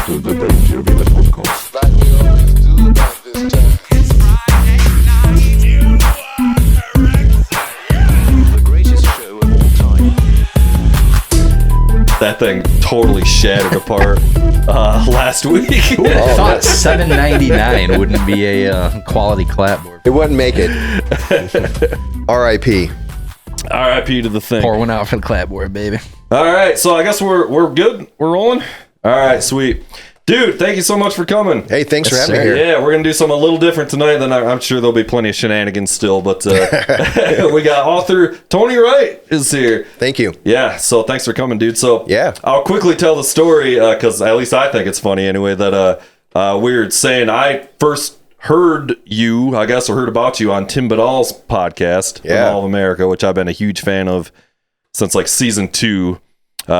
to the Dangerville podcast. Like we always do about this time. It's Friday night. The greatest show of all time. That thing totally shattered apart last week. I thought $7.99 wouldn't be a quality clapboard. It wouldn't make it. R.I.P. R.I.P. to the thing. Pour one out for the clapboard, baby. All right, so I guess we're good. We're rolling. All right, sweet. Dude, thank you so much for coming. Hey, thanks for Yes, having sir. me here. Yeah, we're going to do something a little different tonight. Than I'm sure there'll be plenty of shenanigans still, but we got author Tony Wright is here. Thank you. Yeah, so thanks for coming, dude. So Yeah. I'll quickly tell the story because at least I think it's funny anyway that we were saying I first heard you, I guess, or heard about you on Tim Badal's podcast, The Yeah. Mall of America, which I've been a huge fan of since like season 2.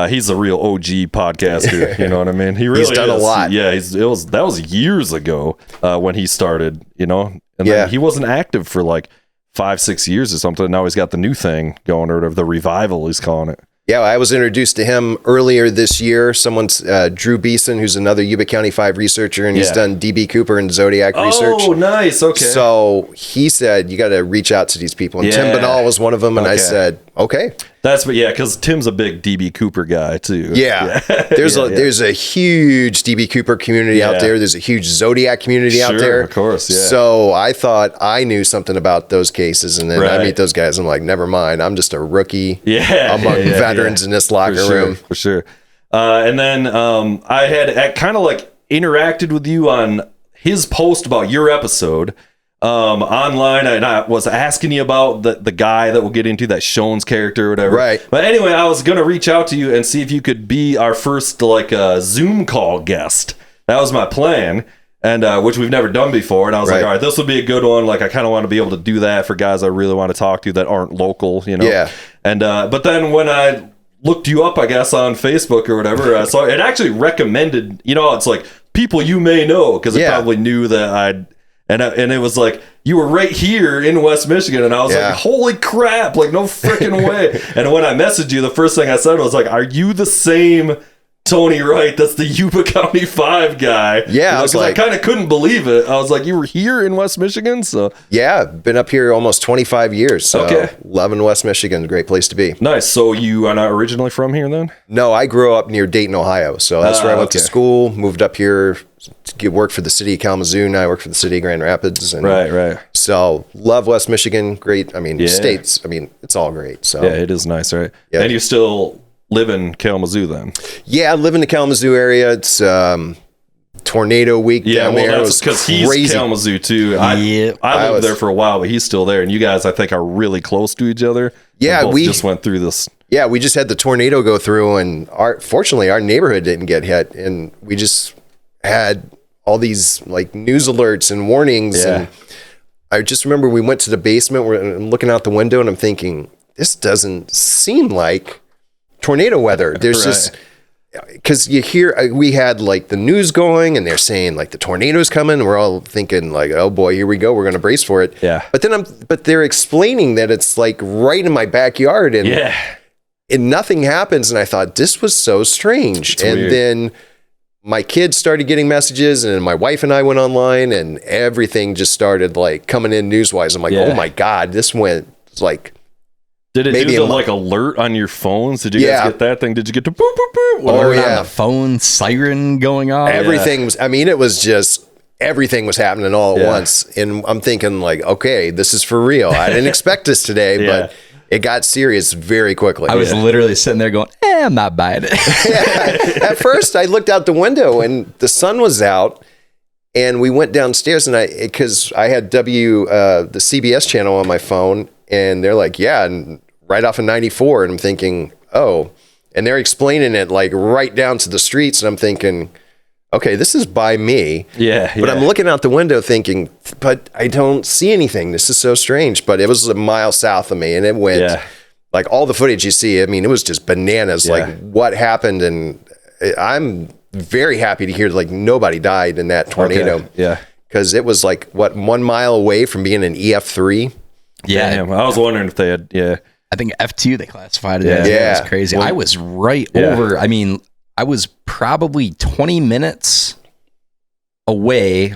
He's a real OG podcaster, you know what I mean? He really He's done a is. lot. Yeah, that was years ago when he started, you know? And Yeah. then he wasn't active for like 5-6 years or something. Now he's got the new thing going, or the revival he's calling it. Yeah, I was introduced to him earlier this year. Someone's Drew Beeson, who's another Yuba County 5 researcher, and he's Yeah. done DB Cooper and Zodiac research. Oh, nice. Okay. So he said, you got to reach out to these people. And Tim Yeah. Badal was one of them. And I Okay. said, okay. Because Tim's a big DB Cooper guy too. Yeah. There's a huge DB Cooper community out Yeah. there. There's a huge Zodiac community out Sure, there. of course, yeah. So I thought I knew something about those cases. And then I Right. meet those guys. I'm like, never mind. I'm just a rookie Yeah, among yeah, veterans in this locker room. For sure. And then I had kind of like interacted with you on his post about your episode online, and I was asking you about the guy that we'll get into, that Schones character or whatever. Right. But anyway, I was gonna reach out to you and see if you could be our first like Zoom call guest. That was my plan. And which we've never done before, and I was like, Right. all right, this would be a good one. Like, I kind of want to be able to do that for guys I really want to talk to that aren't local, you know. Yeah. And but then when I looked you up, I guess on Facebook or whatever, I saw it actually recommended. You know, it's like people you may know because it Yeah. probably knew that I'd. And it was like, you were right here in West Michigan. And I was Yeah. like, holy crap, like no freaking way. And when I messaged you, the first thing I said was like, are you the same Tony Wright that's the Yuba County 5 guy? Yeah, I was because like- I kind of couldn't believe it. I was like, you were here in West Michigan? So Yeah, been up here almost 25 years. So Okay. loving West Michigan, great place to be. nice. So you are not originally from here then? No, I grew up near Dayton, Ohio. So that's where I went to okay. school, moved up here to get work for the city of Kalamazoo. Now I work for the city of Grand Rapids. And Right. So love West Michigan. Great. I mean, Yeah. states, I mean, it's all great. So Yeah, it is nice, right? Yeah. And you still live in Kalamazoo then? yeah, I live in the Kalamazoo area. It's tornado week Yeah, down well, there. It that's was because he's crazy. Kalamazoo too. Yep. I lived was- there for a while, but he's still there. And you guys, I think, are really close to each other. Yeah, And both we- just went through this. Yeah, we just had the tornado go through, and fortunately our neighborhood didn't get hit, and we just had all these like news alerts and warnings. Yeah. And I just remember we went to the basement, we're looking out the window, and I'm thinking, this doesn't seem like tornado weather. There's just because you hear we had like the news going, and they're saying like the tornado's coming. And we're all thinking like, oh boy, here we go. We're going to brace for it. Yeah. But they're explaining that it's like right in my backyard, and Yeah. and nothing happens. And I thought this was so strange. It's and weird. then my kids started getting messages, and my wife and I went online, and everything just started like coming in news-wise. I'm like, Yeah. oh my God, this went like, Did it Maybe do a the mo- like alert on your phones? Did you Yeah. guys get that thing? Did you get to boop boop boop? Oh, Or yeah. on the phone siren going off. everything was, I mean, it was just, everything was happening all at Yeah. once. And I'm thinking like, okay, this is for real. I didn't expect this today, Yeah. but it got serious very quickly. I was literally sitting there going, I'm not buying it. At first, I looked out the window and the sun was out, and we went downstairs, and because I had the CBS channel on my phone, and they're like, yeah, and right off of 94, and I'm thinking, oh, and they're explaining it like right down to the streets, and I'm thinking, okay, this is by me. Yeah. But I'm looking out the window thinking, but I don't see anything. This is so strange. But it was a mile south of me, and it went Yeah. like all the footage you see. I mean, it was just bananas. Yeah. Like what happened, and I'm very happy to hear like nobody died in that tornado. Okay. Yeah. Because it was like 1 mile away from being an EF3. Yeah. Damn, I was wondering if they had. Yeah. I think F2 they classified it Yeah. as. Yeah. It was crazy. Well, I was right yeah. over. I mean, I was probably 20 minutes away,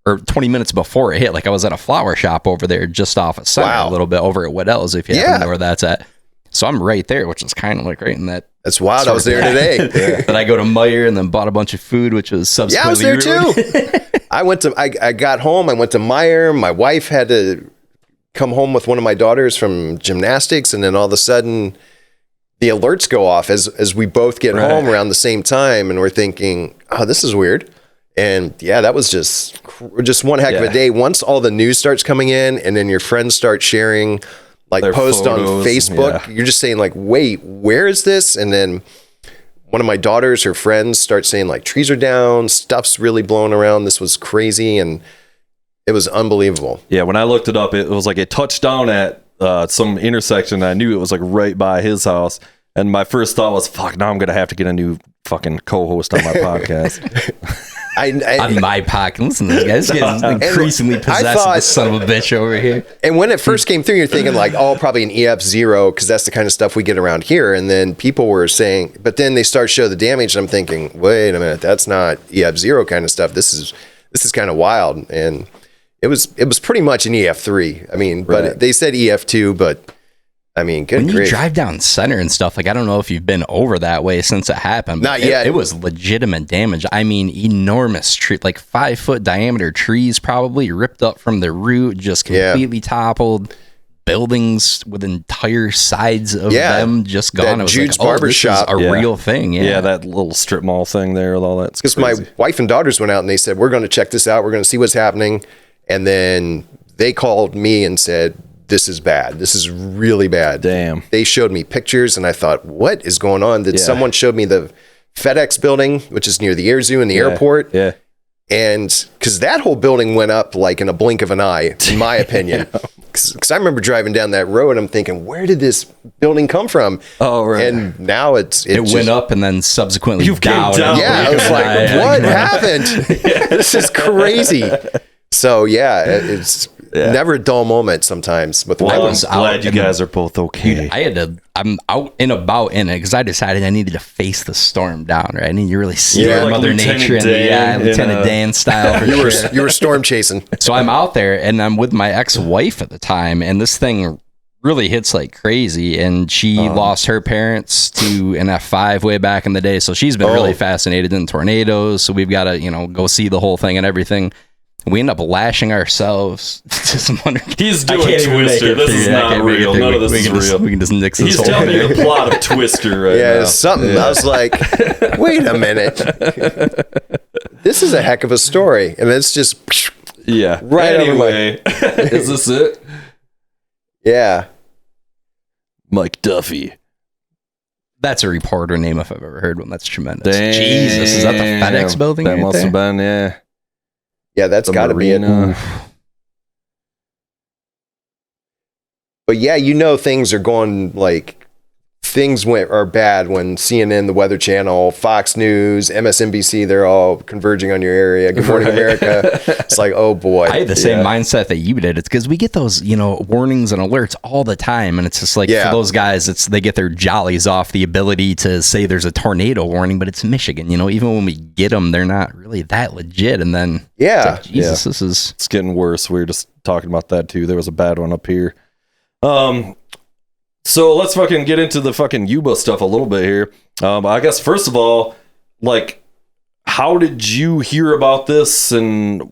or 20 minutes before it hit. Like I was at a flower shop over there just off of Center, a little bit over at Waddell's, if you happen to know where that's at. So I'm right there, which is kind of like right in that. That's wild. I was there today. Then I go to Meyer and then bought a bunch of food, which was subsequently I was there too. I got home. I went to Meyer. My wife had to come home with one of my daughters from gymnastics, and then all of a sudden the alerts go off as we both get home around the same time, and we're thinking, oh, this is weird. And yeah, that was just one heck of a day. Once all the news starts coming in, and then your friends start sharing like their posts photos, on Facebook, you're just saying like, wait, where is this? And then one of my daughters, her friends start saying like trees are down, stuff's really blowing around. This was crazy. And it was unbelievable. Yeah. When I looked it up, it was like it touched down at some intersection. I knew it was like right by his house. And my first thought was, fuck, now I'm going to have to get a new fucking co-host on my podcast. On my podcast. Listen, this guy's getting increasingly possessed with this son of a bitch over here. And when it first came through, you're thinking like, oh, probably an EF0, because that's the kind of stuff we get around here. And then people were saying, but then they start to show the damage, and I'm thinking, wait a minute, that's not EF0 kind of stuff. This is kind of wild. And it was pretty much an EF3. I mean, but they said EF2, but I mean, good when grief. you drive down Center and stuff, like I don't know if you've been over that way since it happened. But Not yet. It was legitimate damage. I mean, enormous tree, like 5-foot diameter trees, probably ripped up from the root, just completely toppled. Buildings with entire sides of them just gone. That it was Jude's like, barber this shop, is a real thing. Yeah, that little strip mall thing there with all that. Because my wife and daughters went out and they said, we're going to check this out. We're going to see what's happening. And then they called me and said, this is bad. This is really bad. Damn. They showed me pictures and I thought, what is going on? Someone showed me the FedEx building, which is near the Air Zoo and the airport. Yeah. And because that whole building went up like in a blink of an eye, in my opinion. Because I remember driving down that road and I'm thinking, where did this building come from? Oh, right. And now it went up and then subsequently You've came down. down. Yeah, I was like, what happened? This is crazy. So yeah, it's never a dull moment sometimes. With I'm glad you guys are both okay. I'm out and about in it because I decided I needed to face the storm down, right? I need to really see like Mother Lieutenant Nature Dan, Lieutenant Dan style. For you were storm chasing. So I'm out there and I'm with my ex-wife at the time, and this thing really hits like crazy, and she lost her parents to an F5 way back in the day, so she's been really fascinated in tornadoes, so we've got to go see the whole thing and everything. We end up lashing ourselves to some wonder. He's doing Twister. This is not real. None of this is real. We can just nix this He's whole telling thing. me the plot of Twister right now. Yeah, it's something. I was like, wait a minute. This is a heck of a story. And it's just right anyway, is this it? Yeah. Mike Duffy. That's a reporter name if I've ever heard one. That's tremendous. Damn. Jesus, is that the FedEx building? That right must there? have been, yeah. Yeah, that's got to be it. But yeah, things are going are bad when CNN, the Weather Channel, Fox News, MSNBC, they're all converging on your area. Good Morning America. It's like, oh boy. I had the same mindset that you did. It's because we get those, warnings and alerts all the time. And it's just like, for those guys, they get their jollies off the ability to say there's a tornado warning, but it's Michigan. Even when we get them, they're not really that legit. And then, Jesus, this is... It's getting worse. We were just talking about that too. There was a bad one up here. So let's fucking get into the fucking Yuba stuff a little bit here. I guess first of all, how did you hear about this, and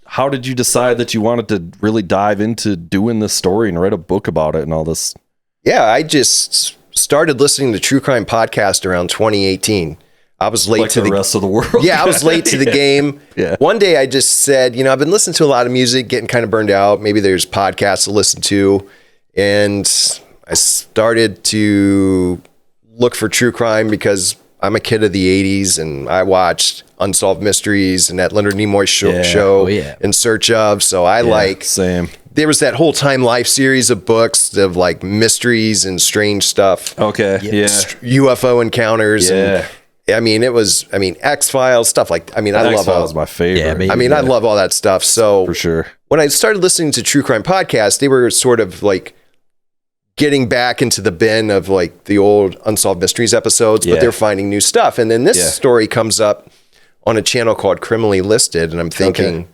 how did you decide that you wanted to really dive into doing this story and write a book about it and all this? Yeah, I just started listening to True Crime Podcast around 2018. I was late to the rest of the world. Yeah, I was late to the game. Yeah. One day I just said, I've been listening to a lot of music, getting kind of burned out. Maybe there's podcasts to listen to. And I started to look for true crime because I'm a kid of the 80s and I watched Unsolved Mysteries and that Leonard Nimoy show In Search Of. So same. There was that whole Time Life series of books of mysteries and strange stuff. Okay. Yeah. UFO encounters. Yeah. And X-Files, stuff I love X-Files my favorite. I love all that stuff. So for sure. When I started listening to True Crime Podcasts, they were sort of getting back into the bin of like the old Unsolved Mysteries episodes, but they're finding new stuff. And then this story comes up on a channel called Criminally Listed, and I'm thinking,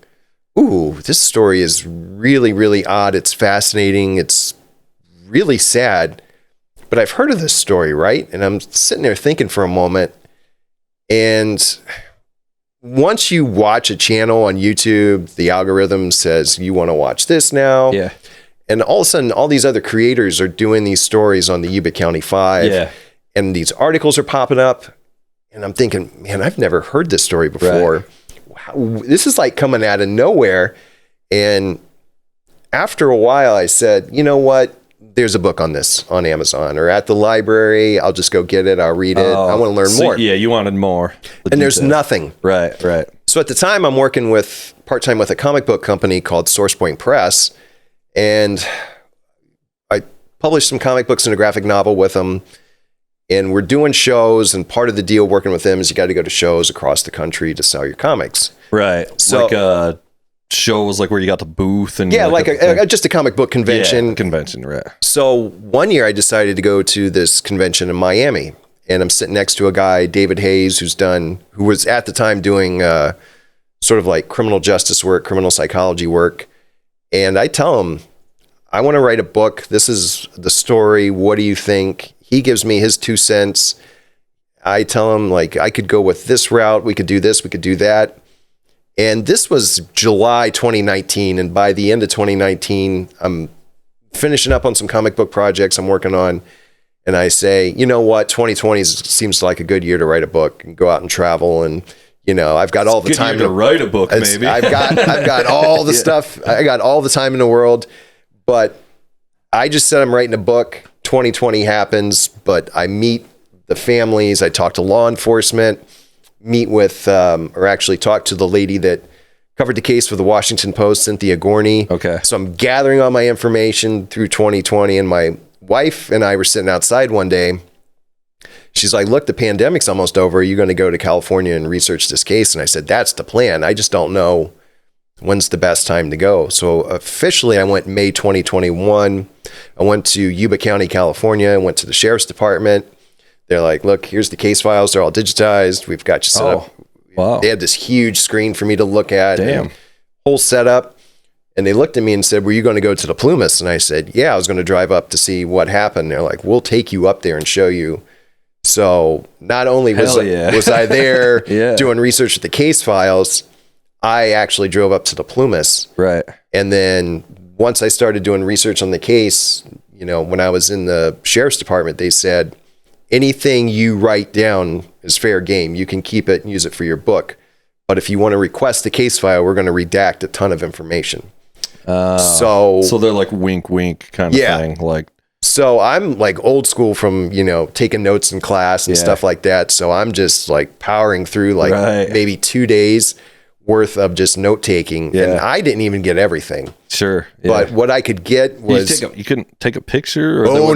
ooh, this story is really, really odd. It's fascinating. It's really sad. But I've heard of this story, right? And I'm sitting there thinking for a moment. And once you watch a channel on YouTube, the algorithm says you want to watch this now. Yeah. And all of a sudden, all these other creators are doing these stories on the Yuba County Five. Yeah. And these articles are popping up. And I'm thinking, man, I've never heard this story before. Wow, this is like coming out of nowhere. And after a while, I said, you know what? There's a book on this on Amazon or at the library. I'll just go get it. I'll read it. I want to learn more. Yeah, you wanted more. And there's nothing. Right. So at the time, I'm working with part-time with a comic book company called Source Point Press. And I published some comic books and a graphic novel with them. And we're doing shows, and part of the deal working with them is you got to go to shows across the country to sell your comics. Right. So, like shows like where you got the booth and just a comic book convention. Yeah, convention, right. So one year I decided to go to this convention in Miami, and I'm sitting next to a guy, David Hayes, who was at the time doing sort of like criminal justice work, criminal psychology work. And I tell him, I want to write a book. This is the story. What do you think? He gives me his 2 cents. I tell him, like, I could go with this route. We could do this. We could do that. And this was July 2019. And by the end of 2019, I'm finishing up on some comic book projects I'm working on. And I say, you know what? 2020 seems like a good year to write a book and go out and travel. And, you know, I've got all the time to write a book, maybe. I've got all the stuff. I got all the time in the world. But I just said I'm writing a book. 2020 happens, but I meet the families. I talk to law enforcement, meet with, or actually talk to the lady that covered the case for the Washington Post, Cynthia Gorney. Okay. So I'm gathering all my information through 2020, and my wife and I were sitting outside one day. She's like, look, the pandemic's almost over. Are you going to go to California and research this case? And I said, that's the plan. I just don't know when's the best time to go. So officially, I went May 2021. I went to Yuba County, California. I went to the sheriff's department. They're like, look, here's the case files. They're all digitized. We've got you set up. Wow. They had this huge screen for me to look at. Damn. Whole setup. And they looked at me and said, were you going to go to the Plumas? And I said, yeah, I was going to drive up to see what happened. They're like, we'll take you up there and show you. So not only was I there doing research with the case files, I actually drove up to the Plumas. Right. And then once I started doing research on the case, you know, when I was in the sheriff's department, they said, anything you write down is fair game. You can keep it and use it for your book. But if you want to request the case file, we're going to redact a ton of information. So they're like wink, wink kind of thing. Like, so I'm like old school from, you know, taking notes in class and stuff like that. So I'm just like powering through like maybe 2 days worth of just note taking, and I didn't even get everything. Sure, but what I could get was you couldn't take a picture. Or no,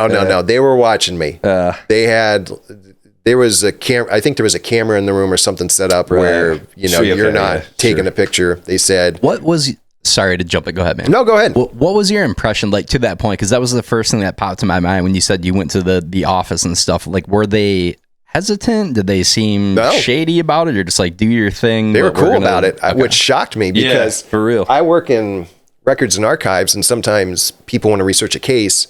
no. They were watching me. There was a I think there was a camera in the room or something set up where you know you're not taking a picture. They said, "What was?" Sorry to jump it. Go ahead, man. No, go ahead. What was your impression like to that point? Because that was the first thing that popped to my mind when you said you went to the office and stuff. Like, were they hesitant? Did they seem shady about it, or just like do your thing? They were cool about it, which shocked me because for real, I work in records and archives, and sometimes people want to research a case,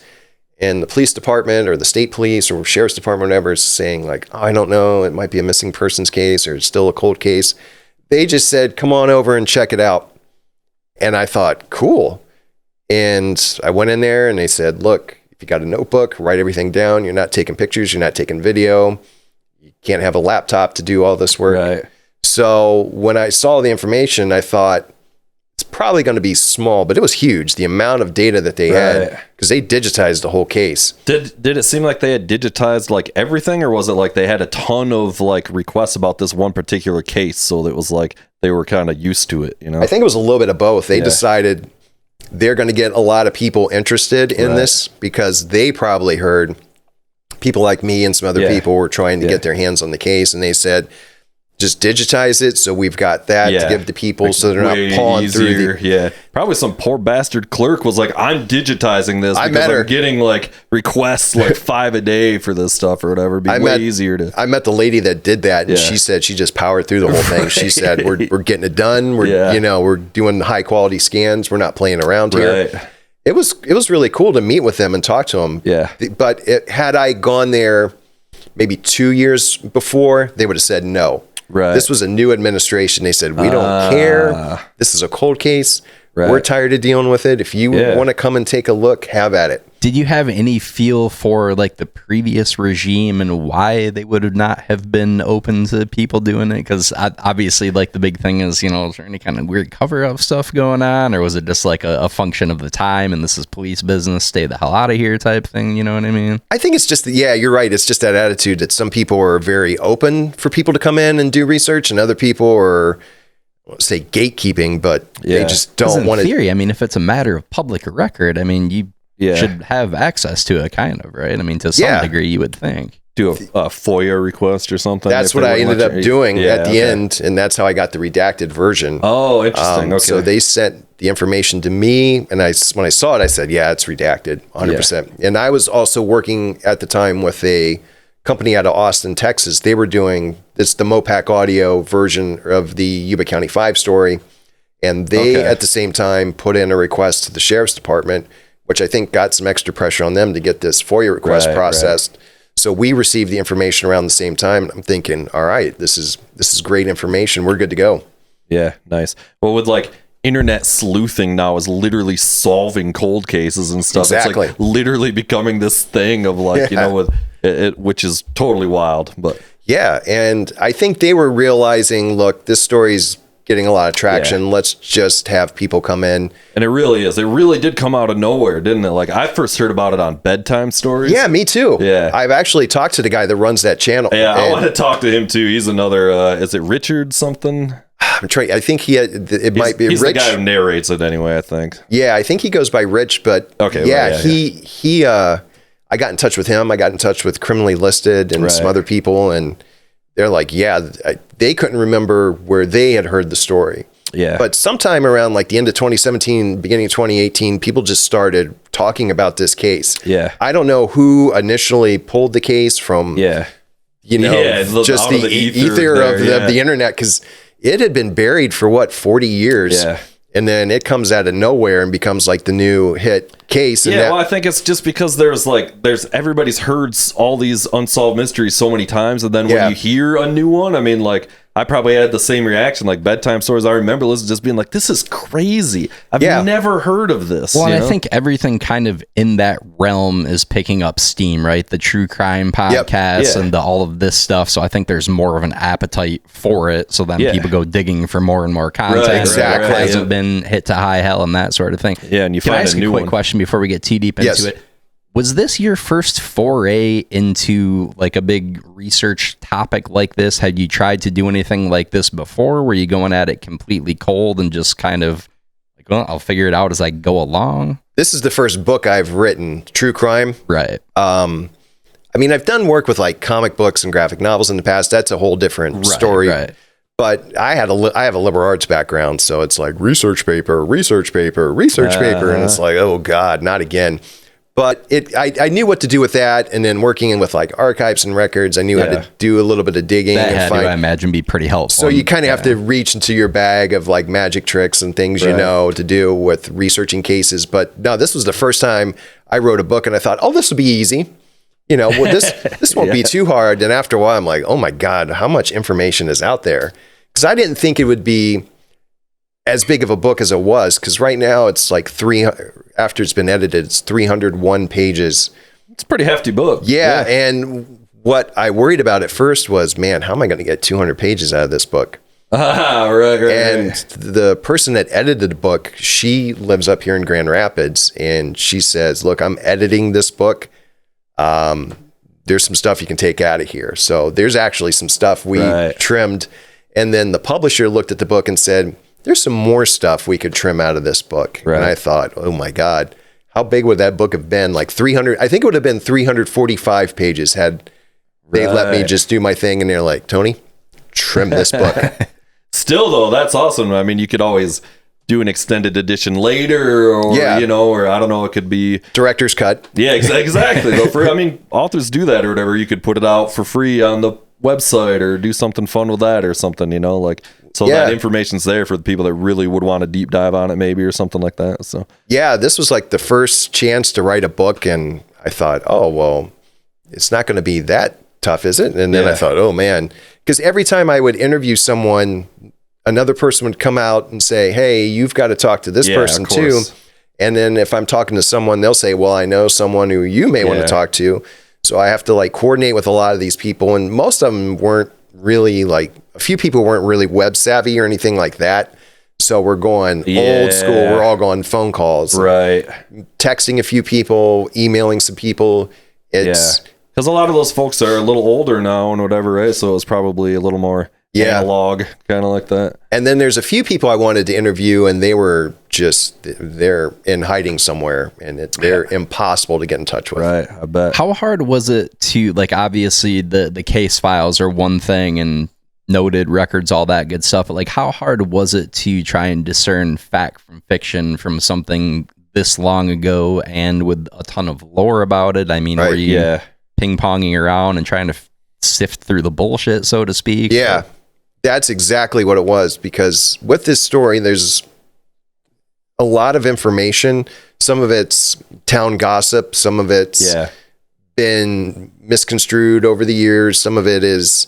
and the police department or the state police or sheriff's department, or whatever, is saying like, "Oh, I don't know, it might be a missing persons case or it's still a cold case." They just said, "Come on over and check it out." And I thought, cool. And I went in there and they said, look, if you got a notebook, write everything down. You're not taking pictures. You're not taking video. You can't have a laptop to do all this work. Right. So when I saw the information, I thought it's probably going to be small, but it was huge. The amount of data that they had, because they digitized the whole case. Did it seem like they had digitized like everything, or was it like they had a ton of like requests about this one particular case? So it was like they were kind of used to it, you know? I think it was a little bit of both. They decided they're going to get a lot of people interested in this because they probably heard people like me and some other people were trying to get their hands on the case. And they said, just digitize it. So we've got that to give to people Like, so they're way not pawing easier. through Yeah. Probably some poor bastard clerk was like, I'm digitizing this I because met her. I'm getting like requests like 5 a day for this stuff or whatever. It'd be way easier to. I met the lady that did that, and Yeah. she said she just powered through the whole thing. She said, we're getting it done. We're, we're doing high quality scans. We're not playing around here. Right. It was really cool to meet with them and talk to them. Yeah. But had I gone there maybe 2 years before, they would have said no. Right. This was a new administration. They said, we don't care. This is a cold case. Right. We're tired of dealing with it. If you want to come and take a look, have at it. Did you have any feel for like the previous regime and why they would not have been open to people doing it? Because obviously, like the big thing is, is there any kind of weird cover-up stuff going on, or was it just like a function of the time and this is police business, stay the hell out of here type thing? You know what I mean? I think it's just, you're right. It's just that attitude that some people are very open for people to come in and do research, and other people are, say, gatekeeping, but they just don't want to. In theory, I mean, if it's a matter of public record, I mean, you should have access to it, kind of, right? I mean, to some degree, you would think. Do a FOIA request or something. That's what I ended up doing at the end, and that's how I got the redacted version. Oh, interesting. Okay. So they sent the information to me, and when I saw it, I said, yeah, it's redacted, 100%. And I was also working at the time with a company out of Austin, Texas. They were doing the Mopac audio version of the Yuba County 5 story, and they, at the same time, put in a request to the sheriff's department, which I think got some extra pressure on them to get this FOIA request processed. Right. So we received the information around the same time. I'm thinking, all right, this is great information. We're good to go. Yeah, nice. Well, with like internet sleuthing now is literally solving cold cases and stuff. Exactly. It's like literally becoming this thing of like, with it, which is totally wild. But yeah, and I think they were realizing, look, this story's getting a lot of traction. Let's just have people come in. And it really is. It really did come out of nowhere, didn't it? Like, I first heard about it on Bedtime Stories. Yeah, me too. Yeah. I've actually talked to the guy that runs that channel. Yeah, I want to talk to him too. He's another, is it Richard something? I'm trying. I think it might be he's Rich. The guy who narrates it anyway, I think. Yeah, I think he goes by Rich, but he I got in touch with him. I got in touch with Criminally Listed and some other people, and they're like, they couldn't remember where they had heard the story. Yeah. But sometime around like the end of 2017, beginning of 2018, people just started talking about this case. Yeah. I don't know who initially pulled the case from, just the ether of the internet, because it had been buried for 40 years. Yeah. And then it comes out of nowhere and becomes like the new hit case. And well, I think it's just because there's everybody's heard all these unsolved mysteries so many times, and then when you hear a new one, I mean, like, I probably had the same reaction, like Bedtime Stories. I remember listening, just being like, this is crazy. I've never heard of this. Well, and I think everything kind of in that realm is picking up steam, right? The true crime podcasts and all of this stuff. So I think there's more of an appetite for it. So then people go digging for more and more content. Right, exactly. It hasn't been hit to high hell and that sort of thing. Yeah, and you Can find I ask a new quick one. question before we get too deep into it? Was this your first foray into like a big research topic like this? Had you tried to do anything like this before? Were you going at it completely cold and just kind of like, well, I'll figure it out as I go along? This is the first book I've written, true crime. Right. I mean, I've done work with like comic books and graphic novels in the past. That's a whole different story. Right. But I have a liberal arts background, so it's like research paper, and it's like, oh God, not again. But I knew what to do with that, and then working in with like archives and records, I knew how to do a little bit of digging. That had to, I imagine, be pretty helpful. So you kind of have to reach into your bag of like magic tricks and things to do with researching cases. But no, this was the first time I wrote a book, and I thought, oh, this will be easy. This won't be too hard. And after a while, I'm like, oh my God, how much information is out there? Because I didn't think it would be as big of a book as it was, because right now it's like after it's been edited, it's 301 pages. It's a pretty hefty book. Yeah, and what I worried about at first was, man, how am I going to get 200 pages out of this book? Right. And the person that edited the book, she lives up here in Grand Rapids, and she says, look, I'm editing this book. There's some stuff you can take out of here. So there's actually some stuff we trimmed. And then the publisher looked at the book and said, there's some more stuff we could trim out of this book. Right. And I thought, oh my God, how big would that book have been? Like 300, I think it would have been 345 pages had they let me just do my thing. And they're like, Tony, trim this book. Still though, that's awesome. I mean, you could always do an extended edition later, or or I don't know, it could be Director's cut. Yeah, exactly. I mean, authors do that or whatever. You could put it out for free on the website or do something fun with that or something, so that information's there for the people that really would want to deep dive on it maybe or something like that. So yeah, this was like the first chance to write a book, and I thought, oh well, it's not going to be that tough, is it? And then I thought, oh man, because every time I would interview someone, another person would come out and say, hey, you've got to talk to this person too. And then if I'm talking to someone, they'll say, well, I know someone who you may want to talk to. So I have to like coordinate with a lot of these people. And most of them weren't really a few people weren't really web savvy or anything like that. So we're going old school. We're all going phone calls, right? Texting a few people, emailing some people. Because a lot of those folks are a little older now and whatever, right? So it's probably a little more analog, kind of like that. And then there's a few people I wanted to interview, and they were they're in hiding somewhere, and they're impossible to get in touch with. Right, I bet. How hard was it to, obviously the case files are one thing and noted records, all that good stuff, but how hard was it to try and discern fact from fiction from something this long ago and with a ton of lore about it? I mean, were you ping-ponging around and trying to sift through the bullshit, so to speak? Yeah. That's exactly what it was, because with this story, there's a lot of information. Some of it's town gossip. Some of it's been misconstrued over the years. Some of it is,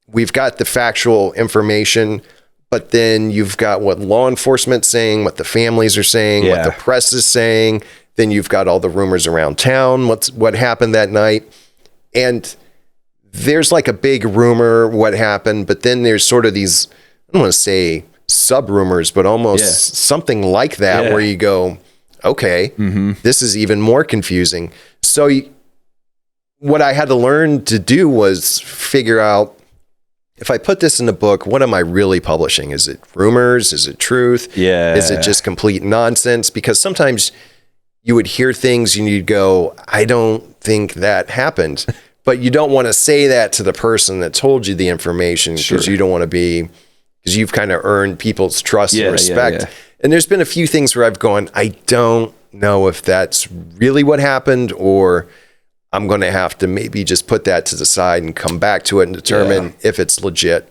we've got the factual information, but then you've got what law enforcement's saying, what the families are saying, what the press is saying. Then you've got all the rumors around town, what happened that night. And there's a big rumor what happened, but then there's sort of these, I don't want to say sub rumors, but almost something like that where you go, okay, this is even more confusing. So what I had to learn to do was figure out, if I put this in a book, what am I really publishing? Is it rumors? Is it truth? Yeah. Is it just complete nonsense? Because sometimes you would hear things and you'd go, I don't think that happened. But you don't want to say that to the person that told you the information, because you don't want to be, because you've kind of earned people's trust and respect. And there's been a few things where I've gone, I don't know if that's really what happened, or I'm going to have to maybe just put that to the side and come back to it and determine if it's legit.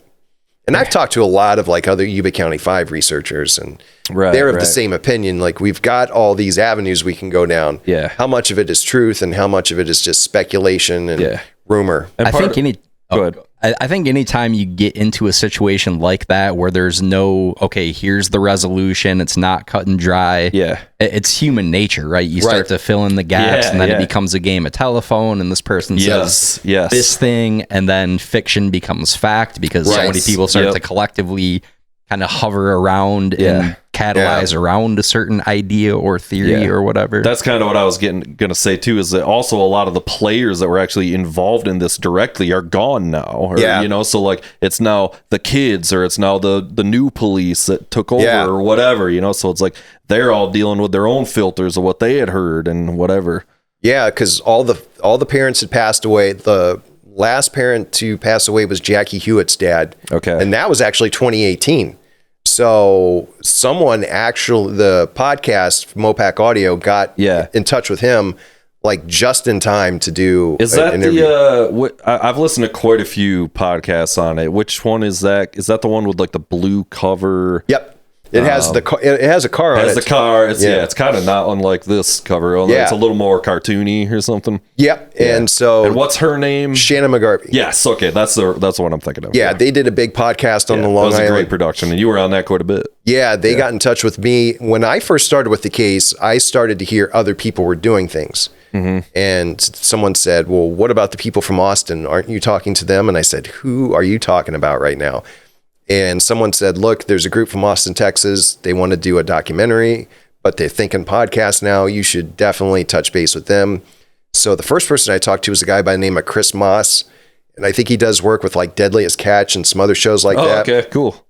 And I've talked to a lot of other Yuba County Five researchers, and they're of the same opinion. We've got all these avenues we can go down. Yeah. How much of it is truth and how much of it is just speculation and rumor? And I think anytime you get into a situation like that where there's no, okay, here's the resolution, it's not cut and dry. Yeah. It's human nature, right? You start to fill in the gaps, and then it becomes a game of telephone, and this person says this thing, and then fiction becomes fact because so many people start to collectively kind of hover around and catalyze around a certain idea or theory or whatever. That's kind of what I was gonna say too, is that also a lot of the players that were actually involved in this directly are gone now, or, so it's now the kids, or it's now the new police that took over or whatever, so it's they're all dealing with their own filters of what they had heard and whatever. Because all the parents had passed away. The last parent to pass away was Jackie Huett's dad. Okay. And that was actually 2018. So someone the podcast Mopac Audio got in touch with him just in time to do. Is that I've listened to quite a few podcasts on it. Which one is that? Is that the one with the blue cover? Yep. It has it has a car on it. It has the car. It's kind of not unlike this cover. Although it's a little more cartoony or something. Yep. Yeah. And what's her name? Shannon McGarvey. Yes. Okay. That's the one I'm thinking of. Yeah. They did a big podcast on the Long Island. That was a great production, and you were on that quite a bit. Yeah. They got in touch with me. When I first started with the case, I started to hear other people were doing things. Mm-hmm. And someone said, well, what about the people from Austin? Aren't you talking to them? And I said, who are you talking about right now? And someone said, look, there's a group from Austin, Texas. They want to do a documentary, but they're thinking podcast now. You should definitely touch base with them. So the first person I talked to was a guy by the name of Chris Moss. And I think he does work with Deadliest Catch and some other shows like that. Okay, cool.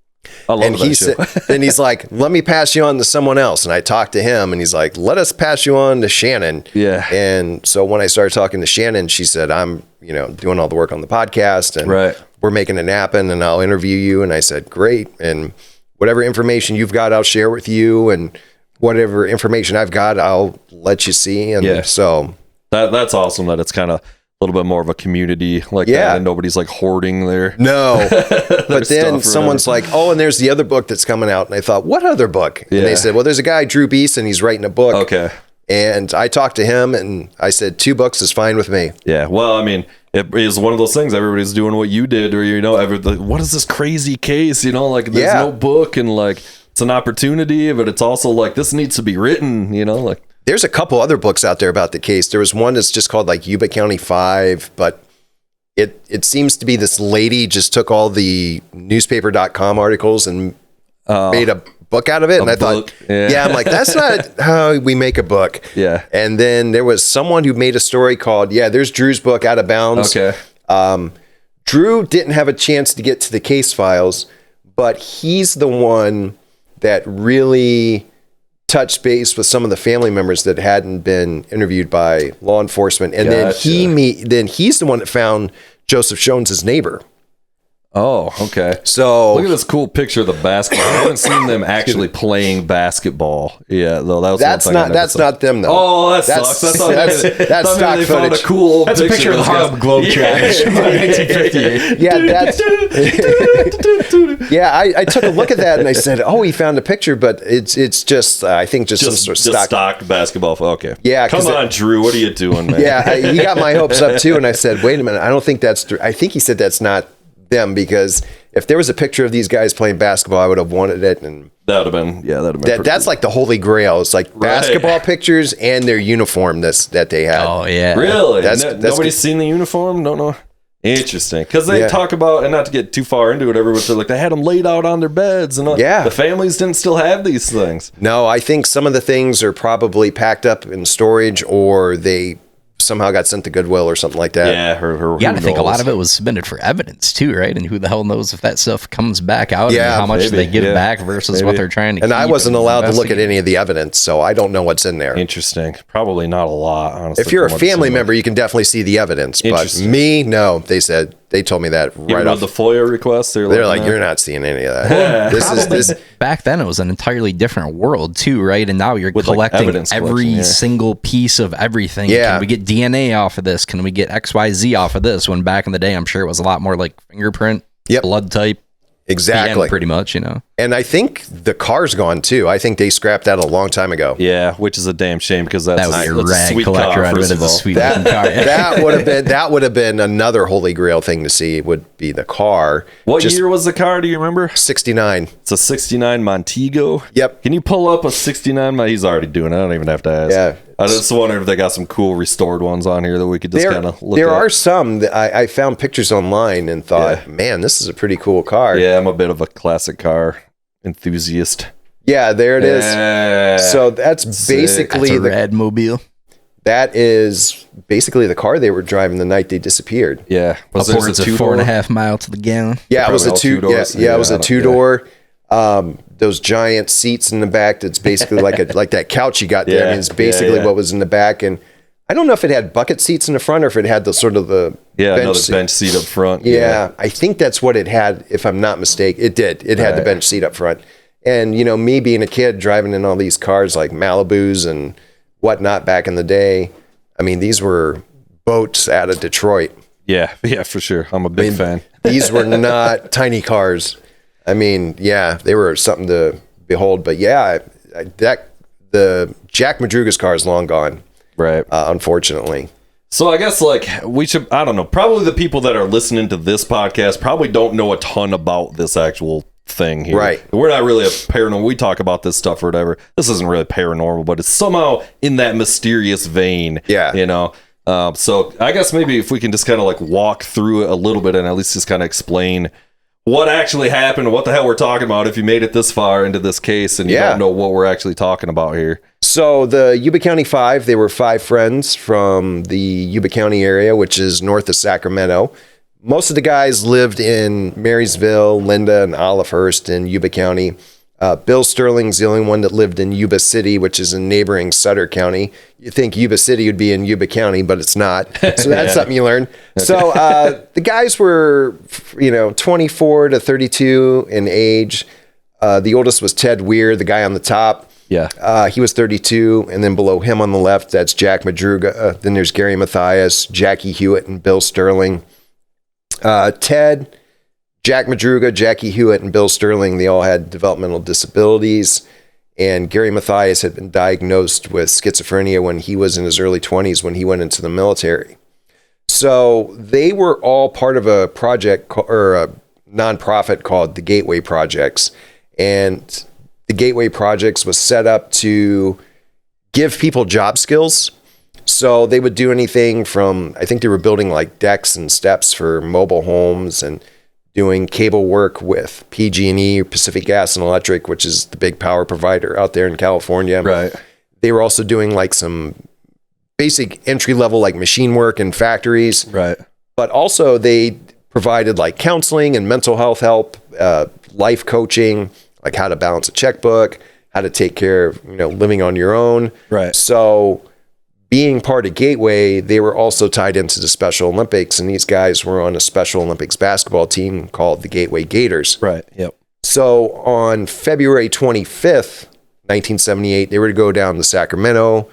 I love And that he show. said, then he's like, let me pass you on to someone else. And I talked to him, and he's like, let us pass you on to Shannon. Yeah. And so when I started talking to Shannon, she said, I'm, doing all the work on the podcast, and Right. we're making it happen, and I'll interview you. And I said, great. And whatever information you've got, I'll share with you. And whatever information I've got, I'll let you see. And so that's awesome that it's kind of a little bit more of a community like that, and nobody's like hoarding their no. But then stuff or someone's like, oh, and there's the other book that's coming out. And I thought, what other book? And they said, well, there's a guy, Drew Beeson, he's writing a book. Okay. And I talked to him, and I said, 2 books is fine with me. Yeah, well, I mean, it is one of those things. Everybody's doing what you did, or what is this crazy case? Like there's no book, and like it's an opportunity, but it's also like this needs to be written. Like There's a couple other books out there about the case. There was one that's just called like Yuba County 5, but it seems to be this lady just took all the newspaper.com articles and made a book out of it. And I thought, I'm like, that's not how we make a book. Yeah. And then there was someone who made a story called, there's Drew's book, Out of Bounds. Okay. Drew didn't have a chance to get to the case files, but he's the one that really touched base with some of the family members that hadn't been interviewed by law enforcement. And then he's the one that found Joseph Schones' neighbor. Oh, okay. So look at this cool picture of the basketball. I haven't seen them actually playing basketball. Yeah, though that was that's not them though. Oh, that sucks. That's stock they footage. Found a cool old That's a picture of the Harlem Globetrotters from 1958. Yeah, I took a look at that and I said, oh, he found a picture, but it's just I think just some sort of stock basketball. Okay. Yeah, come on, Drew. What are you doing, man? Yeah, he got my hopes up too, and I said, wait a minute, I don't think that's. I think he said that's not them, because if there was a picture of these guys playing basketball, I would have wanted it, and that would have been. That's like the holy grail. It's like basketball pictures and their uniform that they had. Oh yeah, really? That's nobody's seen the uniform. Don't know. Interesting, because they talk about, and not to get too far into it, but they're like they had them laid out on their beds, and the families didn't still have these things. No, I think some of the things are probably packed up in storage, or they somehow got sent to Goodwill or something like that. Yeah, you got to think a lot of it was submitted for evidence too, right? And who the hell knows if that stuff comes back out? and how much they give back versus what they're trying to. And I wasn't allowed to look at any of the evidence, so I don't know what's in there. Interesting. Probably not a lot, honestly. If you're a family member, you can definitely see the evidence. But me, no. They told me that right off the FOIA request. They're like, you're not seeing any of that. This back then it was an entirely different world too, right? And now you're collecting every single piece of everything. Yeah. Can we get DNA off of this? Can we get XYZ off of this? When back in the day, I'm sure it was a lot more like fingerprint, blood type. Exactly. Pretty much, And I think the car's gone too. I think they scrapped that a long time ago. Yeah, which is a damn shame, because that would be a rag collector. I'd been a sweet car. that would have been another holy grail thing to see. Would be the car. What year was the car? Do you remember? 69. It's a 69 Montego. Yep. Can you pull up a 69? He's already doing it. I don't even have to ask. Yeah. I just wonder if they got some cool restored ones on here that we could just kind of look at. There are some that I found pictures online and thought, man, this is a pretty cool car. Yeah, I'm a bit of a classic car enthusiast. Yeah, there it is. So that's basically the Radmobile. That is basically the car they were driving the night they disappeared. Yeah. Was there a 4.5 mile to the gallon? Yeah, it was a two. Yeah, it was a 2-door. Those giant seats in the back. That's basically like that couch you got there. I mean, it's basically what was in the back. And I don't know if it had bucket seats in the front or if it had the sort of the bench seat up front. Yeah, I think that's what it had, if I'm not mistaken. It did. It had the bench seat up front. And, me being a kid driving in all these cars like Malibus and whatnot back in the day, I mean, these were boats out of Detroit. Yeah, for sure. I'm a big fan. These were not tiny cars. I mean, they were something to behold. But the Jack Madruga's car is long gone. Right. Unfortunately. So I guess we should, I don't know, probably the people that are listening to this podcast probably don't know a ton about this actual thing here. Right. We're not really a paranormal. We talk about this stuff or whatever. This isn't really paranormal, but it's somehow in that mysterious vein. Yeah. So I guess maybe if we can just kind of walk through it a little bit and at least just kind of explain what actually happened, what the hell we're talking about if you made it this far into this case and you don't know what we're actually talking about here. So the Yuba County Five, they were 5 friends from the Yuba County area, which is north of Sacramento. most of the guys lived in Marysville, Linda, and Olivehurst in Yuba County. Bill Sterling's the only one that lived in Yuba City, which is in neighboring Sutter County. You think Yuba City would be in Yuba County, but it's not. So that's something you learn. So the guys were, 24 to 32 in age. The oldest was Ted Weiher, the guy on the top. Yeah. He was 32. And then below him on the left, that's Jack Madruga. Then there's Gary Mathias, Jackie Huett, and Bill Sterling. Ted, Jack Madruga, Jackie Huett, and Bill Sterling, they all had developmental disabilities. And Gary Mathias had been diagnosed with schizophrenia when he was in his early 20s when he went into the military. So they were all part of a project or a nonprofit called the Gateway Projects. And the Gateway Projects was set up to give people job skills. So they would do anything from, I think they were building like decks and steps for mobile homes and doing cable work with PG&E, Pacific Gas and Electric, which is the big power provider out there in California. Right. They were also doing like some basic entry level like machine work in factories. Right. But also they provided like counseling and mental health help, life coaching, like how to balance a checkbook, how to take care of, living on your own. Right. So being part of Gateway, they were also tied into the Special Olympics, and these guys were on a Special Olympics basketball team called the Gateway Gators. Right. Yep. So on February 25th, 1978, they were to go down to Sacramento,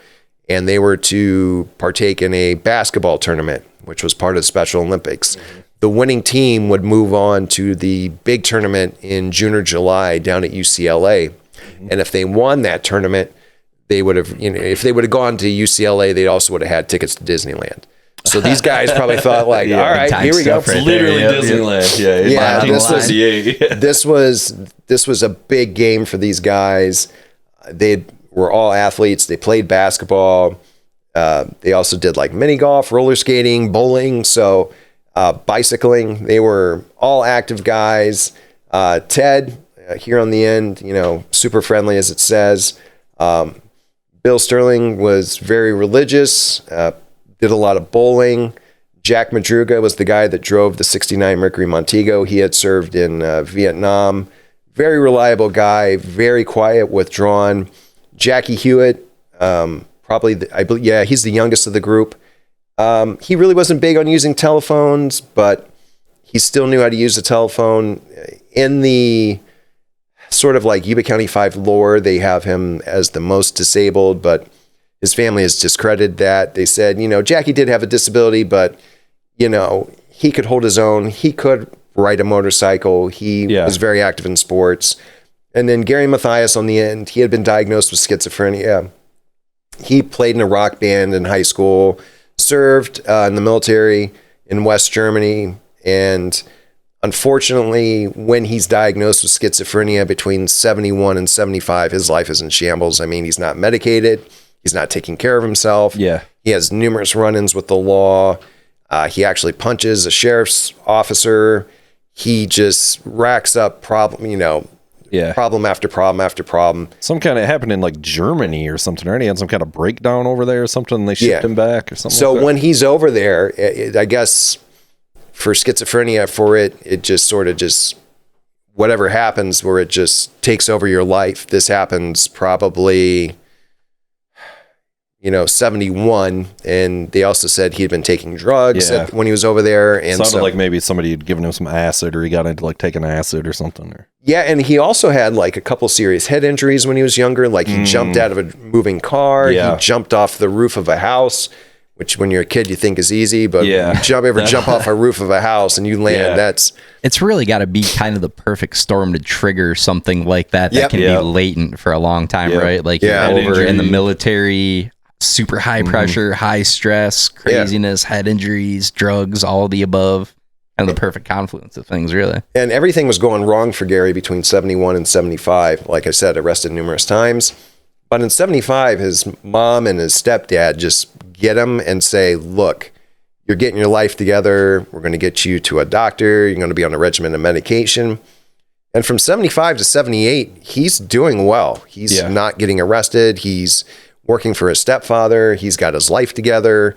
and they were to partake in a basketball tournament, which was part of the Special Olympics. Mm-hmm. The winning team would move on to the big tournament in June or July down at UCLA. Mm-hmm. And if they won that tournament, they would have, if they would have gone to UCLA, they also would have had tickets to Disneyland. So these guys probably thought like, all right, here we go. Right Literally there, Disneyland. Yeah, this was a big game for these guys. They were all athletes. They played basketball. They also did like mini golf, roller skating, bowling. So bicycling. They were all active guys. Ted, here on the end, super friendly as it says. Bill Sterling was very religious, did a lot of bowling. Jack Madruga was the guy that drove the 69 Mercury Montego. He had served in Vietnam. Very reliable guy, very quiet, withdrawn. Jackie Huett, he's the youngest of the group. He really wasn't big on using telephones, but he still knew how to use a telephone. In the sort of like Yuba County Five lore, they have him as the most disabled, but his family has discredited that. They said, Jackie did have a disability, but, he could hold his own. He could ride a motorcycle. He was very active in sports. And then Gary Mathias on the end, he had been diagnosed with schizophrenia. He played in a rock band in high school, served in the military in West Germany, and unfortunately, when he's diagnosed with schizophrenia between 71 and 75, his life is in shambles. I mean, he's not medicated. He's not taking care of himself. Yeah. He has numerous run-ins with the law. He actually punches a sheriff's officer. He just racks up problem after problem after problem. Some kind of happened in like Germany or something, right? He had some kind of breakdown over there or something. And they shipped him back or something. So like that. when he's over there, I guess for schizophrenia, it just sort of whatever happens where it just takes over your life. This happens probably, 71. And they also said he had been taking drugs when he was over there. And sounded like maybe somebody had given him some acid, or he got into like taking acid or something. Yeah, and he also had like a couple serious head injuries when he was younger. Like he jumped out of a moving car. Yeah. He jumped off the roof of a house, which when you're a kid you think is easy, but you jump off a roof of a house and you land, it's really got to be kind of the perfect storm to trigger something like that can be latent for a long time, right? Like you're over in the military, super high pressure, high stress, craziness, head injuries, drugs, all of the above. And the perfect confluence of things, really. And everything was going wrong for Gary between 71 and 75. Like I said, arrested numerous times. But in 75, his mom and his stepdad just get him and say, look, you're getting your life together. We're going to get you to a doctor. You're going to be on a regimen of medication. And from 75 to 78, he's doing well. He's not getting arrested. He's working for his stepfather. He's got his life together.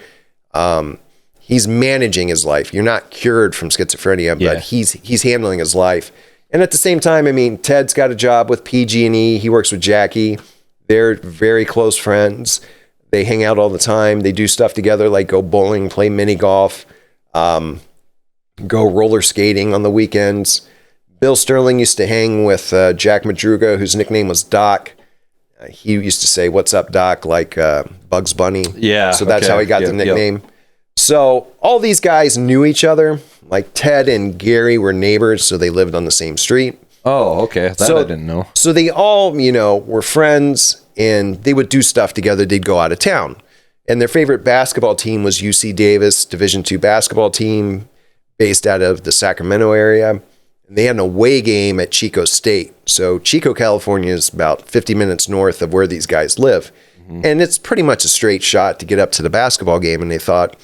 he's managing his life. You're not cured from schizophrenia, but Yeah. he's handling his life. And at the same time, I mean, Ted's got a job with PG&E. He works with Jackie. They're very close friends. They hang out all the time. They do stuff together, like go bowling, play mini golf, go roller skating on the weekends. Bill Sterling used to hang with Jack Madruga, whose nickname was Doc. He used to say, "What's up, Doc?" like Bugs Bunny. Yeah. So that's okay. how he got the Yep, nickname. So all these guys knew each other. Like Ted and Gary were neighbors, so they lived on the same street. Oh, okay. That So- I didn't know. So they all, were friends, and they would do stuff together. They'd go out of town. And their favorite basketball team was UC Davis, Division II basketball team based out of the Sacramento area. And they had an away game at Chico State. So Chico, California is about 50 minutes north of where these guys live. And it's pretty much a straight shot to get up to the basketball game. And they thought,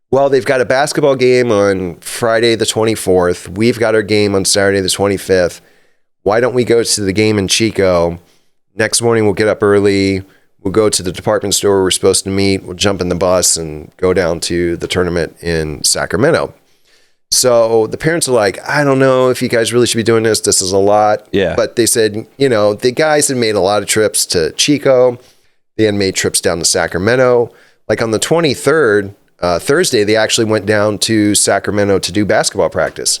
well, they've got a basketball game on Friday the 24th. We've got our game on Saturday the 25th. Why don't we go to the game in Chico? Next morning, we'll get up early. We'll go to the department store where we're supposed to meet. We'll jump in the bus and go down to the tournament in Sacramento. So the parents are like, I don't know if you guys really should be doing this. This is a lot. Yeah. But they said, the guys had made a lot of trips to Chico. They had made trips down to Sacramento. Like on the 23rd, Thursday, they actually went down to Sacramento to do basketball practice.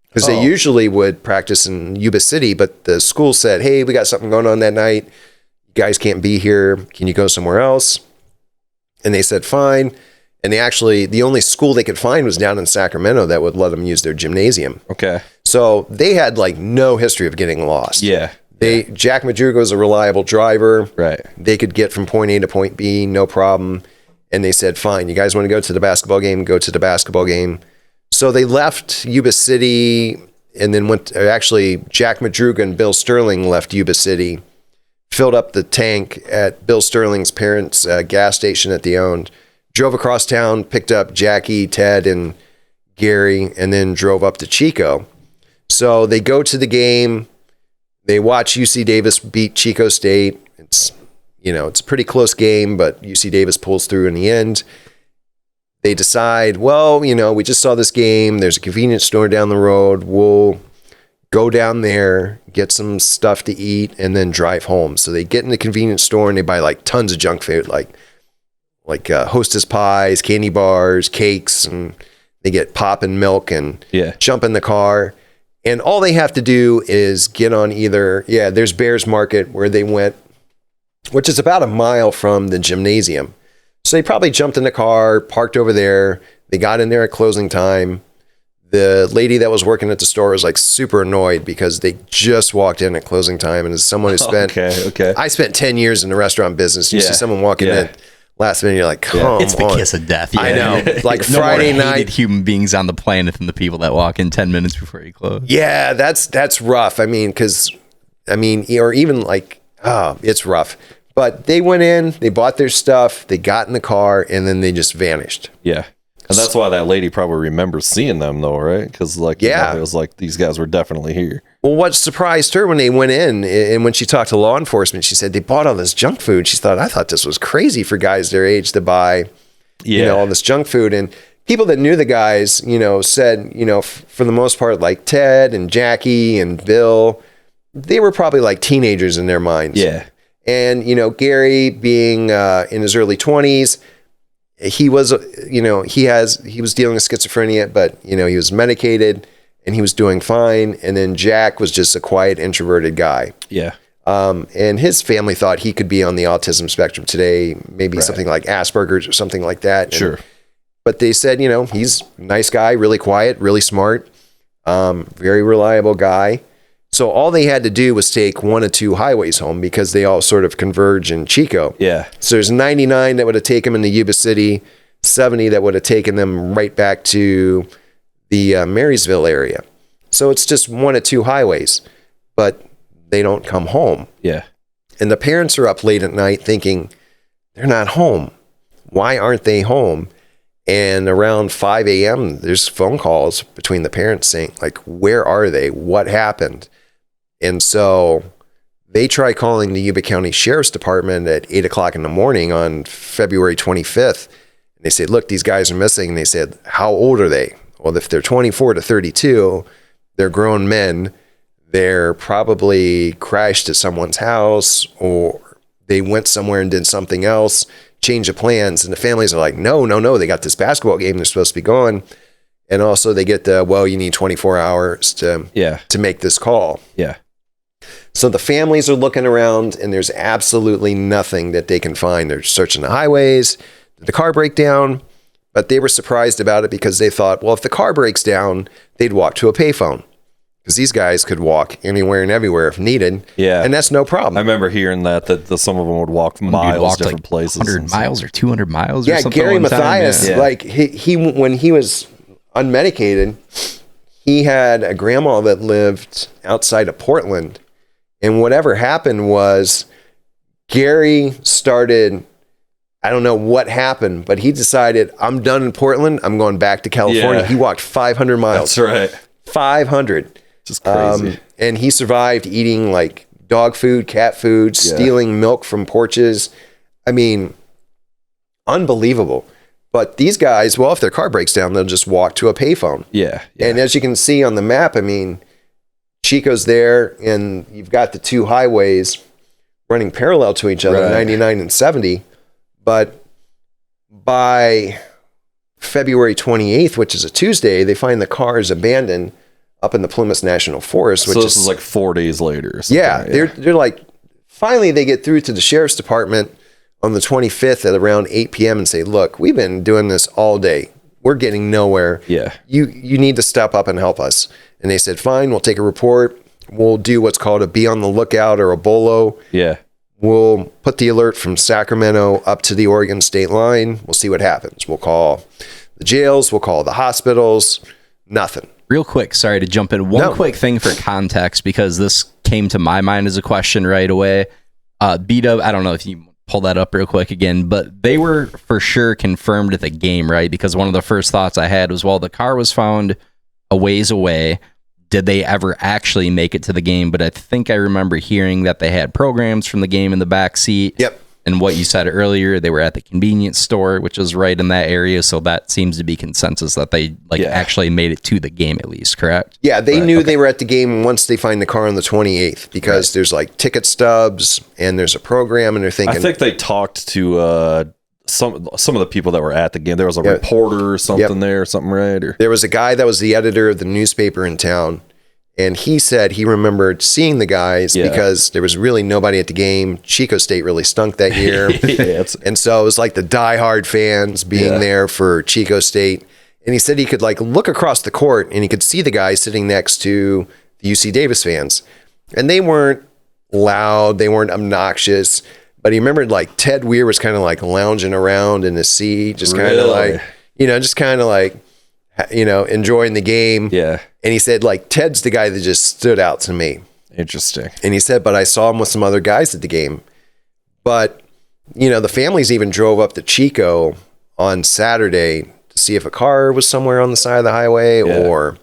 Because they usually would practice in Yuba City, but the school said, hey, we got something going on that night. You guys can't be here. Can you go somewhere else? And they said, fine. And the only school they could find was down in Sacramento that would let them use their gymnasium. Okay. So they had like no history of getting lost. Yeah. Jack Madruga was a reliable driver. Right. They could get from point A to point B, no problem. And they said, fine, you guys want to go to the basketball game? Go to the basketball game. So they left Yuba City and then Jack Madruga and Bill Sterling left Yuba City, filled up the tank at Bill Sterling's parents' gas station that they owned, drove across town, picked up Jackie, Ted, and Gary, and then drove up to Chico. So they go to the game. They watch UC Davis beat Chico State. It's a pretty close game, but UC Davis pulls through in the end. They decide, well, we just saw this game. There's a convenience store down the road. We'll go down there, get some stuff to eat, and then drive home. So they get in the convenience store and they buy like tons of junk food, like Hostess pies, candy bars, cakes, and they get pop and milk and jump in the car. And all they have to do is get on there's Bears Market where they went, which is about a mile from the gymnasium. So they probably jumped in the car, parked over there. They got in there at closing time. The lady that was working at the store was like super annoyed because they just walked in at closing time. And as someone who spent, I spent 10 years in the restaurant business. You see someone walking in last minute, you're like, come on. It's the kiss of death. I know. Like No Friday more hated night. human beings on the planet than the people that walk in 10 minutes before you close. Yeah, that's rough. Or even like, it's rough. But they went in, they bought their stuff, they got in the car, and then they just vanished. Yeah. And that's why that lady probably remembers seeing them, though, right? Because, it was like these guys were definitely here. Well, what surprised her when they went in, and when she talked to law enforcement, she said they bought all this junk food. She thought, I thought this was crazy for guys their age to buy, all this junk food. And people that knew the guys, said, for the most part, like Ted and Jackie and Bill, they were probably like teenagers in their minds. Yeah. And, Gary being in his early 20s, he was, he was dealing with schizophrenia, but, he was medicated and he was doing fine. And then Jack was just a quiet, introverted guy. Yeah. And his family thought he could be on the autism spectrum today, maybe something like Asperger's or something like that. Sure. But they said, he's a nice guy, really quiet, really smart, very reliable guy. So all they had to do was take one of two highways home because they all sort of converge in Chico. Yeah. So there's 99 that would have taken them into Yuba City, 70 that would have taken them right back to the Marysville area. So it's just one of two highways, but they don't come home. Yeah. And the parents are up late at night thinking, they're not home. Why aren't they home? And around 5 a.m., there's phone calls between the parents saying, like, where are they? What happened? And so they try calling the Yuba County Sheriff's Department at 8 o'clock in the morning on February 25th. And They said, look, these guys are missing. And they said, how old are they? Well, if they're 24 to 32, they're grown men. They're probably crashed at someone's house, or they went somewhere and did something else, changed the plans. And the families are like, no, they got this basketball game they're supposed to be going. And also they get you need 24 hours to make this call. Yeah. So the families are looking around, and there's absolutely nothing that they can find. They're searching the highways. Did the car break down? But they were surprised about it because they thought, well, if the car breaks down, they'd walk to a payphone, because these guys could walk anywhere and everywhere if needed. Yeah. And that's no problem. I remember hearing that some of them would walk miles, different places. 100 miles or 200 miles or something. Yeah, Gary Mathias, like he when he was unmedicated, he had a grandma that lived outside of Portland. And whatever happened was Gary started, I don't know what happened, but he decided, I'm done in Portland. I'm going back to California. Yeah. He walked 500 miles. That's right. 500. Just crazy. And he survived eating like dog food, cat food, stealing milk from porches. I mean, unbelievable. But these guys, well, if their car breaks down, they'll just walk to a payphone. Yeah. And as you can see on the map, I mean, Chico's there, and you've got the two highways running parallel to each other, 99 and 70. But by February 28th, which is a Tuesday, they find the cars abandoned up in the Plumas National Forest. Which so this is like 4 days later. Yeah, they're like, finally they get through to the sheriff's department on the 25th at around 8 p.m. and say, look, we've been doing this all day. We're getting nowhere. Yeah. You need to step up and help us. And they said, fine, we'll take a report. We'll do what's called a be on the lookout or a BOLO. Yeah. We'll put the alert from Sacramento up to the Oregon state line. We'll see what happens. We'll call the jails. We'll call the hospitals. Nothing. Real quick, sorry to jump in. One quick thing for context, because this came to my mind as a question right away. B-Dub, I don't know if you pull that up real quick again, but they were for sure confirmed at the game, right? Because one of the first thoughts I had was, well, the car was found a ways away. Did they ever actually make it to the game? But I think I remember hearing that they had programs from the game in the back seat. Yep. And what you said earlier, they were at the convenience store, which is right in that area. So that seems to be consensus that they actually made it to the game at least, correct? Yeah, they knew they were at the game once they find the car on the 28th, because there's like ticket stubs and there's a program, and they're thinking. I think they talked to some of the people that were at the game. There was a reporter or something there, or something, right? Or there was a guy that was the editor of the newspaper in town. And he said he remembered seeing the guys because there was really nobody at the game. Chico State really stunk that year. And so it was like the diehard fans being there for Chico State. And he said he could like look across the court and he could see the guys sitting next to the UC Davis fans. And they weren't loud. They weren't obnoxious. But he remembered like Ted Weiher was kind of like lounging around in his seat, just kind of like, enjoying the game. Yeah. And he said, like, Ted's the guy that just stood out to me. Interesting. And he said, but I saw him with some other guys at the game. But, the families even drove up to Chico on Saturday to see if a car was somewhere on the side of the highway, or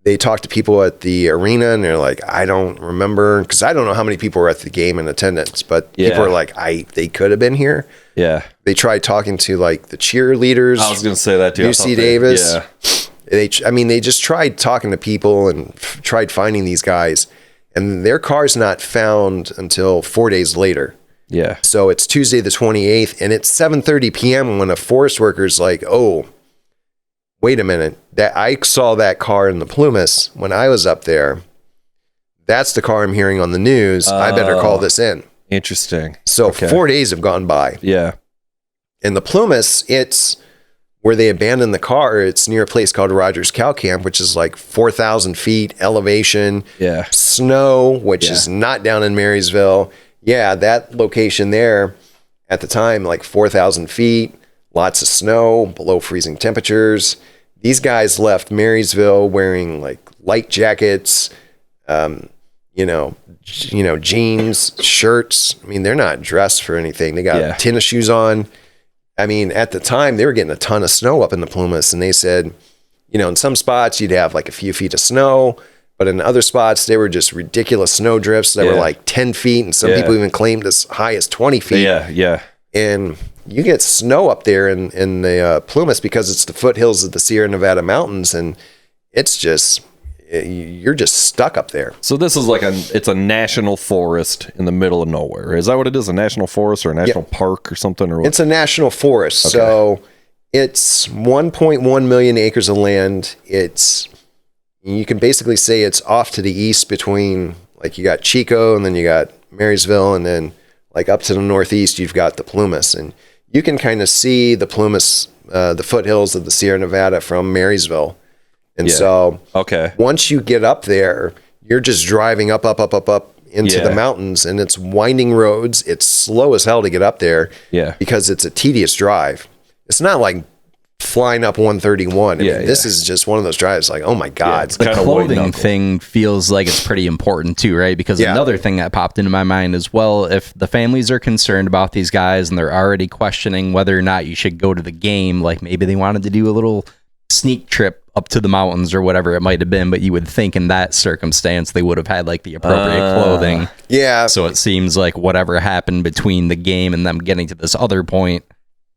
they talked to people at the arena and they're like, I don't remember, because I don't know how many people were at the game in attendance, but people are like, they could have been here. Yeah. They tried talking to like the cheerleaders. I was going to say that too. UC Davis. They just tried talking to people and tried finding these guys, and their car's not found until 4 days later. Yeah. So it's Tuesday the 28th, and it's 7:30 p.m. when a forest worker's like, oh, wait a minute. That I saw that car in the Plumas when I was up there. That's the car I'm hearing on the news. I better call this in. Interesting. So 4 days have gone by. Yeah. And the Plumas, it's where they abandoned the car. It's near a place called Rogers Cow Camp, which is like 4,000 feet elevation. Yeah. Snow, which is not down in Marysville. Yeah, that location there at the time, like 4,000 feet, lots of snow, below freezing temperatures. These guys left Marysville wearing like light jackets, jeans, shirts. I mean, they're not dressed for anything. They got tennis shoes on. I mean, at the time, they were getting a ton of snow up in the Plumas, and they said, in some spots, you'd have like a few feet of snow, but in other spots, they were just ridiculous snow drifts that were like 10 feet, and some people even claimed as high as 20 feet. Yeah. And you get snow up there in the Plumas because it's the foothills of the Sierra Nevada mountains, and it's just you're just stuck up there. So this is like it's a national forest in the middle of nowhere. Is that what it is? A national forest or a national park or something? Or what? It's a national forest. Okay. So it's 1.1 million acres of land. You can basically say it's off to the east between, like, you got Chico and then you got Marysville, and then like up to the northeast you've got the Plumas, and you can kind of see the Plumas, the foothills of the Sierra Nevada from Marysville. And so once you get up there, you're just driving up into the mountains, and it's winding roads. It's slow as hell to get up there because it's a tedious drive. It's not like flying up 131. I mean, this is just one of those drives like, oh my God. The clothing thing feels like it's pretty important too, right? Because another thing that popped into my mind as well, if the families are concerned about these guys and they're already questioning whether or not you should go to the game, like maybe they wanted to do a little sneak trip up to the mountains or whatever it might have been, but you would think in that circumstance they would have had like the appropriate clothing. Yeah. So it seems like whatever happened between the game and them getting to this other point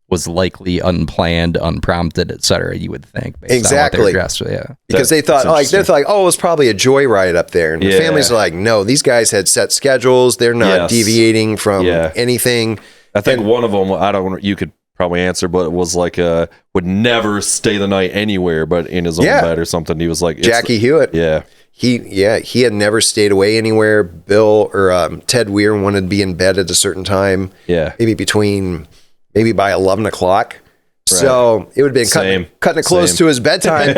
was likely unplanned, unprompted, etc. You would think, based on what they were dressed with, because they thought oh, it was probably a joyride up there, and the families are like, no, these guys had set schedules. They're not deviating from anything. I think one of them, you could probably answer, but it was like would never stay the night anywhere but in his own bed or something. He was like Jackie Huett. He had never stayed away anywhere. Bill or Ted Weiher wanted to be in bed at a certain time. Maybe by 11 o'clock. Right. So it would have been cutting it close to his bedtime.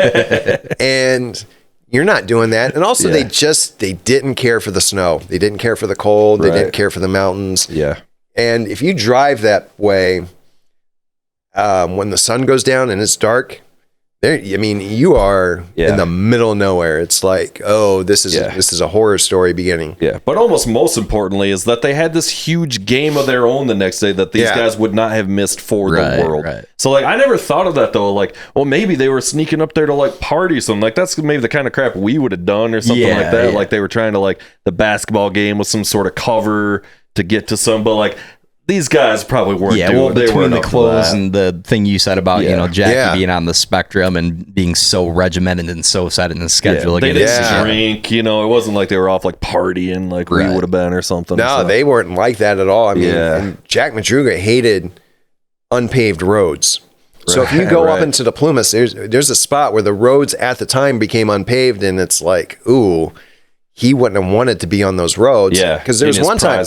And you're not doing that. And also they didn't care for the snow. They didn't care for the cold. They didn't care for the mountains. Yeah. And if you drive that way, when the sun goes down and it's dark, you are in the middle of nowhere. It's like, oh, this is a horror story beginning. Yeah, but almost most importantly is that they had this huge game of their own the next day that these guys would not have missed for the world. Right. So like, I never thought of that though. Like, well, maybe they were sneaking up there to like party something. Like that's maybe the kind of crap we would have done or something like that. Like they were trying to like the basketball game with some sort of cover to get to some, but like, these guys probably weren't doing it. Between the clothes and the thing you said about, Jackie being on the spectrum and being so regimented and so set in the schedule. They didn't drink, it wasn't like they were off like partying like we would have been or something. No, they weren't like that at all. I mean, and Jack Madruga hated unpaved roads. So if you go up into the Plumas, there's a spot where the roads at the time became unpaved, and it's like, ooh, he wouldn't have wanted to be on those roads. Yeah, because there's one time.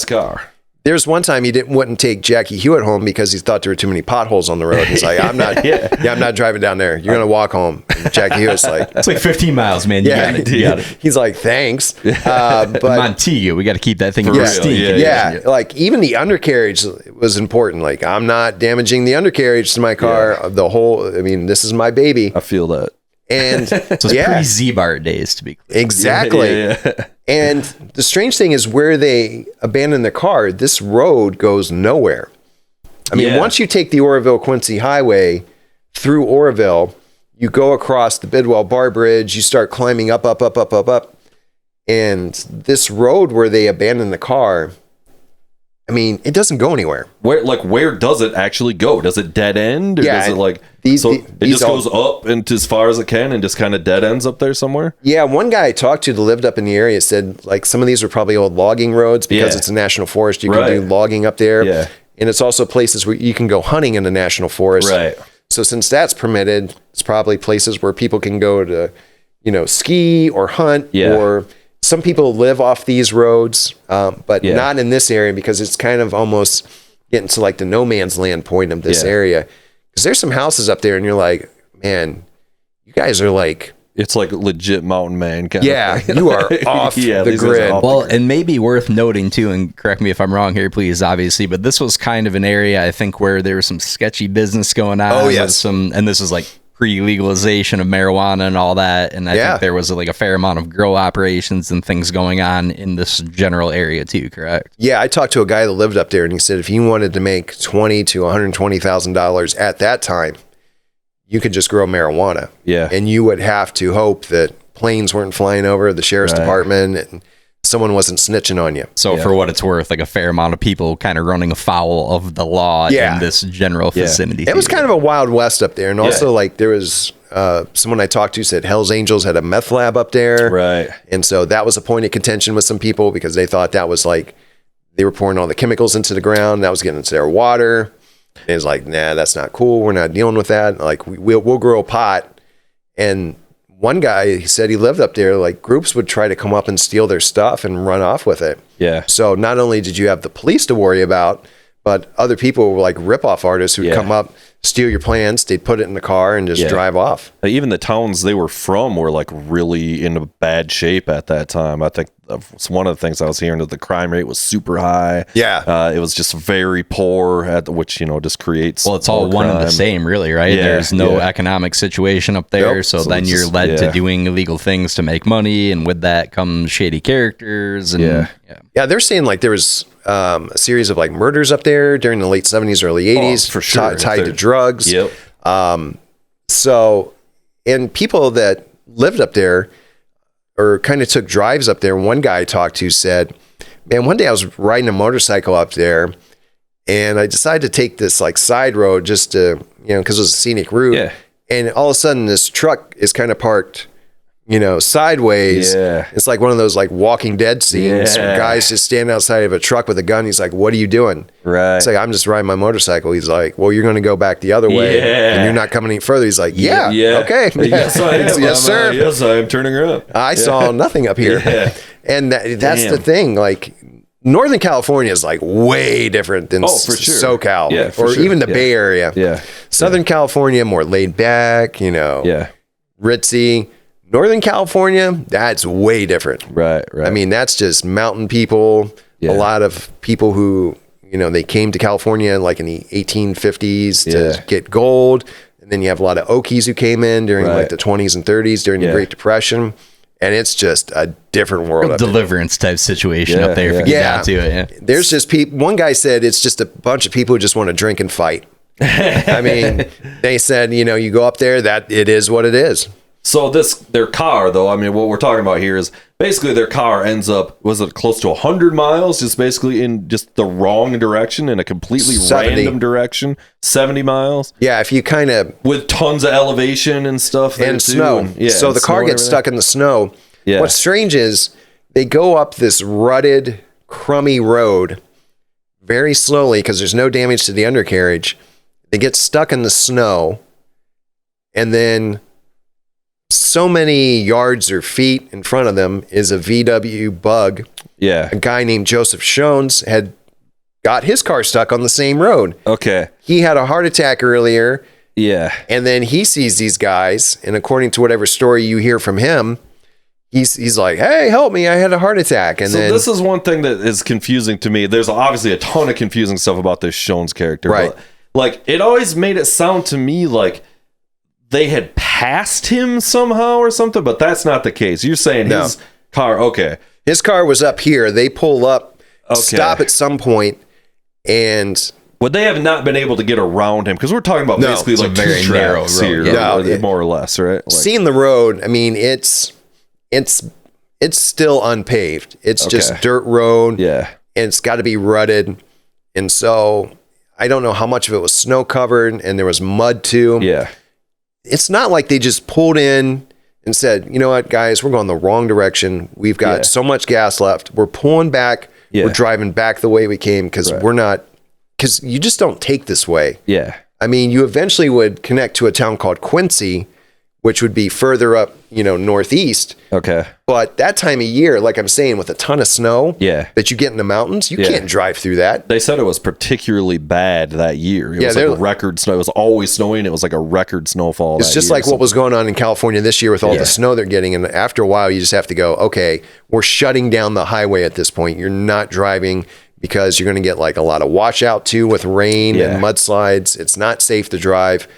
There's one time he wouldn't take Jackie Huett home because he thought there were too many potholes on the road. He's like, I'm not driving down there. You're going to walk home. And Jackie Hewett's like, it's like 15 miles, man. You got it. He's like, thanks. But Montego, we got to keep that thing pristine. Yeah. Like even the undercarriage was important. Like, I'm not damaging the undercarriage to my car. This is my baby. I feel that. And so it's pre-Z-Bar days, to be clear. Exactly. And the strange thing is where they abandoned the car, this road goes nowhere. I mean, once you take the Oroville-Quincy Highway through Oroville, you go across the Bidwell Bar Bridge, you start climbing up. And this road where they abandoned the car, I mean, it doesn't go anywhere. Where does it actually go? Does it dead end? Or does it like it just goes up and as far as it can and just kind of dead ends up there somewhere? Yeah, one guy I talked to that lived up in the area said like some of these are probably old logging roads because it's a national forest. You can do logging up there. Yeah. And it's also places where you can go hunting in the national forest. Right. So since that's permitted, it's probably places where people can go to, ski or hunt or some people live off these roads, but not in this area because it's kind of almost getting to like the no man's land point of this area. Because there's some houses up there and you're like, man, you guys are like... It's like legit mountain man kind of thing. You are off the grid. Well, and maybe worth noting too, and correct me if I'm wrong here, please, obviously, but this was kind of an area, I think, where there was some sketchy business going on. Oh, yes. And this is like pre-legalization of marijuana and all that, and I think there was like a fair amount of grow operations and things going on in this general area too, correct? Yeah, I talked to a guy that lived up there, and he said if you wanted to make $20,000 to $120,000 at that time, you could just grow marijuana. Yeah, and you would have to hope that planes weren't flying over the sheriff's department and someone wasn't snitching on you. So for what it's worth, like a fair amount of people kind of running afoul of the law in this general vicinity. It was kind of a Wild West up there. And also like there was someone I talked to said Hell's Angels had a meth lab up there. Right. And so that was a point of contention with some people because they thought that was like, they were pouring all the chemicals into the ground. That was getting into their water. And it was like, nah, that's not cool. We're not dealing with that. Like we'll grow a pot. And one guy, he said he lived up there, like groups would try to come up and steal their stuff and run off with it. Yeah. So not only did you have the police to worry about, but other people were like rip-off artists who'd come up, steal your plants, they'd put it in the car and just drive off. Even the towns they were from were like really in a bad shape at that time. I think one of the things I was hearing is the crime rate was super high. Yeah. It was just very poor, which, just creates. Well, it's all one and the same, really, right? Yeah, There's no economic situation up there. Nope. So So then it's you're just- led to doing illegal things to make money. And with that comes shady characters. And Yeah, they're saying like there was a series of like murders up there during the late 70s, early 80s. for sure. Tied to drugs. Yep. So, and people that lived up there or kind of took drives up there, one guy I talked to said, man, one day I was riding a motorcycle up there and I decided to take this like side road just to, because it was a scenic route. Yeah. And all of a sudden this truck is kind of parked, sideways. Yeah. It's like one of those like Walking Dead scenes. Yeah. Guys just standing outside of a truck with a gun. He's like, what are you doing? Right. It's like, I'm just riding my motorcycle. He's like, well, you're going to go back the other way and you're not coming any further. He's like, yeah. Okay. Yes, I am. Yes, sir. Yes, I am turning around. I saw nothing up here. Yeah. And that's Damn. the thing. Like Northern California is like way different than For sure. SoCal Yeah, for or sure. even the Yeah. Bay Area. Yeah. Southern California, more laid back, ritzy. Northern California, that's way different. Right. I mean, that's just mountain people. Yeah. A lot of people who, they came to California like in the 1850s to get gold. And then you have a lot of Okies who came in during like the 20s and 30s during the Great Depression. And it's just a different world. up there. deliverance type situation up there if you get down to it. Yeah. There's just people. One guy said it's just a bunch of people who just want to drink and fight. I mean, they said, you go up there, that it is what it is. So their car, though, I mean, what we're talking about here is basically their car ends up, was it close to 100 miles, just basically in just the wrong direction, in a completely 70. random direction, 70 miles, Yeah, if you kind of with tons of elevation and stuff there and too, snow. and- So and the snow car and gets everything. stuck in the snow. Yeah. What's strange is they go up this rutted, crummy road very slowly because there's no damage to the undercarriage. They get stuck in the snow, and then so many yards or feet in front of them is a VW Bug. Yeah. A guy named Joseph Schones had got his car stuck on the same road. Okay. He had a heart attack earlier, Yeah. and then he sees these guys, and according to whatever story you hear from him, he's like, hey, help me, I had a heart attack. And So then this is one thing that is confusing to me. There's obviously a ton of confusing stuff about this Schones character. Right. But, like, it always made it sound to me like they had passed him somehow or something, but that's not the case. You're saying No. his car, okay. his car was up here. They pull up, Okay. stop at some point, and Would they have not been able to get around him? Because we're talking about No, basically it's a like very two narrow tracks road, here, yeah. No, more or less, right? Like, seeing the road, I mean, it's still unpaved. It's just Okay. dirt road. yeah. And it's got to be rutted. And so I don't know how much of it was snow covered and there was mud too. Yeah. It's not like they just pulled in and said, you know what, guys, we're going the wrong direction. We've got Yeah. so much gas left. We're pulling back. Yeah. We're driving back the way we came because because you just don't take this way. Yeah. I mean, you eventually would connect to a town called Quincy, which would be further up, northeast. Okay. But that time of year, like I'm saying, with a ton of snow Yeah. that you get in the mountains, you Yeah. can't drive through that. They said it was particularly bad that year. It Yeah, was they're- like a record snow. It was always snowing. It was like a record snowfall. It's that just year or like what was going on in California this year with all Yeah. the snow they're getting. And after a while, you just have to go, okay, we're shutting down the highway at this point. You're not driving because you're going to get like a lot of washout too with rain Yeah. and mudslides. It's not safe to drive.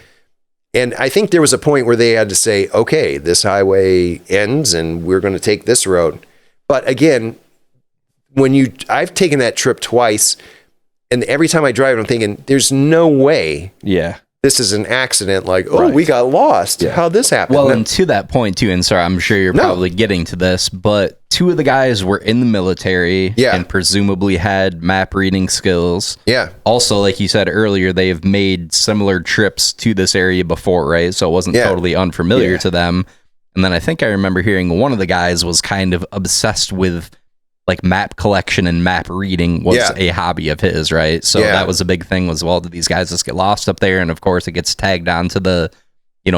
And I think there was a point where they had to say, okay, this highway ends and we're going to take this road. But again, I've taken that trip twice, and every time I drive, I'm thinking, there's no way Yeah. this is an accident, like, oh, Right. we got lost. Yeah. How'd this happen? Well, No. and to that point too, and sorry, I'm sure you're probably getting to this, but 2 of the guys were in the military Yeah. and presumably had map reading skills. Yeah. Also, like you said earlier, they have made similar trips to this area before, right? So it wasn't Yeah. totally unfamiliar Yeah. to them. And then I think I remember hearing one of the guys was kind of obsessed with like map collection and map reading was Yeah. a hobby of his, right? So Yeah. that was a big thing was, well, did these guys just get lost up there? And of course it gets tagged on to the,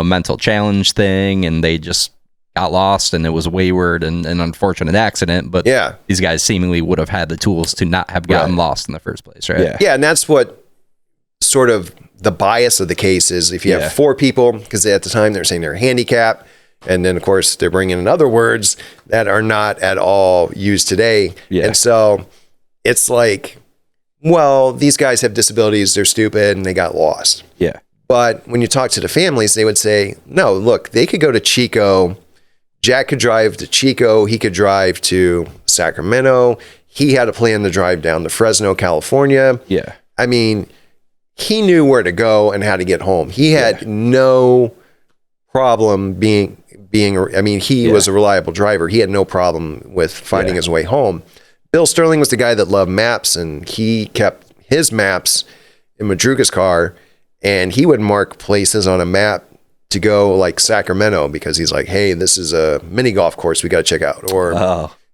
mental challenge thing, and they just got lost and it was wayward and an unfortunate accident. But Yeah. these guys seemingly would have had the tools to not have gotten lost in the first place, right? Yeah. Yeah, and that's what sort of the bias of the case is. If you Yeah. have 4 people, because at the time they're saying they're handicapped, and then of course they're bringing in other words that are not at all used today. Yeah. And so it's like, well, these guys have disabilities, they're stupid, and they got lost. Yeah. But when you talk to the families, they would say, no, look, they could go to Chico. Jack could drive to Chico. He could drive to Sacramento. He had a plan to drive down to Fresno, California. Yeah. I mean, he knew where to go and how to get home. He had no problem being he was a reliable driver. He had no problem with finding his way home. Bill Sterling was the guy that loved maps, and he kept his maps in Madruga's car, and he would mark places on a map to go, like Sacramento, because he's like, hey, this is a mini golf course we got to check out. Or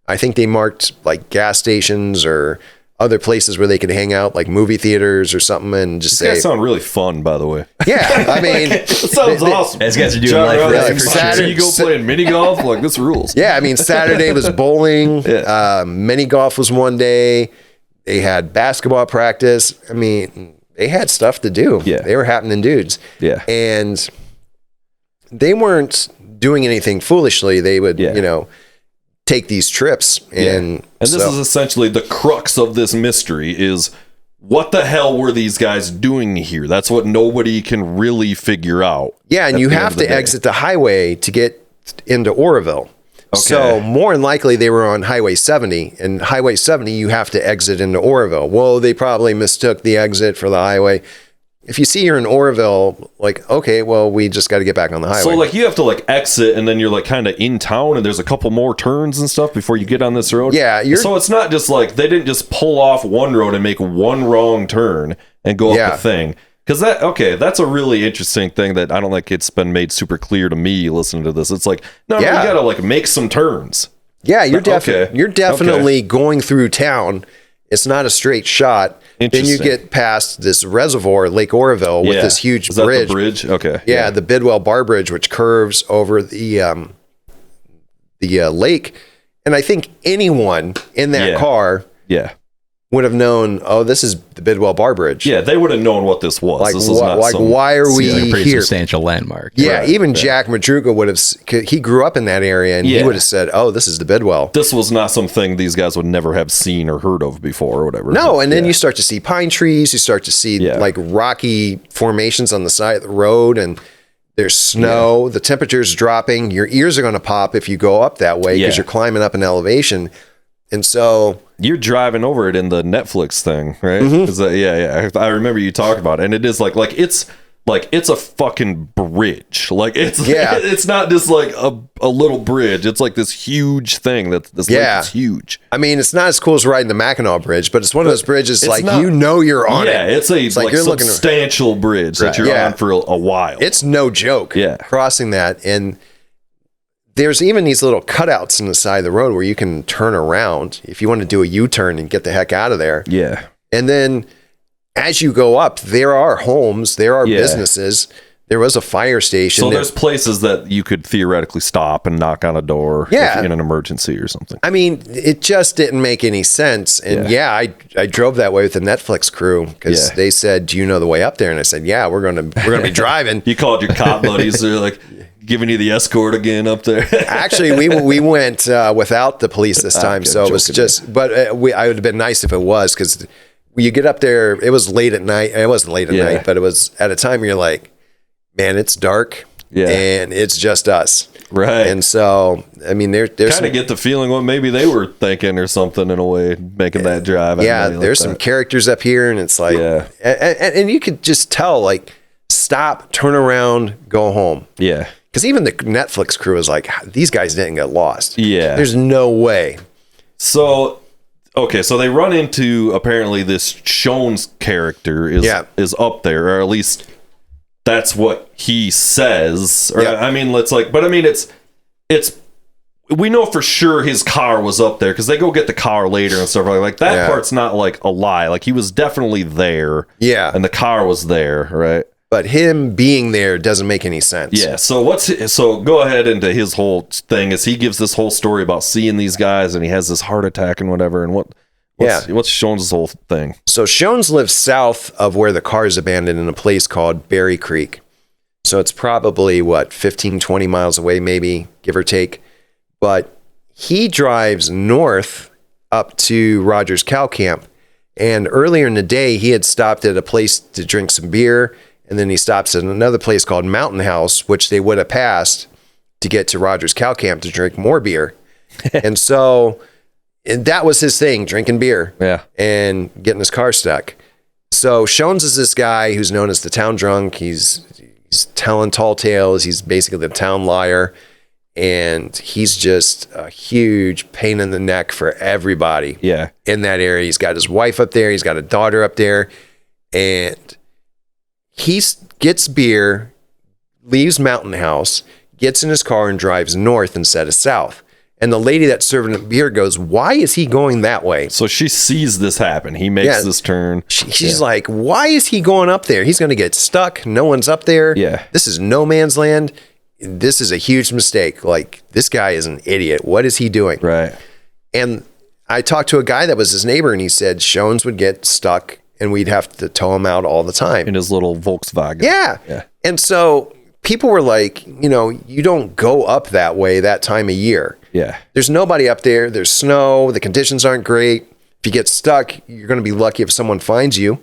I think they marked like gas stations or other places where they could hang out, like movie theaters or something, and just These say, guys sound really fun, by the way. yeah, I mean, It sounds awesome. These guys are doing John life Roberts, right like for sure. Saturday- you go playing mini golf, like this rules. yeah, I mean, Saturday was bowling, Yeah. mini golf was one day. They had basketball practice. I mean, they had stuff to do. Yeah. They were happening dudes. Yeah. And they weren't doing anything foolishly. They would, Yeah. take these trips. And this so- is essentially the crux of this mystery is what the hell were these guys doing here? That's what nobody can really figure out. yeah, and at you the end have of the to day. exit the highway to get into Oroville. So Okay. more than likely they were on Highway 70, and Highway 70 you have to exit into Oroville. Well, they probably mistook the exit for the highway. If you see you're in Oroville, like, okay, well, we just got to get back on the highway. So like you have to like exit and then you're like kind of in town and there's a couple more turns and stuff before you get on this road. Yeah, so it's not just like they didn't just pull off one road and make one wrong turn and go Yeah. up the thing. Because that's a really interesting thing that I don't think it's been made super clear to me listening to this. It's like, no, Yeah. you gotta like make some turns. yeah, you're Okay. you're definitely going through town. It's not a straight shot. Then you Interesting. get past this reservoir, Lake Oroville, with Yeah. this huge Is that bridge. the bridge? Okay. Yeah, the Bidwell Bar Bridge, which curves over the lake. And I think anyone in that Yeah. car Yeah. would have known, oh, this is the Bidwell Bar Bridge. Yeah, they would have known what this was. Like, This is not some- why are we It's a pretty here? substantial landmark. Yeah, Right, even Jack Madruga would have, he grew up in that area, and he Yeah. would have said, oh, this is the Bidwell. This was not something these guys would never have seen or heard of before or whatever. No, and then Yeah. you start to see pine trees, you start to see Yeah. like rocky formations on the side of the road, and there's snow, the temperature's dropping, your ears are going to pop if you go up that way because Yeah. you're climbing up an elevation. And so, You're driving over it in the Netflix thing, right? Mm-hmm. Is that, yeah. I remember you talking about it, and it is like it's a fucking bridge. Like it's Yeah. it's not just like a little bridge. It's like this huge thing that this lake Yeah. is huge. I mean, it's not as cool as riding the Mackinac Bridge, but it's one of those bridges it's like not- you're on Yeah, it. it's a like like you're looking- substantial bridge that Right. you're Yeah. on for a while. It's no joke. Yeah. Crossing that. And there's even these little cutouts in the side of the road where you can turn around if you want to do a U-turn and get the heck out of there. yeah. And then as you go up, there are homes, there are Yeah. businesses. There was a fire station. So there's places that you could theoretically stop and knock on a door Yeah. if in an emergency or something. I mean, it just didn't make any sense. And I drove that way with the Netflix crew because Yeah. they said, "Do you know the way up there?" And I said, "Yeah, we're gonna be driving." You called your cop buddies. They're like giving you the escort again up there. Actually, we went without the police this time, Okay, so it was joking. just. But I would have been nice if it was, because you get up there. It was late at night. It wasn't late at Yeah. night, but it was at a time where you're like, "Man, it's dark, Yeah. and it's just us." Right. And so, I mean, there's kind some, of get the feeling what maybe they were thinking or something in a way, making that drive. yeah, Like there's some that. characters up here, and it's like, Yeah. and you could just tell, like, stop, turn around, go home. Yeah. Because even the Netflix crew is like, these guys didn't get lost. Yeah. There's no way. So, okay, so they run into, apparently, this Schones character is up there, or at least that's what he says. Or, I mean, it's we know for sure his car was up there because they go get the car later and stuff like that. Part's not like a lie. Like, he was definitely there. Yeah. And the car was there, right? But him being there doesn't make any sense. Yeah. So go ahead into his whole thing as he gives this whole story about seeing these guys and he has this heart attack and whatever. And what's Schones' whole thing? So Schones lives south of where the car is abandoned in a place called Berry Creek. So it's probably 15, 20 miles away, maybe, give or take. But he drives north up to Rogers Cow Camp. And earlier in the day, he had stopped at a place to drink some beer. And then he stops at another place called Mountain House, which they would have passed to get to Rogers Cow Camp to drink more beer. And that was his thing, drinking beer and getting his car stuck. So Schones is this guy who's known as the town drunk. He's telling tall tales. He's basically the town liar. And he's just a huge pain in the neck for everybody in that area. He's got his wife up there. He's got a daughter up there. And he gets beer, leaves Mountain House, gets in his car and drives north instead of south. And the lady that's serving the beer goes, why is he going that way? So she sees this happen. He makes this turn. She's like, why is he going up there? He's going to get stuck. No one's up there. Yeah. This is no man's land. This is a huge mistake. Like, this guy is an idiot. What is he doing? Right. And I talked to a guy that was his neighbor, and he said Schones would get stuck, and we'd have to tow him out all the time. In his little Volkswagen. Yeah. And so people were like, you don't go up that way that time of year. Yeah. There's nobody up there. There's snow. The conditions aren't great. If you get stuck, you're going to be lucky if someone finds you.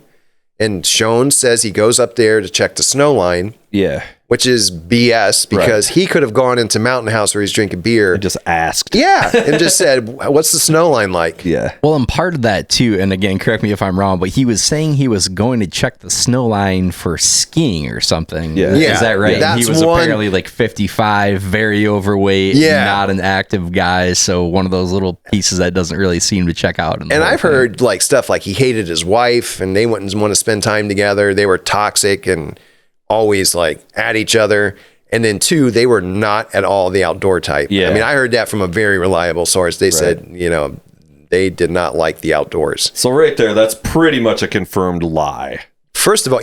And Schones says he goes up there to check the snow line. Yeah. Which is BS because he could have gone into Mountain House where he's drinking beer. And just asked. Yeah. And just said, what's the snow line like? Yeah. Well, and part of that too, and again, correct me if I'm wrong, but he was saying he was going to check the snow line for skiing or something. Yeah. Is that right? That's He was apparently like 55, very overweight, not an active guy. So one of those little pieces that doesn't really seem to check out. And I've heard like stuff like he hated his wife and they wouldn't want to spend time together. They were toxic and always like at each other. And then two, they were not at all the outdoor type. Yeah. I mean, I heard that from a very reliable source. They said, they did not like the outdoors. So right there, that's pretty much a confirmed lie. First of all,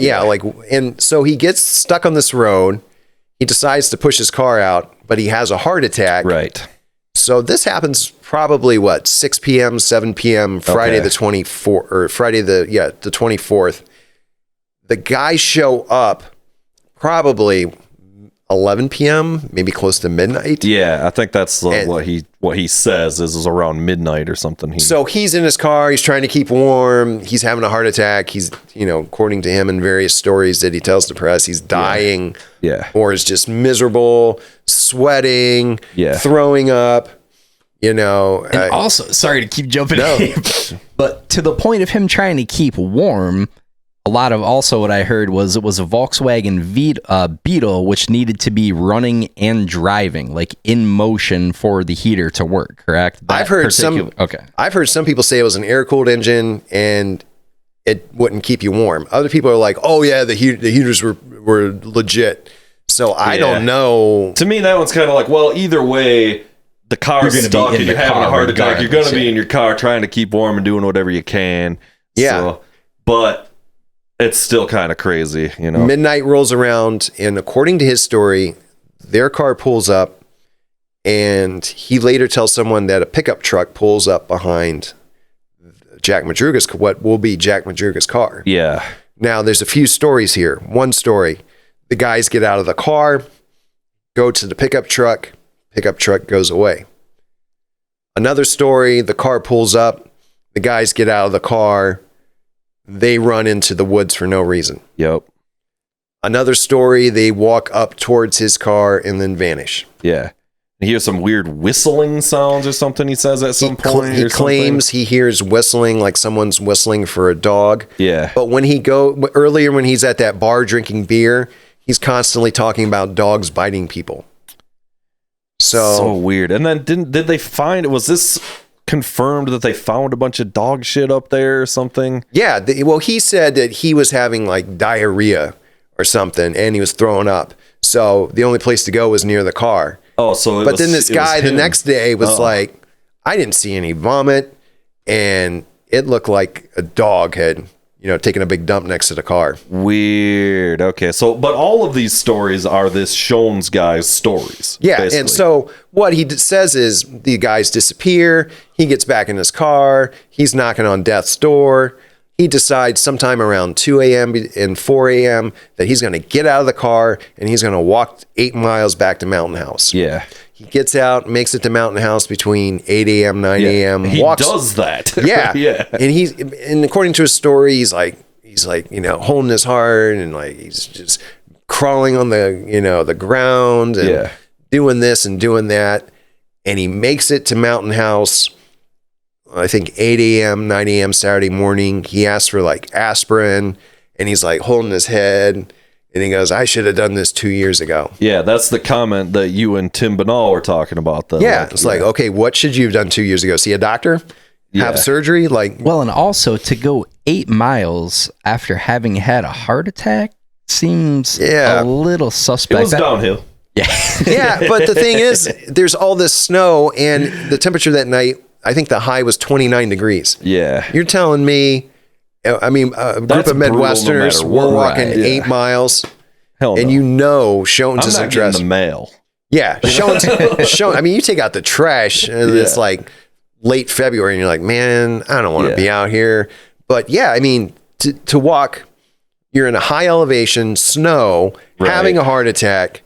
and so he gets stuck on this road. He decides to push his car out, but he has a heart attack. Right. So this happens probably 6 p.m., 7 p.m. Friday the 24th, or Friday the 24th. The guys show up probably 11 p.m., maybe close to midnight. Yeah, I think that's what he says is around midnight or something. So he's in his car. He's trying to keep warm. He's having a heart attack. He's, according to him in various stories that he tells the press, he's dying. Yeah. Or is just miserable, sweating, Yeah. throwing up. And also, sorry to keep jumping in, but to the point of him trying to keep warm, a lot of also what I heard was it was a Volkswagen Beetle, which needed to be running and driving, like in motion for the heater to work. Correct? I've heard some people say it was an air-cooled engine and it wouldn't keep you warm. Other people are like, "Oh yeah, the heaters were legit." So I don't know. To me, that one's kind of like, well, either way, the car's stuck and you're having a heart attack. You're going to be in your car trying to keep warm and doing whatever you can. Yeah, but it's still kind of crazy, Midnight rolls around, and according to his story, their car pulls up, and he later tells someone that a pickup truck pulls up behind what will be Jack Madruga's car. Yeah. Now, there's a few stories here. One story, the guys get out of the car, go to the pickup truck goes away. Another story, the car pulls up, the guys get out of the car, they run into the woods for no reason. Yep. Another story, they walk up towards his car and then vanish. Yeah. He hears some weird whistling sounds or something. He says at some point. He claims he hears whistling, like someone's whistling for a dog. Yeah. But when earlier when he's at that bar drinking beer, he's constantly talking about dogs biting people. So weird. And then did they find, was this confirmed that they found a bunch of dog shit up there or something? Yeah. Well, he said that he was having like diarrhea or something and he was throwing up. So the only place to go was near the car. Oh, so then this guy the next day was like, I didn't see any vomit, and it looked like a dog had, taken a big dump next to the car. Weird. Okay, so but all of these stories are this Schones guy's stories. Yeah, basically. And so what he says is the guys disappear. He gets back in his car. He's knocking on death's door. He decides sometime around 2 a.m. and 4 a.m. that he's going to get out of the car and he's going to walk 8 miles back to Mountain House. Yeah. He gets out, makes it to Mountain House between 8 a.m., 9 a.m. He does that. Yeah. Yeah. And according to his story, he's like, holding his heart and like, he's just crawling on the ground and doing this and doing that. And he makes it to Mountain House, I think 8 a.m., 9 a.m. Saturday morning. He asks for like aspirin and he's like holding his head and he goes, I should have done this 2 years ago. Yeah, that's the comment that you and Tim Banal were talking about. Though. Yeah, it's like, okay, what should you have done 2 years ago? See a doctor? Have surgery? Well, and also to go 8 miles after having had a heart attack seems a little suspect. It was downhill. Yeah. Yeah, but the thing is, there's all this snow and the temperature that night, I think the high was 29 degrees. Yeah. You're telling me, a group of Midwesterners were walking 8 miles. Hell and Schones isn't dressed. The mail. Yeah. Schones, I mean, you take out the trash and it's like late February and you're like, man, I don't want to be out here. But yeah, I mean, to walk, you're in a high elevation, snow, having a heart attack.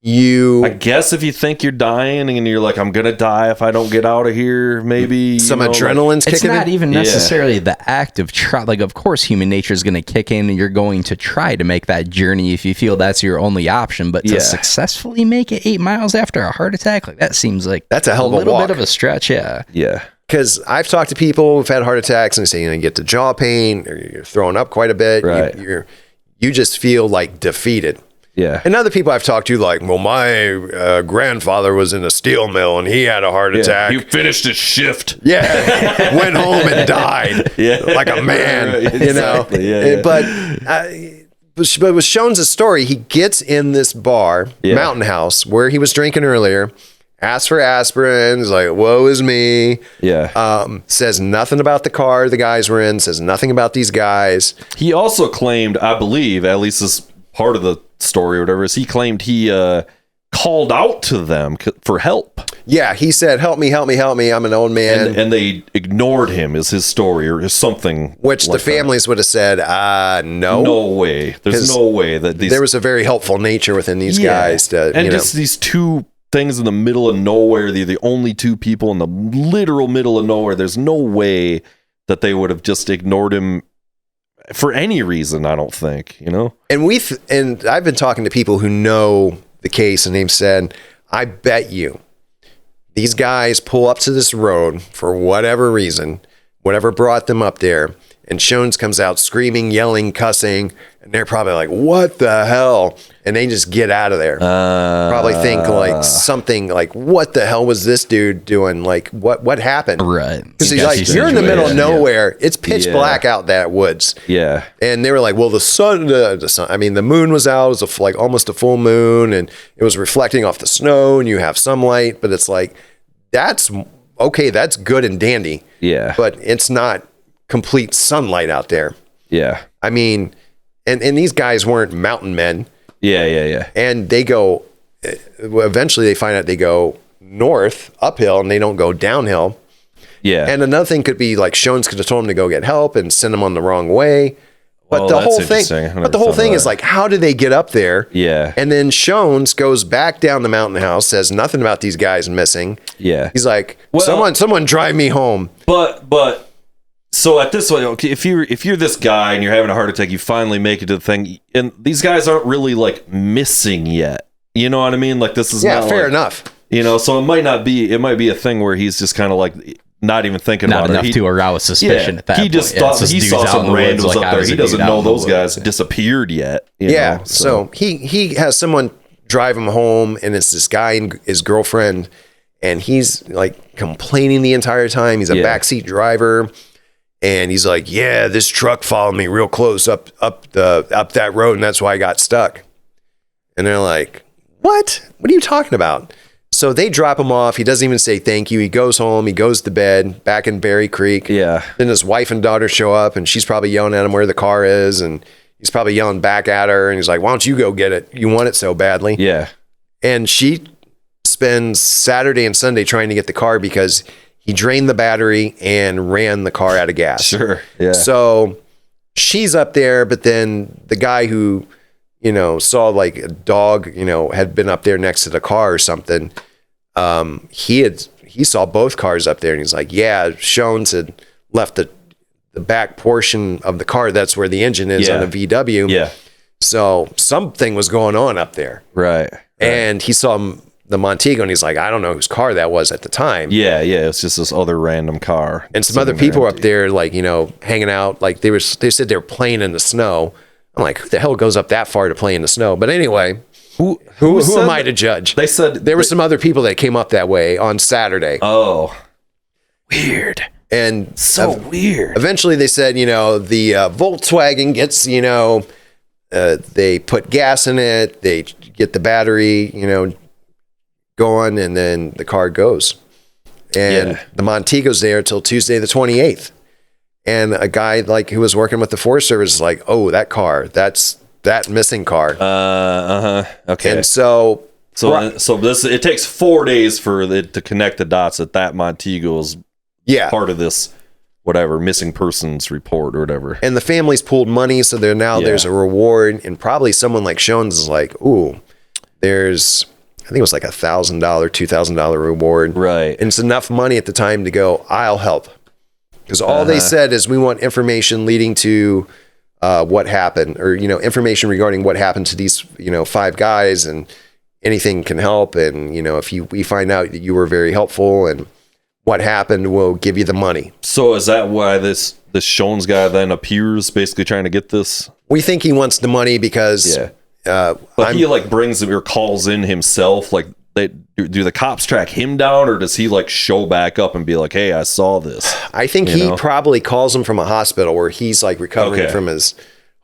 I guess if you think you're dying and you're like, I'm going to die if I don't get out of here, maybe some adrenaline's kicking in. It's not even necessarily the act of try. Like, of course, human nature is going to kick in and you're going to try to make that journey if you feel that's your only option. But to successfully make it 8 miles after a heart attack, like that seems like that's a hell of a little walk. Bit of a stretch. Yeah. Yeah. Because I've talked to people who've had heart attacks and they say, you get the jaw pain or you're throwing up quite a bit. Right. You just feel like defeated. Yeah. And other people I've talked to, like, well, my grandfather was in a steel mill and he had a heart attack. He finished his shift. Yeah. Went home and died. Yeah. Like a man, Exactly. Yeah. But with Schones' story, he gets in this bar, Mountain House, where he was drinking earlier, asks for aspirin, is like, woe is me. Yeah. Says nothing about the car the guys were in, says nothing about these guys. He also claimed, I believe, at least this part of the story or whatever, is he claimed he called out to them for help. Yeah, he said, help me, I'm an old man. And they ignored him, is his story, or something. Which like the families would have said, no. No way. There's no way that these... There was a very helpful nature within these guys. Just these two things in the middle of nowhere, they're the only two people in the literal middle of nowhere. There's no way that they would have just ignored him for any reason, I don't think, And I've been talking to people who know the case, and they've said, I bet you these guys pull up to this road for whatever reason, whatever brought them up there, and Schones comes out screaming, yelling, cussing, and they're probably like, what the hell? And they just get out of there. Probably think like something like, what the hell was this dude doing? Like, what happened? Right. Because he's like, you're in the middle of nowhere. Yeah. It's pitch black out that woods. Yeah. And they were like, well, the sun, the moon was out. It was like almost a full moon, and it was reflecting off the snow, and you have some light, but it's like, that's okay. That's good and dandy. Yeah. But it's not complete sunlight out there. Yeah. I mean, and these guys weren't mountain men. Yeah. And they go, eventually they find out they go north, uphill, and they don't go downhill. Yeah. And another thing could be like Schones could have told them to go get help and send them on the wrong way. But the whole thing is like, how did they get up there? Yeah. And then Schones goes back down the Mountain House, says nothing about these guys missing. Yeah. He's like, someone drive me home. But so at this point, okay, if you're this guy and you're having a heart attack, you finally make it to the thing, and these guys aren't really like missing yet. You know what I mean? Like this is not fair like, enough. You know, so it might be a thing where he's just kind of like not even thinking Not about enough it. to arouse suspicion at that he point. just Yeah, thought it's just he dudes saw out some in the woods, randos like, up I there. was He a dude doesn't out know in the those guys woods. disappeared yet. you Yeah. know, So he has someone drive him home, and it's this guy and his girlfriend, and he's like complaining the entire time. He's a backseat driver, and he's like, "Yeah, this truck followed me real close up that road, and that's why I got stuck." And they're like, "What? What are you talking about?" So they drop him off. He doesn't even say thank you. He goes home. He goes to bed back in Berry Creek. Yeah. Then his wife and daughter show up, and she's probably yelling at him where the car is, and he's probably yelling back at her. And he's like, "Why don't you go get it? You want it so badly." Yeah. And she spends Saturday and Sunday trying to get the car because he drained the battery and ran the car out of gas. Sure. Yeah. So she's up there, but then the guy who, saw like a dog, had been up there next to the car or something. He saw both cars up there, and he's like, "Yeah, Schones had left the back portion of the car. That's where the engine is on a VW." Yeah. So something was going on up there. Right. And he saw the Montego, and he's like, "I don't know whose car that was at the time." Yeah. It's just this other random car. And some other people were up there, like, hanging out. Like they said they were playing in the snow. I'm like, who the hell goes up that far to play in the snow? But anyway, who am I to judge? They said there were some other people that came up that way on Saturday. Oh, weird. And So weird. Eventually they said, the Volkswagen gets, they put gas in it, they get the battery, going, and then the car goes. And the Montego's there till Tuesday the 28th. And a guy who was working with the Forest Service is like, "Oh, that car, that's that missing car." Okay. And so this it takes 4 days for it to connect the dots that Montego is part of this whatever missing persons report or whatever. And the family's pooled money, so there's a reward, and probably someone like Schones is like, "Ooh, there's." I think it was like $1,000, $2,000 reward. Right. And it's enough money at the time to go, "I'll help." Because all they said is, "We want information leading to what happened, or, information regarding what happened to these, 5 guys, and anything can help. And, if we find out that you were very helpful and what happened, we'll give you the money." So is that why this Schones guy then appears, basically trying to get this? We think he wants the money because... But he brings or calls in himself. Like, do the cops track him down, or does he show back up and be like, "Hey, I saw this"? I think he probably calls him from a hospital where he's recovering from his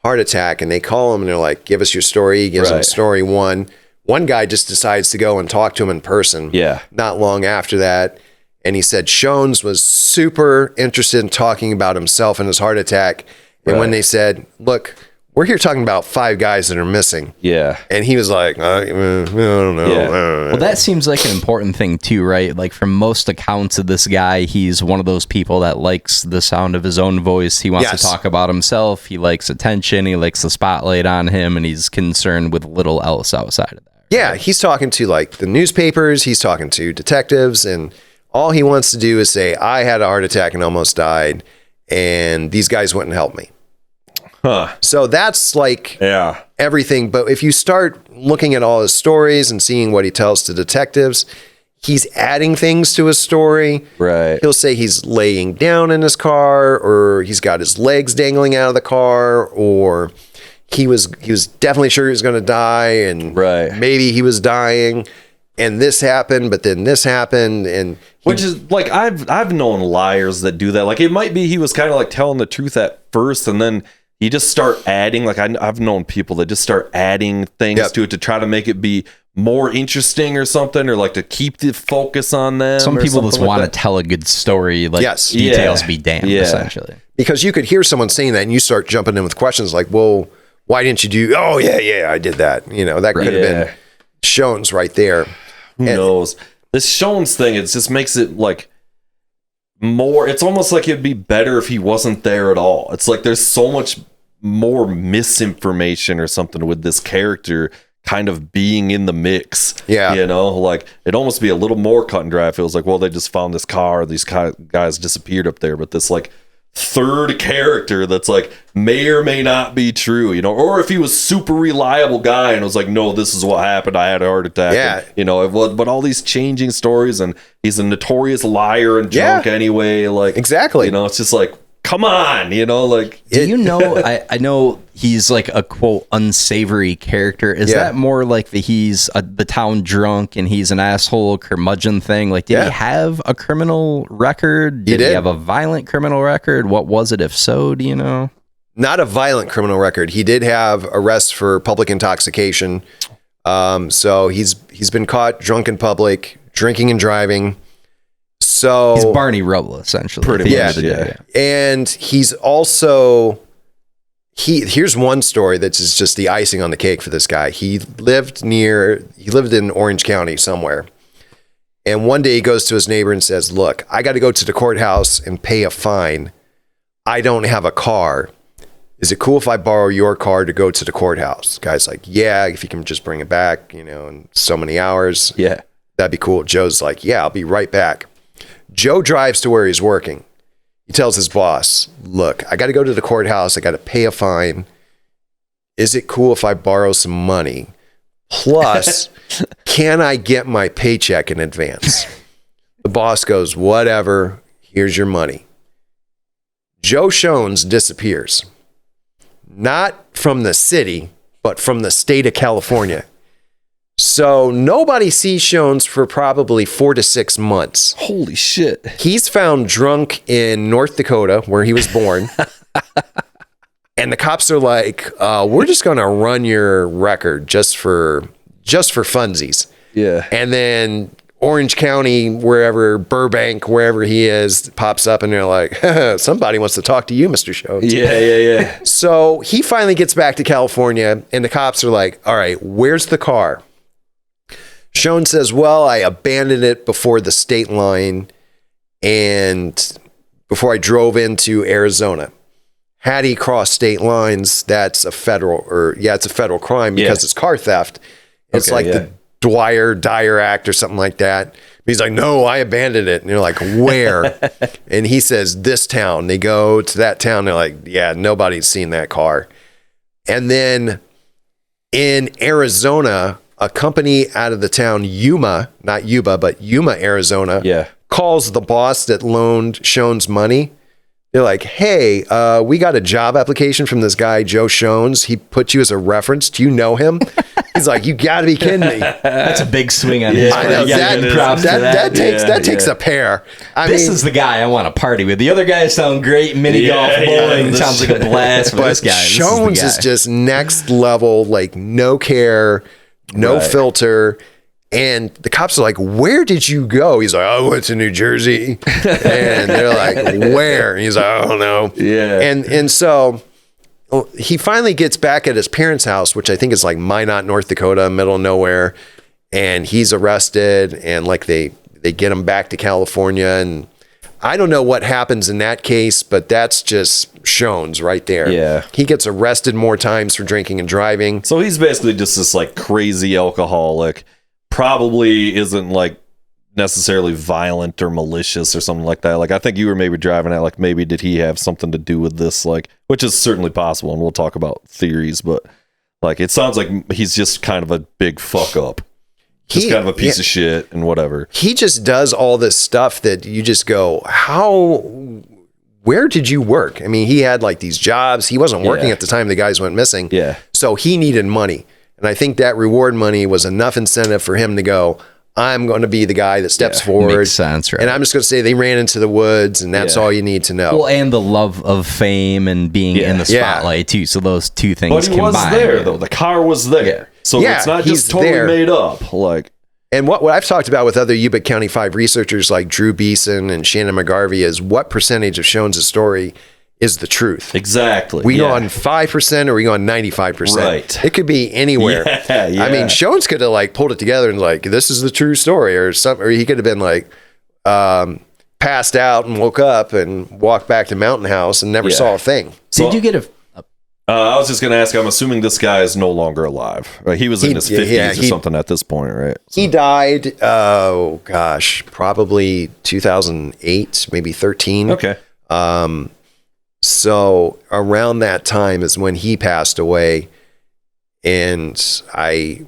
heart attack, and they call him and they're like, "Give us your story." He gives him story one. One guy just decides to go and talk to him in person. Yeah. Not long after that. And he said Schones was super interested in talking about himself and his heart attack. And when they said, "Look, we're here talking about 5 guys that are missing." Yeah. And he was like, I don't know. Yeah. Well, that seems like an important thing too, right? Like, from most accounts of this guy, he's one of those people that likes the sound of his own voice. He wants to talk about himself. He likes attention. He likes the spotlight on him, and he's concerned with little else outside of that. Yeah, he's talking to the newspapers. He's talking to detectives, and all he wants to do is say, "I had a heart attack and almost died, and these guys wouldn't help me." Huh. So that's Yeah. everything. But if you start looking at all his stories and seeing what he tells to detectives, he's adding things to his story. Right. He'll say he's laying down in his car, or he's got his legs dangling out of the car, or he was definitely sure he was going to die, and maybe he was dying, and this happened, but then this happened, and which is I've known liars that do that. It might be he was kind of telling the truth at first, and then you just start adding. I've known people that just start adding things to it to try to make it be more interesting or something, or to keep the focus on them. Some people just want to that. tell a good story. Details be damned, essentially. Because you could hear someone saying that, and you start jumping in with questions like, "Well, why didn't you do?" "Oh, yeah, I did that." That could have been Schones right there. Who knows? This Schones thing, it just makes it more. It's almost like it'd be better if he wasn't there at all. It's there's so much more misinformation or something with this character kind of being in the mix. Yeah. It'd almost be a little more cut and dry. It feels well, they just found this car. These guys disappeared up there. But this third character that's like may or may not be true, or if he was super reliable guy and was like, no, this is what happened, I had a heart attack. Yeah. And, but all these changing stories, and he's a notorious liar and drunk anyway. Like, exactly. It's just like, come on, like. Do you know? I know he's like a quote unsavory character. Is that more like he's the town drunk and he's an asshole curmudgeon thing? Like, did he have a criminal record? Did he have a violent criminal record? What was it? If so, do you know? Not a violent criminal record. He did have arrests for public intoxication. So he's been caught drunk in public, drinking and driving. So he's Barney Rubble, essentially. Pretty much, yeah. And he's also here's one story that's just the icing on the cake for this guy. He lived in Orange County somewhere. And one day he goes to his neighbor and says, look, I got to go to the courthouse and pay a fine. I don't have a car. Is it cool if I borrow your car to go to the courthouse? Guy's like, yeah, if you can just bring it back, in so many hours. Yeah. That'd be cool. Joe's like, yeah, I'll be right back. Joe drives to where he's working. He tells his boss, look, I got to go to the courthouse. I got to pay a fine. Is it cool if I borrow some money? Plus, can I get my paycheck in advance? The boss goes, whatever. Here's your money. Joe Schones disappears. Not from the city, but from the state of California. So nobody sees Schones for probably 4 to 6 months. Holy shit. He's found drunk in North Dakota, where he was born. And the cops are like, we're just going to run your record just for funsies. Yeah. And then Orange County, wherever, Burbank, wherever he is, pops up and they're like, somebody wants to talk to you, Mr. Schones. Yeah. So he finally gets back to California and the cops are like, all right, where's the car? Schones says, well, I abandoned it before the state line and before I drove into Arizona. Had he crossed state lines, that's a federal crime because it's car theft. It's the Dyer Act or something like that. He's like, no, I abandoned it. And you're like, where? And he says, this town. They go to that town. They're like, yeah, nobody's seen that car. And then in Arizona, a company out of the town Yuma, not Yuba, but Yuma, Arizona, calls the boss that loaned Schones money. They're like, hey, we got a job application from this guy, Joe Schones. He put you as a reference. Do you know him? He's like, you got to be kidding me. That's a big swing on his part. I know, that takes Yeah. a pair. This is the guy I want to party with. The other guys sound great. Mini golf, bowling sounds like a blast. But this guy, Schones is just next level, like no care, no filter. And the cops are like, where did you go? He's like, I went to New Jersey. And they're like, where? And he's like, I don't know. Yeah. And so he finally gets back at his parents' house, which I think is like Minot, North Dakota, middle of nowhere. And he's arrested and like they get him back to California. And I don't know what happens in that case, but that's just Schones right there. Yeah. He gets arrested more times for drinking and driving. So he's basically just this like crazy alcoholic. Probably isn't like necessarily violent or malicious or something like that. Like I think you were maybe driving at like maybe did he have something to do with this, like, which is certainly possible, and we'll talk about theories, but like it sounds like he's just kind of a big fuck up. Just kind of a piece of shit and whatever. He just does all this stuff that you just go, where did you work? I mean, he had like these jobs. He wasn't working at the time the guys went missing. Yeah. So he needed money. And I think that reward money was enough incentive for him to go, I'm going to be the guy that steps forward. Makes sense, right? And I'm just going to say they ran into the woods and that's all you need to know. Well, and the love of fame and being in the spotlight too. So those two things But he combined. was there though. The car was there. So it's not just totally made up. Like, and what I've talked about with other Yuba County 5 researchers like Drew Beeson and Shannon McGarvey is what percentage of Schones' story is the truth. Exactly. We go on 5% or we go on 95%. Right. It could be anywhere. Yeah. I mean, Schones could have like pulled it together and like, this is the true story or something, or he could have been like passed out and woke up and walked back to Mountain House and never saw a thing. So, did you get a I was just going to ask, I'm assuming this guy is no longer alive. Right? He was in his 50s or something at this point, right? He died, probably 2008, maybe 13. Okay. So around that time is when he passed away, and I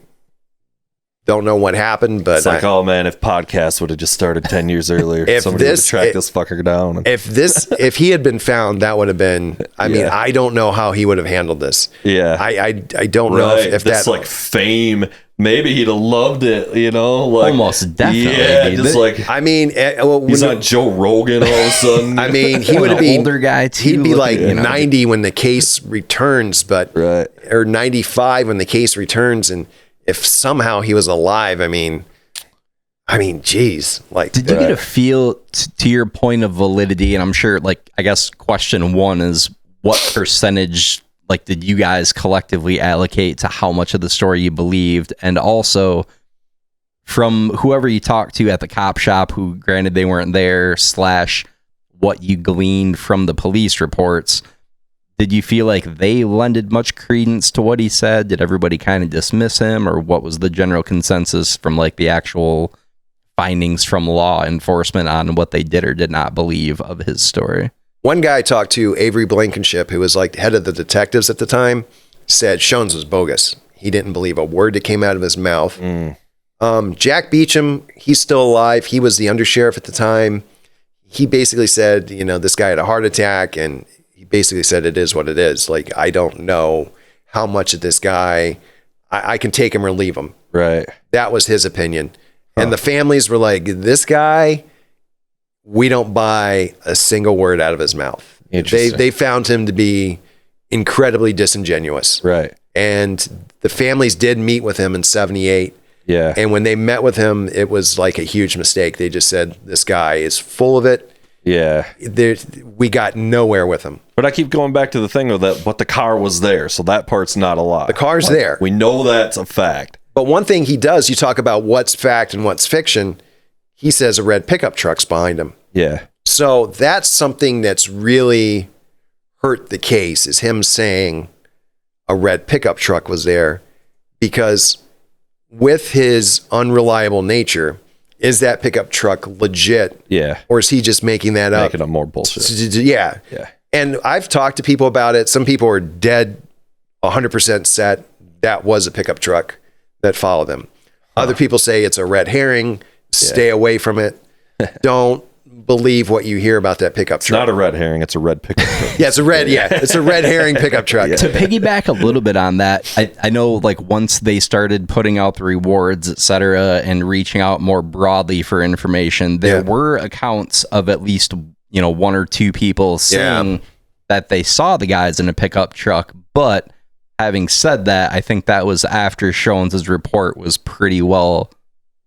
don't know what happened, but It's like, oh man, if podcasts would have just started 10 years earlier, If somebody would have this- tracked it- this fucker down. if he had been found, that would have been. I mean, Yeah. I don't know how he would have handled this. Yeah. I don't know if this that like fame, maybe he'd have loved it, you know? Like, Almost definitely, Yeah, dude. just like I mean, he's on Joe Rogan all of a sudden. I mean, he would an be older guy too. He'd be Look like at, you know, 90 when the case returns, but Right. or 95 when the case returns, and if somehow he was alive, I mean, geez, like Did you get a feel to your point of validity? And I'm sure, like, I guess question one is what percentage, like, did you guys collectively allocate to how much of the story you believed? And also from whoever you talked to at the cop shop, who granted they weren't there, / what you gleaned from the police reports, did you feel like they lended much credence to what he said? Did everybody kind of dismiss him, or what was the general consensus from like the actual findings from law enforcement on what they did or did not believe of his story? One guy I talked to, Avery Blankenship, who was like the head of the detectives at the time, said Schones was bogus. He didn't believe a word that came out of his mouth. Jack Beecham, he's still alive. He was the undersheriff at the time. He basically said, this guy had a heart attack, and he basically said it is what it is. Like, I don't know how much of this guy, I can take him or leave him. Right. That was his opinion. And the families were like, this guy, we don't buy a single word out of his mouth. Interesting. They found him to be incredibly disingenuous. Right. And the families did meet with him in 78. Yeah. And when they met with him, it was like a huge mistake. They just said, this guy is full of it. Yeah. We got nowhere with him. But I keep going back to the thing of that, but the car was there. So that part's not a lie. The car's there. We know that's a fact. But one thing he does, you talk about what's fact and what's fiction. He says a red pickup truck's behind him. Yeah. So that's something that's really hurt the case, is him saying a red pickup truck was there, because with his unreliable nature, is that pickup truck legit? Yeah. Or is he just making that up? Making up more bullshit. Yeah. Yeah. And I've talked to people about it. Some people are dead 100% set that was a pickup truck that followed them. Other people say it's a red herring. Stay away from it. Don't believe what you hear about that pickup It's truck. not a red herring. It's a red pickup truck. Yeah, it's a red. Yeah, it's a red herring pickup truck. To piggyback a little bit on that, I know, like, once they started putting out the rewards, et cetera, and reaching out more broadly for information, there were accounts of at least, one or two people saying that they saw the guys in a pickup truck. But having said that, I think that was after Schones' report was pretty well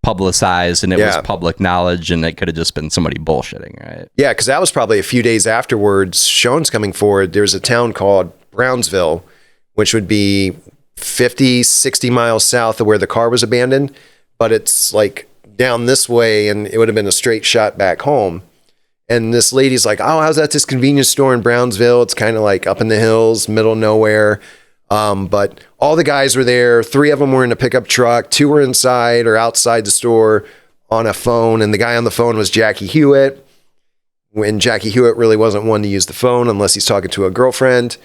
publicized, and it was public knowledge, and it could have just been somebody bullshitting, right? Yeah, because that was probably a few days afterwards. Schones coming forward. There's a town called Brownsville, which would be 50, 60 miles south of where the car was abandoned, but it's like down this way, and it would have been a straight shot back home. And this lady's like, oh, how's that this convenience store in Brownsville? It's kind of like up in the hills, middle of nowhere. But all the guys were there. 3 of them were in a pickup truck. 2 were inside or outside the store on a phone. And the guy on the phone was Jackie Huett. When Jackie Huett really wasn't one to use the phone unless he's talking to a girlfriend.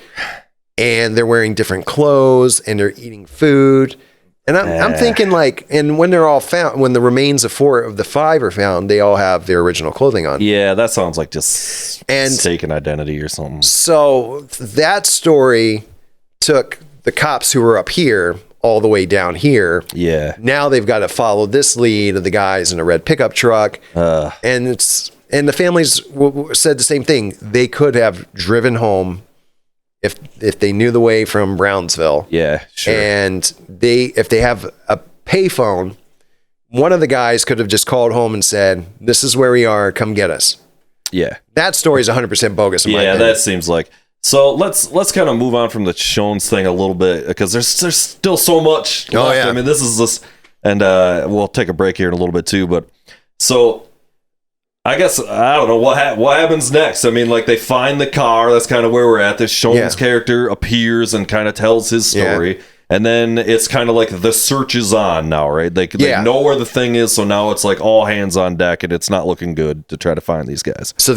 And they're wearing different clothes and they're eating food. And I'm thinking, like, and when they're all found, when the remains of 4 of the 5 are found, they all have their original clothing on. Yeah, that sounds like just And- mistaken identity or something. So that story took the cops who were up here all the way down here. Yeah. Now they've got to follow this lead of the guys in a red pickup truck. And the families said the same thing. They could have driven home if they knew the way from Brownsville. Yeah, sure. And if they have a payphone, one of the guys could have just called home and said, this is where we are, come get us. Yeah. That story is 100% bogus in my opinion. That seems like. So let's kind of move on from the Schones thing a little bit, because there's still so much left. yeah. I mean, this is this, and we'll take a break here in a little bit too. But so I guess I don't know what happens next. I mean, like, they find the car. That's kind of where we're at. This Schones character appears and kind of tells his story. And then it's kind of like the search is on now, right? They know where the thing is, so now it's like all hands on deck, and it's not looking good to try to find these guys. So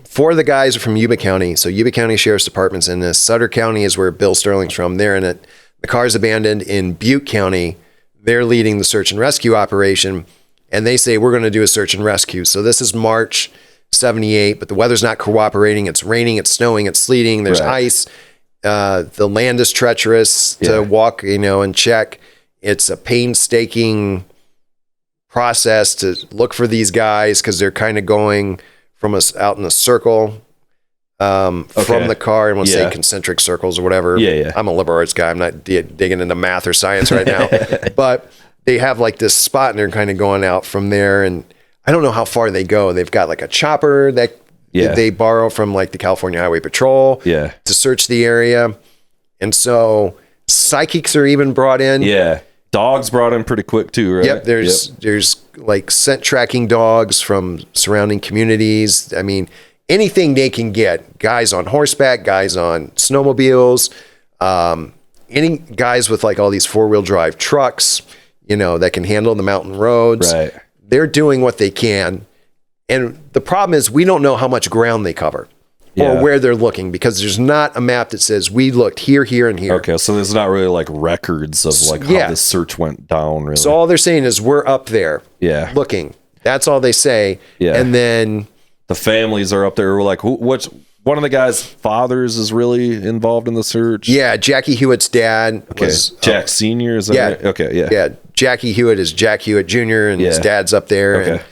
four of the guys are from Yuba County. So Yuba County Sheriff's Department's in this. Sutter County is where Bill Sterling's from. They're in it. The car's abandoned in Butte County. They're leading the search and rescue operation, and they say, we're going to do a search and rescue. So this is March 78, but the weather's not cooperating. It's raining, it's snowing, it's sleeting, there's ice. The land is treacherous to walk, and check. It's a painstaking process to look for these guys because they're kind of going from us out in a circle from the car, and we'll say concentric circles or whatever. I'm a liberal arts guy. I'm not digging into math or science right now, but they have like this spot, and they're kind of going out from there. And I don't know how far they go. They've got like a chopper that they borrow from like the California Highway Patrol to search the area. And so psychics are even brought in. Yeah. Dogs brought in pretty quick too, right? Yep. There's like scent tracking dogs from surrounding communities. I mean, anything they can get. Guys on horseback, guys on snowmobiles, any guys with like all these 4-wheel drive trucks, that can handle the mountain roads. Right. They're doing what they can. And the problem is we don't know how much ground they cover or where they're looking, because there's not a map that says we looked here, here, and here. Okay, so there's not really like records of like how this search went down, really. So all they're saying is we're up there looking. That's all they say. Yeah. And then the families are up there. We're like, what's one of the guys' fathers is really involved in the search? Yeah, Jackie Hewitt's dad was Jack Sr. Is that right? Okay, yeah. Jackie Hewitt is Jack Hewitt Jr. and his dad's up there. Okay.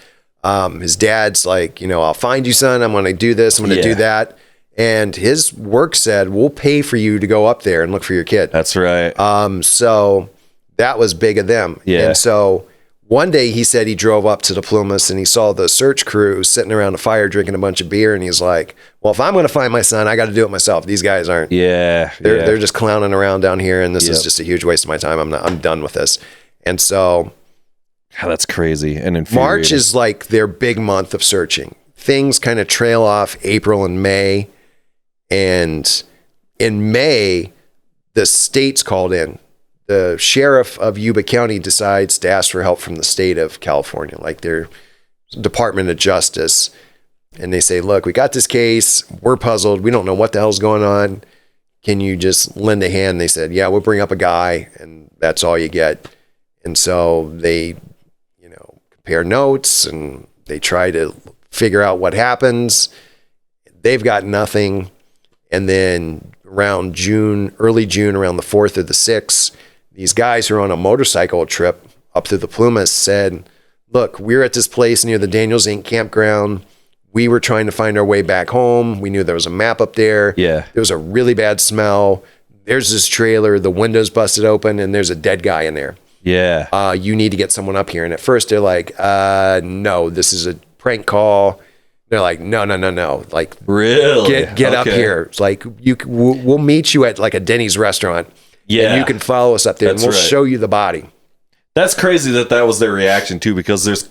And his dad's like, I'll find you, son. I'm going to do this. I'm going to do that. And his work said, we'll pay for you to go up there and look for your kid. That's right. So that was big of them. Yeah. And so one day he said he drove up to the Plumas and he saw the search crew sitting around a fire drinking a bunch of beer. And he's like, well, if I'm going to find my son, I got to do it myself. These guys aren't. They're just clowning around down here. And this is just a huge waste of my time. I'm done with this. And so that's crazy. And March is like their big month of searching. Things kind of trail off April and May. And in May, the state's called in. The sheriff of Yuba County decides to ask for help from the state of California, like their Department of Justice. And they say, look, we got this case. We're puzzled. We don't know what the hell's going on. Can you just lend a hand? They said, yeah, we'll bring up a guy, and that's all you get. And so they, compare notes, and they try to figure out what happens. They've got nothing. And then around early June, around the 4th or the 6th, these guys who are on a motorcycle trip up to the Plumas said, look, we're at this place near the Daniels Inc. campground. We were trying to find our way back home. We knew there was a map up there. Yeah. There was a really bad smell. There's this trailer. The window's busted open, and there's a dead guy in there. Yeah. You need to get someone up here. And at first they're like, no, this is a prank call. They're like, no. Like, really? Get up here. It's like, we'll meet you at like a Denny's restaurant. Yeah. And you can follow us up there, and we'll show you the body. That's crazy that was their reaction too, because there's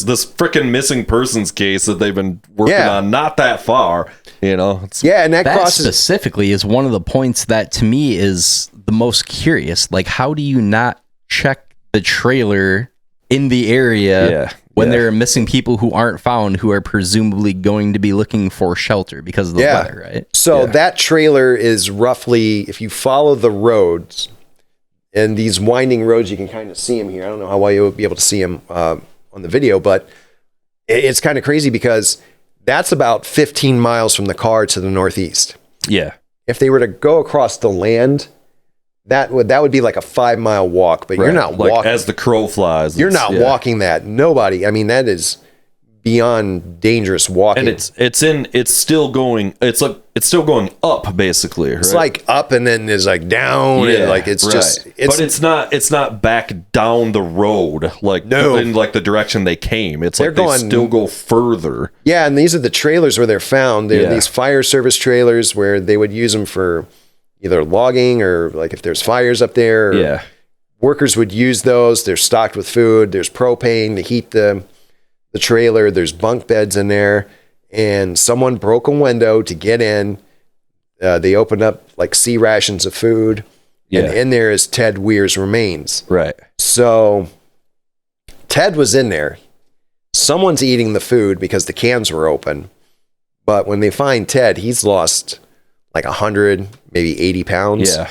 this freaking missing persons case that they've been working on not that far, and that specifically is one of the points that to me is the most curious. Like, how do you not check the trailer in the area when there are missing people who aren't found, who are presumably going to be looking for shelter because of the weather, right? So that trailer is roughly, if you follow the roads, and these winding roads, you can kind of see them here. I don't know how well you'll be able to see them on the video, but it's kind of crazy because that's about 15 miles from the car to the northeast. Yeah. If they were to go across the land, that would be like a 5-mile walk, but you're not walking. As the crow flies. You're not walking that. Nobody. I mean, that is beyond dangerous walking. And it's still going up basically, right? It's like up and then it's like down, and like it's just but it's not back down the road in like the direction they came. It's like they still go further. Yeah, and these are the trailers where they're found. They're these fire service trailers where they would use them for either logging or like if there's fires up there. Yeah. Workers would use those. They're stocked with food. There's propane to heat the trailer. There's bunk beds in there, and someone broke a window to get in. They opened up like C rations of food, Yeah. And in there is Ted Weir's remains. Right. So Ted was in there. Someone's eating the food because the cans were open. But when they find Ted, he's lost like 100, maybe 80 pounds. Yeah.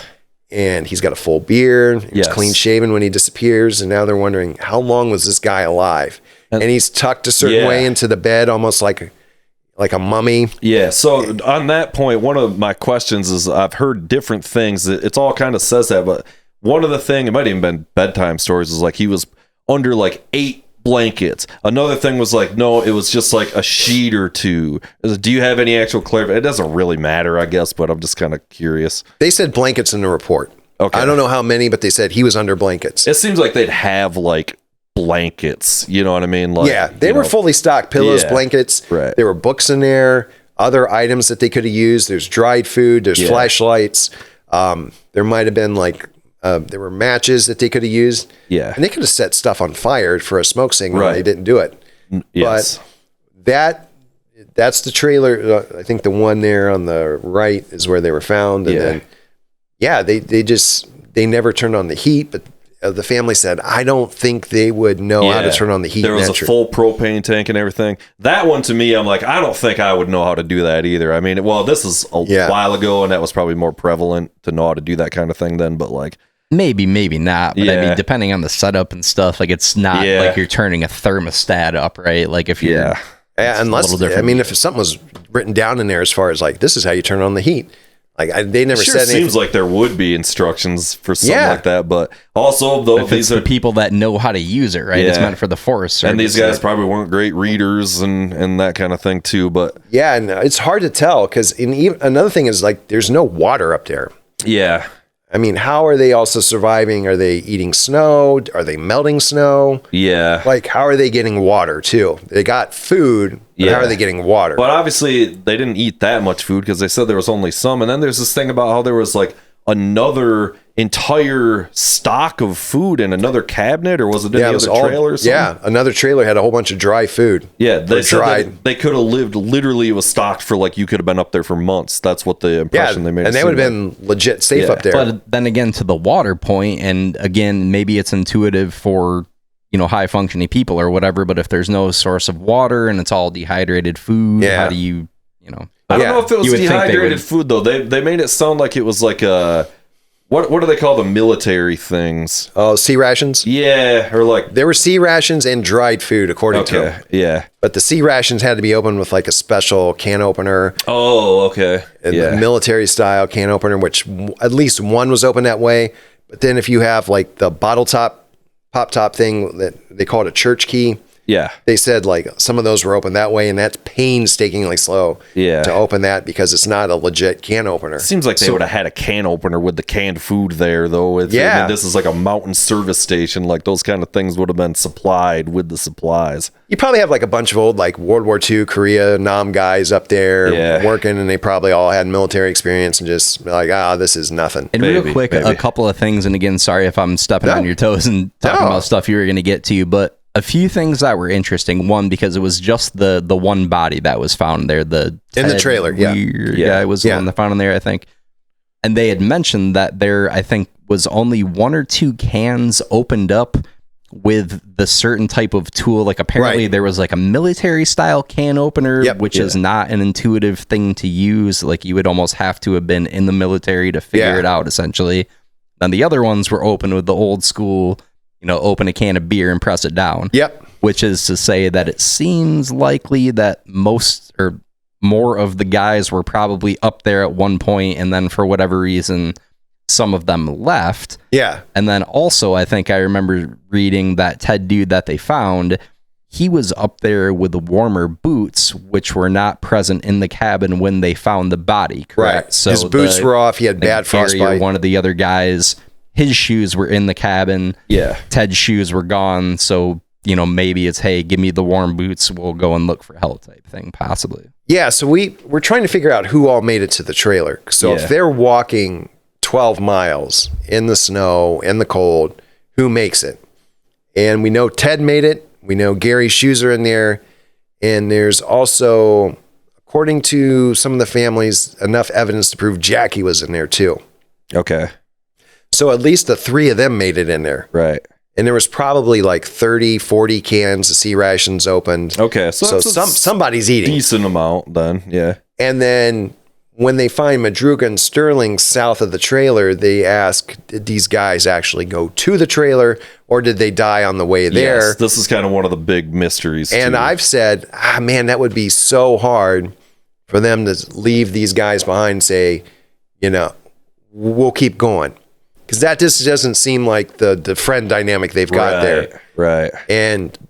And he's got a full beard. He's clean shaven when he disappears. And now they're wondering, how long was this guy alive? And he's tucked a certain way into the bed, almost like a mummy. Yeah. So on that point, one of my questions is, I've heard different things. It's all kind of says that, but one of the thing, it might even been bedtime stories, is like he was under like 8 blankets. Another thing was like, no, it was just like a sheet or two. Do you have any actual clarity? It doesn't really matter, I guess, but I'm just kind of curious. They said blankets in the report. Okay. I don't know how many, but they said he was under blankets. It seems like they'd have like blankets, you know what I mean? Like, yeah, they were fully stocked. Pillows, blankets. Right. There were books in there, other items that they could have used. There's dried food. There's flashlights. There might have been like, there were matches that they could have used. Yeah. And they could have set stuff on fire for a smoke signal. Right. They didn't do it. Yes. But that's the trailer. I think the one there on the right is where they were found. And then, they never turned on the heat, but the family said, I don't think they would know how to turn on the heat. There was a full propane tank and everything. That one, to me, I'm like, I don't think I would know how to do that either. I mean, well, this is a while ago, and that was probably more prevalent to know how to do that kind of thing then, but like, maybe not. But I mean, depending on the setup and stuff, like it's not like you're turning a thermostat up, right? Like if you're unless, I mean, if something was written down in there as far as like, this is how you turn on the heat. Like they never said anything. Seems like there would be instructions for something like that, but also though these are the people that know how to use it, right? It's meant for the Forest Service. And these guys probably weren't great readers and that kind of thing too. But yeah, and it's hard to tell because another thing is like there's no water up there. Yeah. I mean, how are they also surviving? Are they eating snow? Are they melting snow? Yeah. Like, how are they getting water, too? They got food, but how are they getting water? But obviously, they didn't eat that much food because they said there was only some. And then there's this thing about how there was, like, another entire stock of food in another cabinet, or was it in the other trailer or something? Yeah, another trailer had a whole bunch of dry food. Yeah, they said that they could have lived, literally it was stocked for like, you could have been up there for months. That's what the impression they made. And they would have been legit safe up there. But then again, to the water point, and again, maybe it's intuitive for, you know, high functioning people or whatever, but if there's no source of water and it's all dehydrated food, how do you know? I don't know if it was dehydrated food though. They made it sound like it was like a, what do they call the military things? Oh, sea rations? Yeah, or like... There were sea rations and dried food, according to them. Yeah. But the sea rations had to be opened with like a special can opener. Oh, okay. A military style can opener, which at least one was open that way. But then if you have like the bottle top, pop top thing that they call it a church key. Yeah. They said like some of those were open that way, and that's painstakingly slow to open that because it's not a legit can opener. Seems like they would have had a can opener with the canned food there, though. I mean, this is like a mountain service station. Like those kind of things would have been supplied with the supplies. You probably have like a bunch of old like World War II, Korea, Nam guys up there working, and they probably all had military experience and just like, this is nothing. And real quick, a couple of things, and again, sorry if I'm stepping on your toes and talking about stuff you were going to get to, but a few things that were interesting. One, because it was just the one body that was found there. The in the trailer, guy was the one that found him there, I think. And they had mentioned that there, I think, was only 1 or 2 cans opened up with the certain type of tool. Like apparently there was like a military style can opener, which is not an intuitive thing to use. Like you would almost have to have been in the military to figure it out, essentially. Then the other ones were open with the old school, you know, open a can of beer and press it down. Yep. Which is to say that it seems likely that most or more of the guys were probably up there at one point, and then for whatever reason, some of them left. Yeah. And then also, I think I remember reading that Ted dude that they found, he was up there with the warmer boots, which were not present in the cabin when they found the body, correct? Right. So his boots were off. He had bad frostbite. One of the other guys, his shoes were in the cabin. Yeah. Ted's shoes were gone. So, you know, maybe it's, hey, give me the warm boots. We'll go and look for help type thing, possibly. Yeah. So we're trying to figure out who all made it to the trailer. So if they're walking 12 miles in the snow, in the cold, who makes it? And we know Ted made it. We know Gary's shoes are in there. And there's also, according to some of the families, enough evidence to prove Jackie was in there too. Okay. So at least the 3 of them made it in there. Right. And there was probably like 30, 40 cans of sea rations opened. Okay. So somebody's eating. decent amount then. Yeah. And then when they find Madruga and Sterling south of the trailer, they ask, did these guys actually go to the trailer or did they die on the way there? Yes, this is kind of one of the big mysteries. And too. I've said, man, that would be so hard for them to leave these guys behind and say, we'll keep going. Because that just doesn't seem like the friend dynamic they've got there. Right.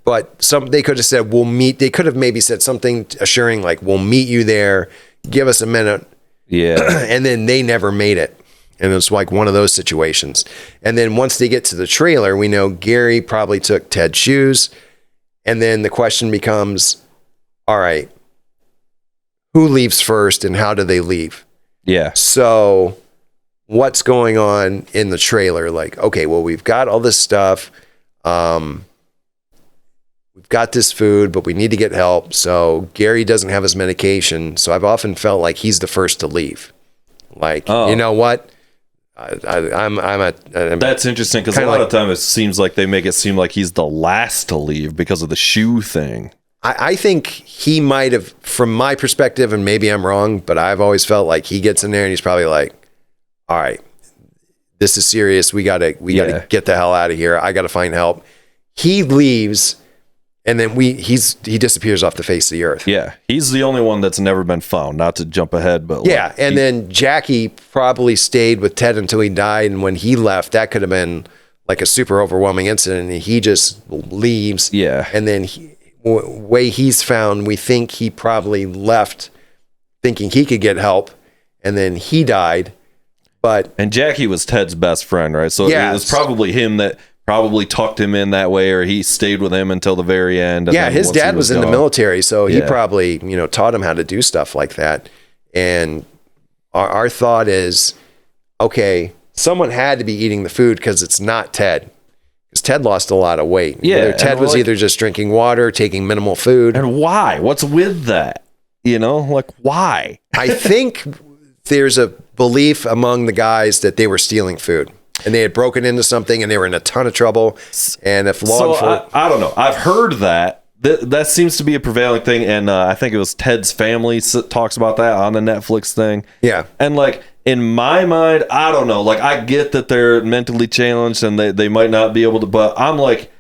But they could have said, we'll meet. They could have maybe said something assuring like, we'll meet you there. Give us a minute. Yeah. And then they never made it. And it's like one of those situations. And then once they get to the trailer, we know Gary probably took Ted's shoes. And then the question becomes, all right, who leaves first and how do they leave? Yeah. So what's going on in the trailer? Like, okay, well, we've got all this stuff. We've got this food, but we need to get help. So Gary doesn't have his medication. So I've often felt like he's the first to leave. Like, you know what? That's interesting because a lot of times it seems like they make it seem like he's the last to leave because of the shoe thing. I think he might have, from my perspective, and maybe I'm wrong, but I've always felt like he gets in there and he's probably like, all right, this is serious. We gotta get the hell out of here. I gotta find help. He leaves, and then he disappears off the face of the earth. Yeah, he's the only one that's never been found. Not to jump ahead, but yeah, and then Jackie probably stayed with Ted until he died, and when he left, that could have been like a super overwhelming incident. And he just leaves. Yeah, and then way he's found, we think he probably left thinking he could get help, and then he died. And Jackie was Ted's best friend, right? So it was probably him that probably tucked him in that way, or he stayed with him until the very end. Yeah, his dad was in the military, so he probably taught him how to do stuff like that. And our thought is, okay, someone had to be eating the food because it's not Ted. Because Ted lost a lot of weight. Yeah, Ted was either just drinking water, taking minimal food. And why? What's with that? Why? I think there's a belief among the guys that they were stealing food. And they had broken into something and they were in a ton of trouble. And if I don't know. I've heard that. That seems to be a prevailing thing. And I think it was Ted's family talks about that on the Netflix thing. Yeah. And in my mind, I don't know. I get that they're mentally challenged and they might not be able to, but I'm like,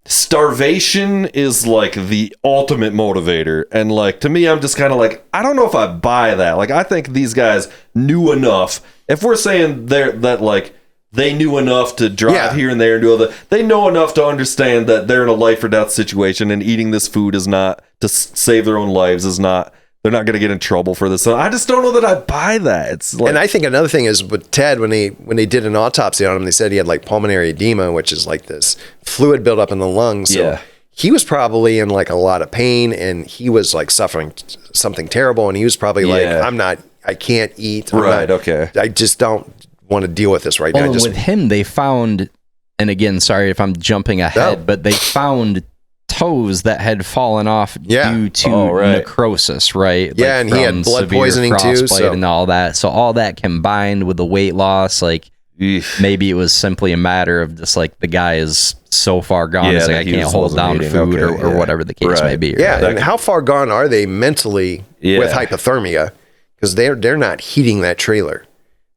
starvation is the ultimate motivator. And to me, I'm just kind of I don't know if I buy that. I think these guys knew enough. If we're saying they knew enough to drive here and there and do all that, they know enough to understand that they're in a life or death situation and eating this food is not to save their own lives is not. They're not going to get in trouble for this. So I just don't know that I buy that. It's and I think another thing is with Ted, when they did an autopsy on him, they said he had pulmonary edema, which is this fluid buildup in the lungs. So he was probably in a lot of pain and he was suffering something terrible. And he was probably I can't eat. Okay. I just don't want to deal with this right now. With him, they found, and again, sorry if I'm jumping ahead, but they found toes that had fallen off due to necrosis, right? Yeah, and he had blood poisoning too, and all that. So all that combined with the weight loss, maybe it was simply a matter of just the guy is so far gone, it's I can't hold down food or whatever the case may be. Yeah, and how far gone are they mentally with hypothermia? Because they're not heating that trailer.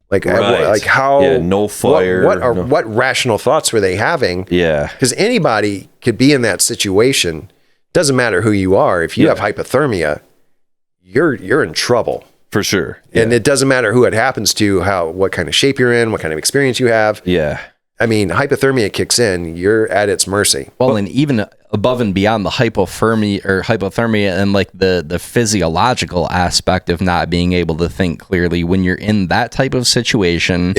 How? Yeah, no fire. What rational thoughts were they having? Yeah, because anybody could be in that situation. Doesn't matter who you are. If you have hypothermia, you're in trouble for sure. And it doesn't matter who it happens to, what kind of shape you're in, what kind of experience you have. Yeah. I mean, hypothermia kicks in, you're at its mercy. Well, and even above and beyond the hypothermia and the physiological aspect of not being able to think clearly when you're in that type of situation,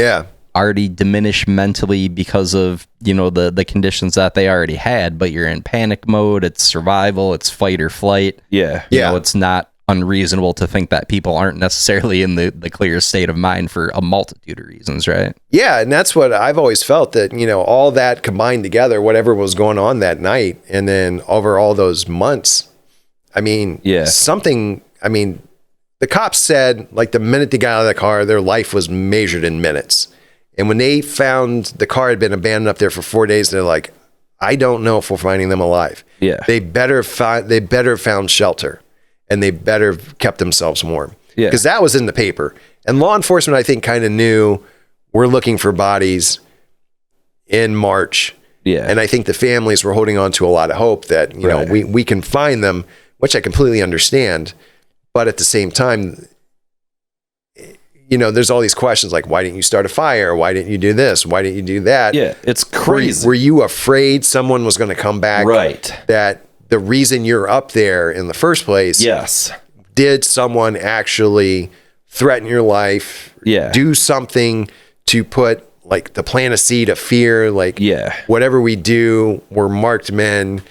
already diminished mentally because of, the conditions that they already had, but you're in panic mode, it's survival, it's fight or flight. Yeah. It's not unreasonable to think that people aren't necessarily in the clearest state of mind for a multitude of reasons, right? Yeah, and that's what I've always felt, that, all that combined together, whatever was going on that night, and then over all those months, the cops said, the minute they got out of the car, their life was measured in minutes. And when they found the car had been abandoned up there for 4 days, they're like, I don't know if we're finding them alive. Yeah. They better have found shelter, and they better have kept themselves warm. Yeah. Because that was in the paper. And law enforcement, I think, kind of knew we're looking for bodies in March. Yeah. And I think the families were holding on to a lot of hope that, you know, we can find them, which I completely understand. But at the same time, you know, there's all these questions like, why didn't you start a fire? Why didn't you do this? Why didn't you do that? Yeah, it's crazy. Were you afraid someone was going to come back? Right. That the reason you're up there in the first place, Yes. did someone actually threaten your life? Yeah. Do something to put like the plant a seed of fear, like whatever we do, we're marked men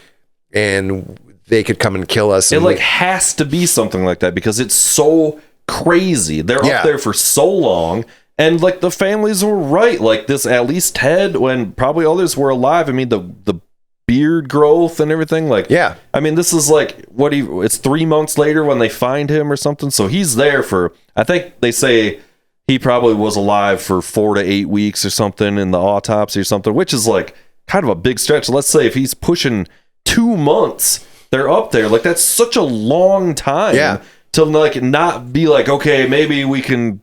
and they could come and kill us. It and like has to be something like that because it's so crazy. They're Yeah. up there for so long, and like the families were right. Like this, at least Ted, when probably others were alive. I mean, the beard growth and everything. Like, Yeah. I mean, this is like it's 3 months later when they find him or something. So he's there for. I think they say he probably was alive for 4 to 8 weeks or something in the autopsy or something, which is like kind of a big stretch. Let's say if he's pushing 2 months, they're up there. Like that's such a long time. Yeah. To like not be like, okay, maybe we can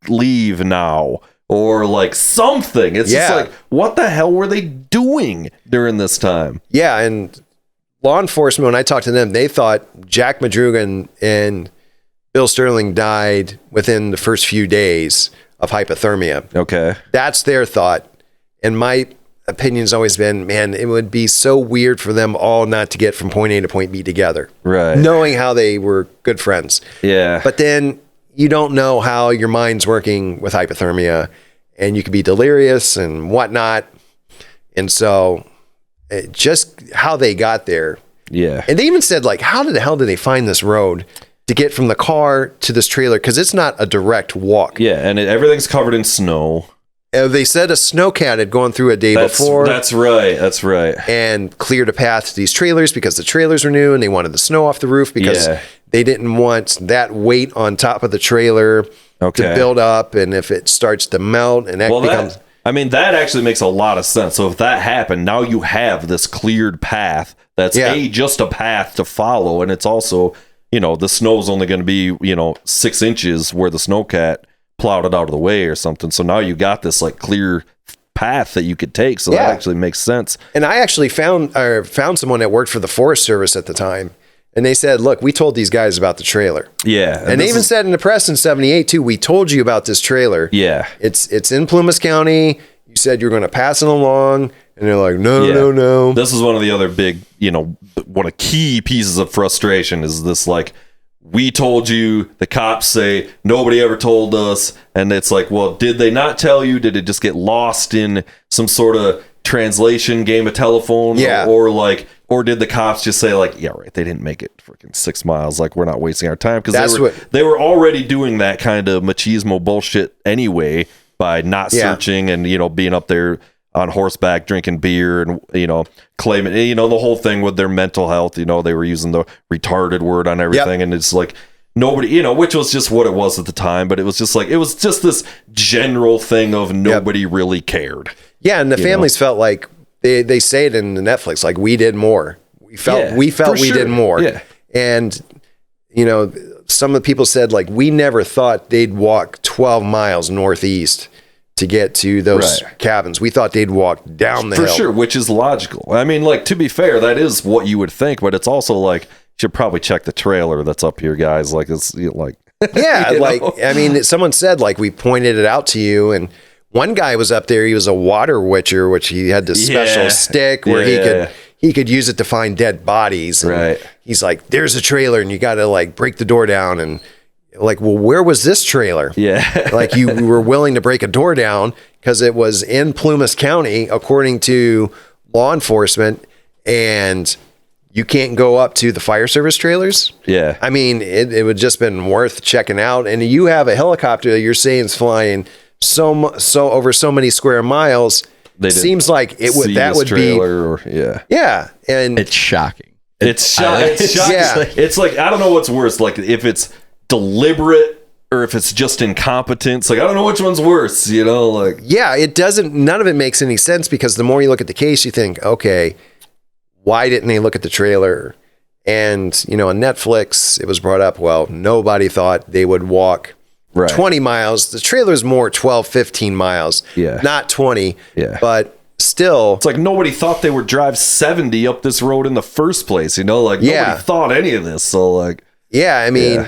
leave now or like something. It's just like, what the hell were they doing during this time? Yeah, and law enforcement, when I talked to them, they thought Jack Madruga and Bill Sterling died within the first few days of hypothermia. Okay. That's their thought. And my opinion's always been, man, it would be so weird for them all not to get from point A to point B together. Right. Knowing how they were good friends. Yeah. But then you don't know how your mind's working with hypothermia, and you could be delirious and whatnot. And so just how they got there. Yeah. And they even said, like, how the hell did they find this road to get from the car to this trailer? Because it's not a direct walk. Yeah, and everything's covered in snow. They said a snowcat had gone through a day before. That's right. That's right. And cleared a path to these trailers because the trailers were new and they wanted the snow off the roof because they didn't want that weight on top of the trailer to build up. And if it starts to melt and that becomes... that actually makes a lot of sense. So if that happened, now you have this cleared path that's just a path to follow. And it's also, you know, the snow's only going to be, 6 inches where the snowcat plowed it out of the way or something. So now you got this like clear path that you could take. So that actually makes sense. And I actually found someone that worked for the Forest Service at the time. And they said, look, we told these guys about the trailer. Yeah. And they even said in the press in 78 too, we told you about this trailer. Yeah. It's in Plumas County. You said you were going to pass it along. And they're like, no. This is one of the other big, one of key pieces of frustration is this, like, we told you, the cops say, nobody ever told us. And it's like, well, did they not tell you? Did it just get lost in some sort of translation game of telephone? Yeah. Or did the cops just say like, yeah, right, they didn't make it freaking 6 miles. Like, we're not wasting our time. Because they were already doing that kind of machismo bullshit anyway by not searching and, being up there on horseback, drinking beer and, claiming, the whole thing with their mental health, they were using the retarded word on everything. And it's like nobody, which was just what it was at the time. But it was just like, it was just this general thing of nobody really cared. Yeah. And the families felt like they say it in the Netflix, like we did more. We felt we did more. Yeah. And, some of the people said like, we never thought they'd walk 12 miles northeast to get to those cabins. We thought they'd walk down the hill. For sure, which is logical. I mean, like, to be fair, that is what you would think, but it's also like, you should probably check the trailer that's up here, guys. Like, it's like... Yeah, I mean, someone said, like, we pointed it out to you, and one guy was up there, he was a water witcher, which he had this special stick where he could use it to find dead bodies. And he's like, there's a trailer, and you got to, like, break the door down, and like, well, where was this trailer? Yeah. Like, you were willing to break a door down because it was in Plumas County, according to law enforcement, and you can't go up to the fire service trailers. Yeah. I mean, it would just been worth checking out. And you have a helicopter that you're saying is flying so over so many square miles. It seems like that would be. Yeah. And it's shocking. It's shocking. It's like, I don't know what's worse. Like, if it's deliberate or if it's just incompetence. Like, I don't know which one's worse, you know, like. Yeah, none of it makes any sense because the more you look at the case, you think, okay, why didn't they look at the trailer? And, you know, on Netflix, it was brought up, well, nobody thought they would walk 20 miles. The trailer's more 12, 15 miles, not 20. Yeah. But still. It's like nobody thought they would drive 70 up this road in the first place, you know? Like, nobody thought any of this. So, like. Yeah, I mean,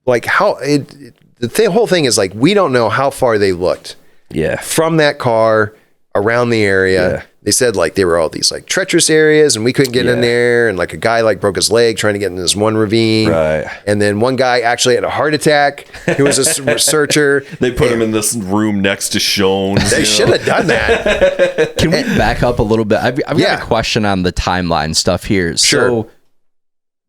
the whole thing is like, we don't know how far they looked. Yeah. From that car around the area. Yeah. They said like there were all these like treacherous areas and we couldn't get in there. And like a guy like broke his leg trying to get in this one ravine. Right. And then one guy actually had a heart attack. He was a researcher. They put him in this room next to Schones. They should have done that. Can we back up a little bit? I've got a question on the timeline stuff here. Sure. So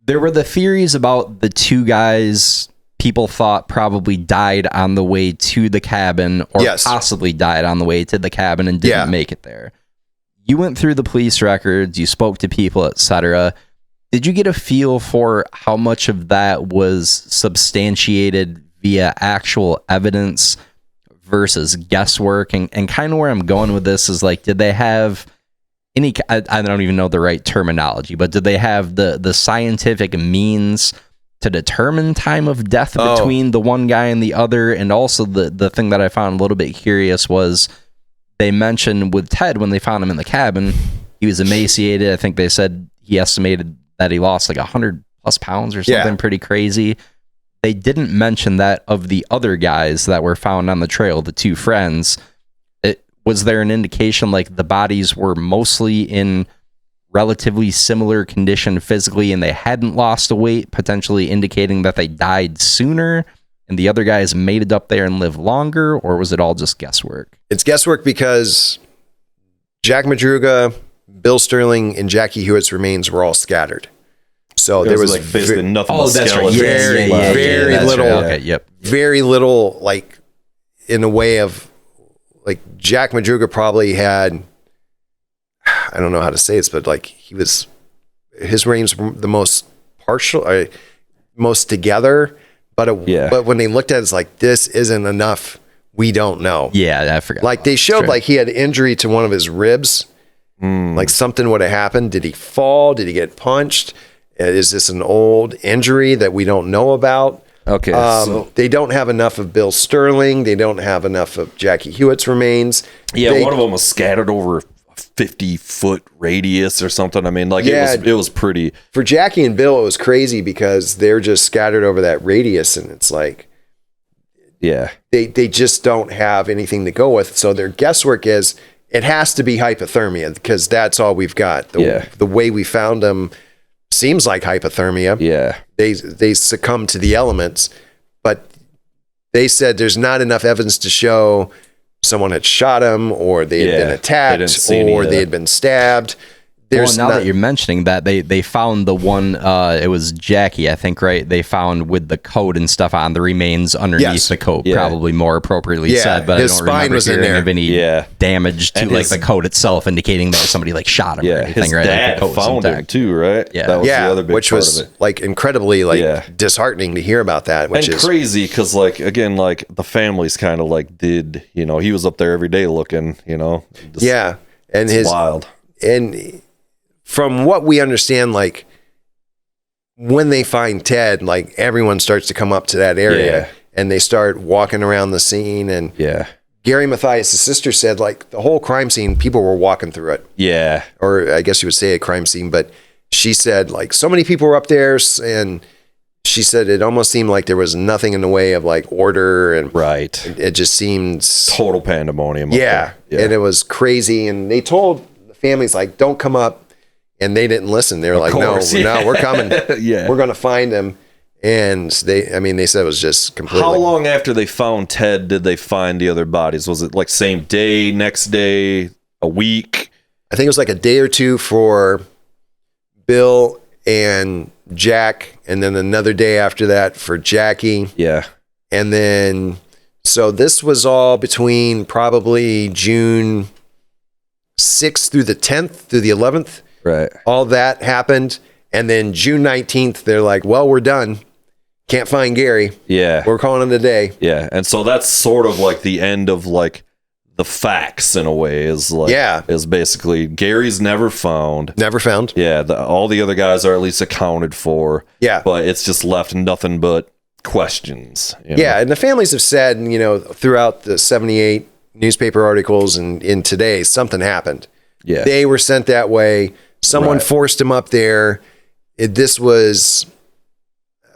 there were the theories about the two guys people thought probably died on the way to the cabin or possibly died on the way to the cabin and didn't make it there. You went through the police records, you spoke to people, etc. Did you get a feel for how much of that was substantiated via actual evidence versus guesswork? And kind of where I'm going with this is like, did they have any, I don't even know the right terminology, but did they have the scientific means to determine time of death between the one guy and the other? And also the thing that I found a little bit curious was they mentioned with Ted, when they found him in the cabin, he was emaciated. I think they said he estimated that he lost like 100+ pounds or something pretty crazy. They didn't mention that of the other guys that were found on the trail, the two friends. Was there an indication like the bodies were mostly in relatively similar condition physically and they hadn't lost the weight, potentially indicating that they died sooner and the other guys made it up there and lived longer? Or was it all just guesswork? It's guesswork because Jack Madruga, Bill Sterling, and Jackie Huett's remains were all scattered. So there was like basically nothing. Oh, that's right. Very little. Okay, yep. Very little, like in a way of like Jack Madruga probably had, I don't know how to say this, but like his reigns were the most partial, most together. But but when they looked at it, it's like, this isn't enough. We don't know. Yeah, I forgot. Like they showed like he had injury to one of his ribs. Like something would have happened. Did he fall? Did he get punched? Is this an old injury that we don't know about? Okay. They don't have enough of Bill Sterling. They don't have enough of Jackie Huett's remains. Yeah, one of them was scattered over 50-foot radius or something. I mean, like it was pretty. For Jackie and Bill, it was crazy because they're just scattered over that radius, and it's like, they just don't have anything to go with. So their guesswork is it has to be hypothermia because that's all we've got. The way we found them seems like hypothermia. Yeah, they succumbed to the elements, but they said there's not enough evidence to show someone had shot him or they had been attacked or they had been stabbed. Now that you're mentioning that, they found the one, it was Jackie, I think, right? They found with the coat and stuff on the remains underneath the coat, probably more appropriately said, but his I don't remember was in there. of any damage to like the coat itself, indicating that somebody like shot him or anything, his right? dad like, found him too, right? Yeah, that was the other big which part was of it. like incredibly disheartening to hear about that. Which is crazy because like again, like the family's kind of like he was up there every day looking, and his wild and. From what we understand, like when they find Ted, like everyone starts to come up to that area and they start walking around the scene. And Gary Mathias, his sister, said like the whole crime scene, people were walking through it. Yeah. Or I guess you would say a crime scene, but she said like so many people were up there, and she said it almost seemed like there was nothing in the way of like order and it just seemed total pandemonium. Yeah. And it was crazy. And they told the families like, don't come up. And they didn't listen. They were like, no, we're coming. We're going to find him. And they said it was just completely. How long after they found Ted did they find the other bodies? Was it like same day, next day, a week? I think it was like a day or two for Bill and Jack. And then another day after that for Jackie. Yeah. And then, so this was all between probably June 6th through the 10th through the 11th. Right. All that happened. And then June 19th, they're like, well, we're done. Can't find Gary. Yeah. We're calling him today. Yeah. And so that's sort of like the end of like the facts in a way is like, is basically Gary's never found. Never found. Yeah. All the other guys are at least accounted for. Yeah. But it's just left nothing but questions. You know? Yeah. And the families have said, you know, throughout the 78 newspaper articles and in today, something happened. Yeah. They were sent that way. Someone forced them up there. This was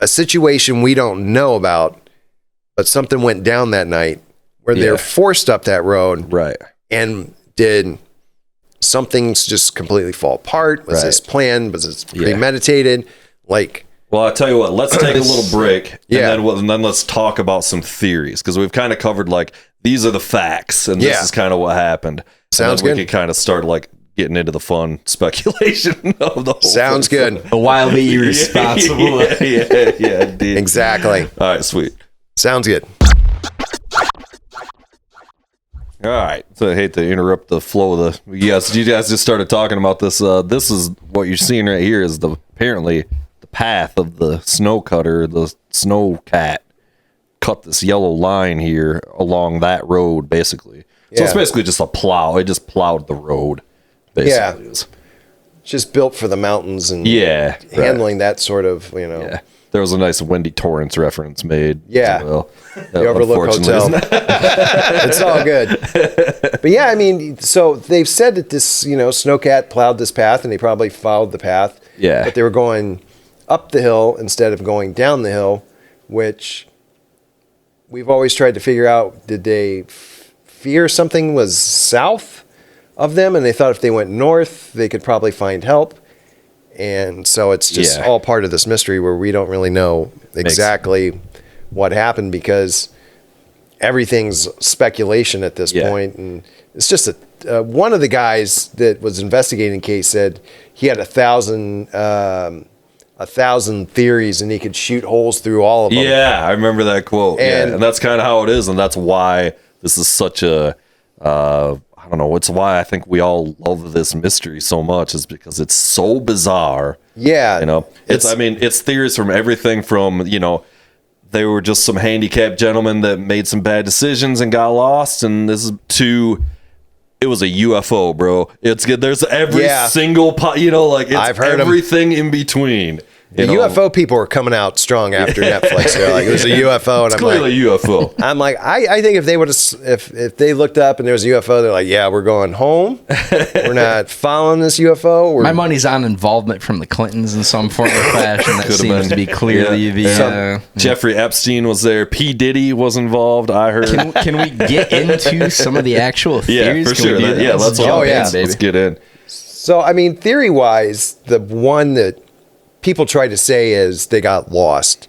a situation we don't know about, but something went down that night where they're forced up that road. Right. And did something just completely fall apart? Was this planned? Was this premeditated? Like, well, I'll tell you what, let's take a little break and then let's talk about some theories because we've kind of covered like these are the facts and this is kind of what happened. Sounds good. We could kind of start like getting into the fun speculation of the whole Sounds thing. good. The wildly irresponsible. Yeah, indeed. Exactly. All right, sweet. Sounds good. All right. So I hate to interrupt the flow of the. Yes, you guys just started talking about this. This is what you're seeing right here is apparently the path of the snow cutter, the snow cat, cut this yellow line here along that road, basically. So it's basically just a plow. It just plowed the road. Basically. It's just built for the mountains and handling that sort of, you know. Yeah. There was a nice Wendy Torrance reference made. Yeah. As well. The Overlook Hotel. It's all good. But yeah, I mean, so they've said that this, you know, snowcat plowed this path and they probably followed the path. Yeah. But they were going up the hill instead of going down the hill, which we've always tried to figure out, did they fear something was south of them and they thought if they went north, they could probably find help. And so it's just all part of this mystery where we don't really know exactly what happened because everything's speculation at this point. And it's just one of the guys that was investigating the case said he had 1,000 theories and he could shoot holes through all of them. Yeah, I remember that quote. And that's kind of how it is. And that's why this is such a, I don't know, it's why I think we all love this mystery so much is because it's so bizarre. Yeah. You know, it's theories from everything from, you know, they were just some handicapped gentlemen that made some bad decisions and got lost. And this is it was a UFO, bro. It's good. There's every single, you know, like it's I've heard everything in between. The UFO people are coming out strong after Netflix. They're like, it was a UFO. And it's clearly a UFO. I'm like, I think if they would have, if they looked up and there was a UFO, they're like, yeah, we're going home. We're not following this UFO. My money's on involvement from the Clintons in some form or fashion. That seems to be clearly Jeffrey Epstein was there. P. Diddy was involved. I heard. Can we get into some of the actual theories? Yeah, for sure. Let's get in. So, I mean, theory-wise, the one that people try to say is they got lost.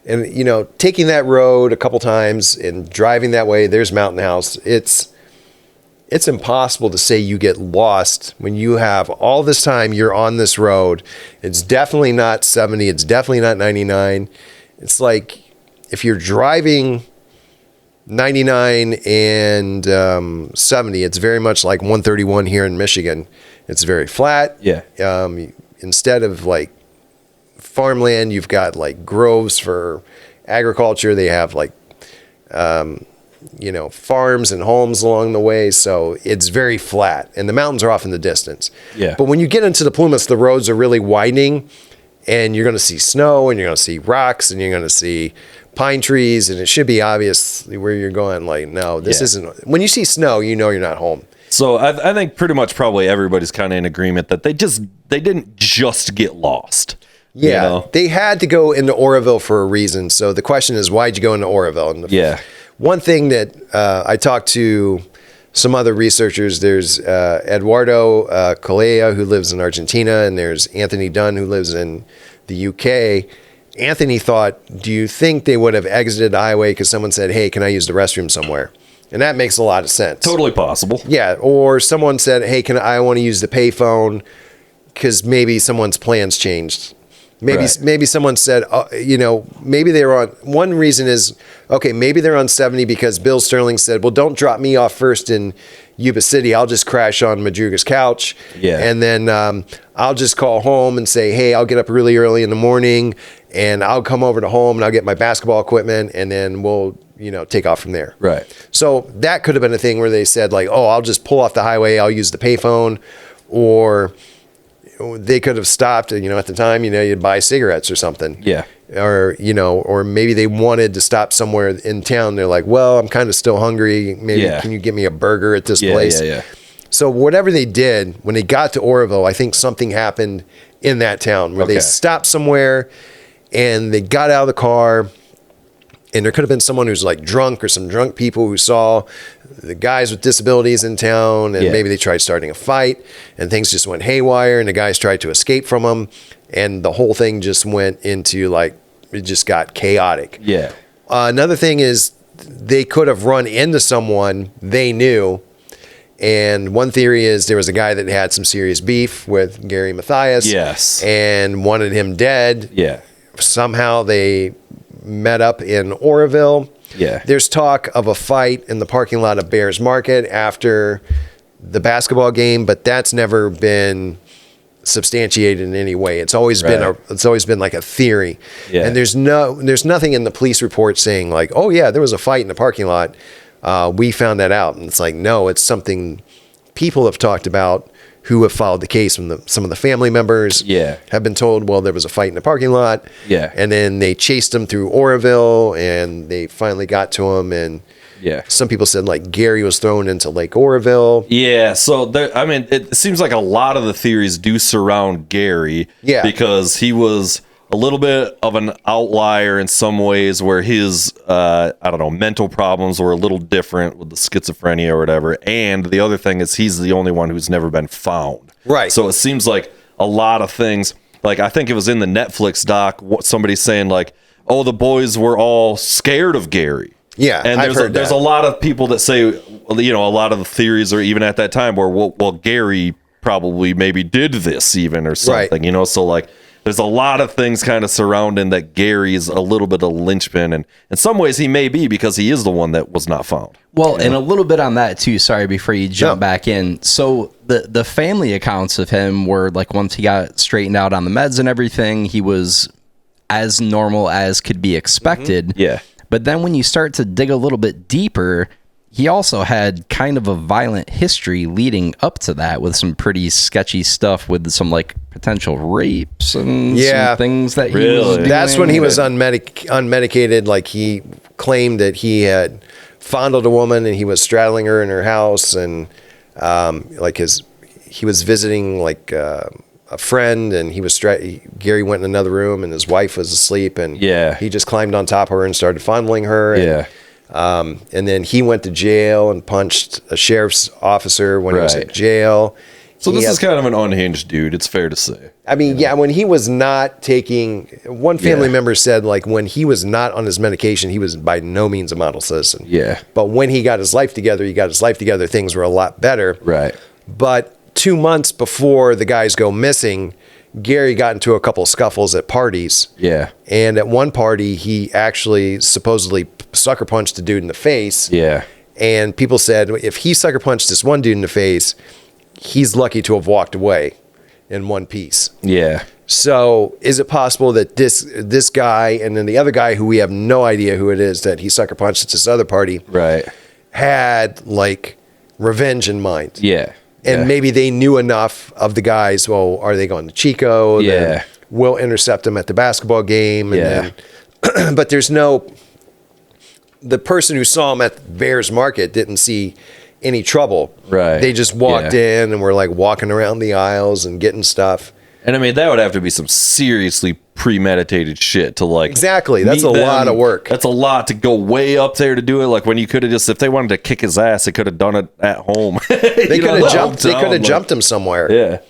And, you know, taking that road a couple times and driving that way, there's Mountain House. It's impossible to say you get lost when you have all this time you're on this road. It's definitely not 70. It's definitely not 99. It's like if you're driving 99 and 70, it's very much like 131 here in Michigan. It's very flat. Yeah. Instead of like farmland, you've got like groves for agriculture. They have like, you know, farms and homes along the way. So it's very flat and the mountains are off in the distance. Yeah. But when you get into the Plumas, the roads are really widening and you're going to see snow and you're going to see rocks and you're going to see pine trees. And it should be obvious where you're going. Like, no, this isn't. When you see snow, you know, you're not home. So I think pretty much probably everybody's kind of in agreement that they didn't just get lost. Yeah, you know? They had to go into Oroville for a reason. So the question is, why'd you go into Oroville? And one thing that I talked to some other researchers, there's Eduardo Colea, who lives in Argentina, and there's Anthony Dunn, who lives in the UK. Anthony thought, do you think they would have exited the highway because someone said, hey, can I use the restroom somewhere? And that makes a lot of sense. Totally possible. Yeah, or someone said, hey, I want to use the payphone because maybe someone's plans changed. Maybe someone said, maybe they were on. One reason is, okay, maybe they're on 70 because Bill Sterling said, well, don't drop me off first in Yuba City. I'll just crash on Madruga's couch. Yeah. And then I'll just call home and say, hey, I'll get up really early in the morning and I'll come over to home and I'll get my basketball equipment and then we'll, take off from there. Right. So that could have been a thing where they said like, oh, I'll just pull off the highway. I'll use the payphone. Or they could have stopped, at the time, you'd buy cigarettes or something. Yeah. Or maybe they wanted to stop somewhere in town. They're like, well, I'm kind of still hungry. Maybe can you give me a burger at this place? Yeah. So whatever they did, when they got to Oroville, I think something happened in that town where they stopped somewhere and they got out of the car. And there could have been someone who's like drunk or some drunk people who saw the guys with disabilities in town and maybe they tried starting a fight and things just went haywire and the guys tried to escape from them and the whole thing just went into it just got chaotic. Yeah. Another thing is they could have run into someone they knew. And one theory is there was a guy that had some serious beef with Gary Mathias. Yes. And wanted him dead. Yeah. Somehow they met up in Oroville. Yeah. There's talk of a fight in the parking lot of Bears Market after the basketball game, but that's never been substantiated in any way. It's always been like a theory. Yeah. And there's nothing in the police report saying like, oh yeah, there was a fight in the parking lot. We found that out. And it's like, no, it's something people have talked about who have followed the case. From some of the family members have been told, well, there was a fight in the parking lot. Yeah. And then they chased him through Oroville and they finally got to him. And some people said like Gary was thrown into Lake Oroville. Yeah. So it seems like a lot of the theories do surround Gary. Yeah. Because he was a little bit of an outlier in some ways where his, mental problems were a little different with the schizophrenia or whatever. And the other thing is he's the only one who's never been found. Right. So it seems like a lot of things, like I think it was in the Netflix doc, somebody saying like, oh, the boys were all scared of Gary. Yeah. And there's a lot of people that say, a lot of the theories are even at that time where, well, Gary probably maybe did this even or something, so like, there's a lot of things kind of surrounding that Gary's a little bit of linchpin, and in some ways he may be because he is the one that was not found. Well, and a little bit on that too. Sorry, before you jump back in. So the family accounts of him were like once he got straightened out on the meds and everything, he was as normal as could be expected. Mm-hmm. Yeah. But then when you start to dig a little bit deeper, he also had kind of a violent history leading up to that with some pretty sketchy stuff with some like potential rapes and some things that he was doing. That's when he was unmedicated. Like he claimed that he had fondled a woman and he was straddling her in her house and he was visiting like a friend and Gary went in another room and his wife was asleep and he just climbed on top of her and started fondling her. And then he went to jail and punched a sheriff's officer when he was in jail. So this is kind of an unhinged dude, it's fair to say. I mean, when he was not taking, one family member said like when he was not on his medication, he was by no means a model citizen. Yeah. But when he got his life together, things were a lot better. Right. But 2 months before the guys go missing, Gary got into a couple scuffles at parties. Yeah. And at one party, he actually supposedly sucker punched a dude in the face. Yeah. And people said if he sucker punched this one dude in the face, he's lucky to have walked away in one piece. Yeah. So is it possible that this guy and then the other guy who we have no idea who it is that he sucker punched at this other party had like revenge in mind? Yeah. And maybe they knew enough of the guys. Well, are they going to Chico? Then we'll intercept them at the basketball game. And then, but there's the person who saw him at Bears Market didn't see any trouble. Right. They just walked in and were like walking around the aisles and getting stuff. And I mean, that would have to be some seriously premeditated shit to like. Exactly. That's a lot of work. That's a lot to go way up there to do it. Like when you could have just, if they wanted to kick his ass, they could have done it at home. They could have jumped. They could have jumped him somewhere. Yeah.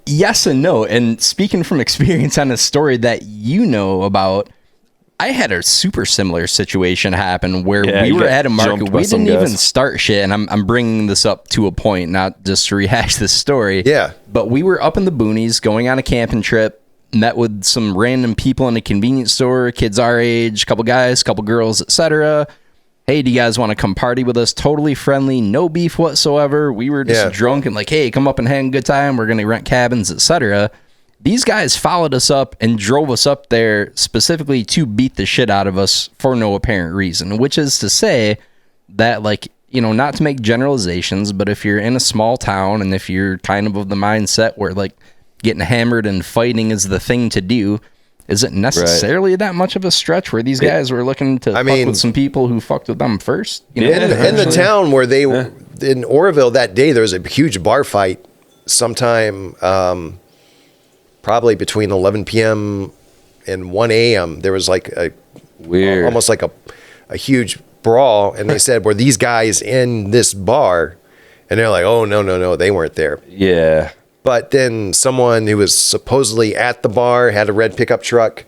Yes and no. And speaking from experience on a story that you know about, I had a super similar situation happen where we were at a market. We didn't even start shit. And I'm bringing this up to a point, not just to rehash this story. Yeah. But we were up in the boonies going on a camping trip. met with some random people in a convenience store, kids our age, couple guys, couple girls, etc. Hey, do you guys want to come party with us? Totally friendly, no beef whatsoever. We were just drunk and like, hey, come up and have a good time. We're going to rent cabins, etc. These guys followed us up and drove us up there specifically to beat the shit out of us for no apparent reason, which is to say that, like, you know, not to make generalizations, but if you're in a small town and if you're kind of the mindset where, like, getting hammered and fighting is the thing to do, is it necessarily that much of a stretch where these guys were looking to fuck with some people who fucked with them first? You know, in the town where they were, in Oroville that day, there was a huge bar fight sometime probably between 11 p.m. and 1 a.m. There was like a almost like a huge brawl, and they said, were these guys in this bar? And they're like, oh, no, they weren't there. Yeah. But then someone who was supposedly at the bar had a red pickup truck.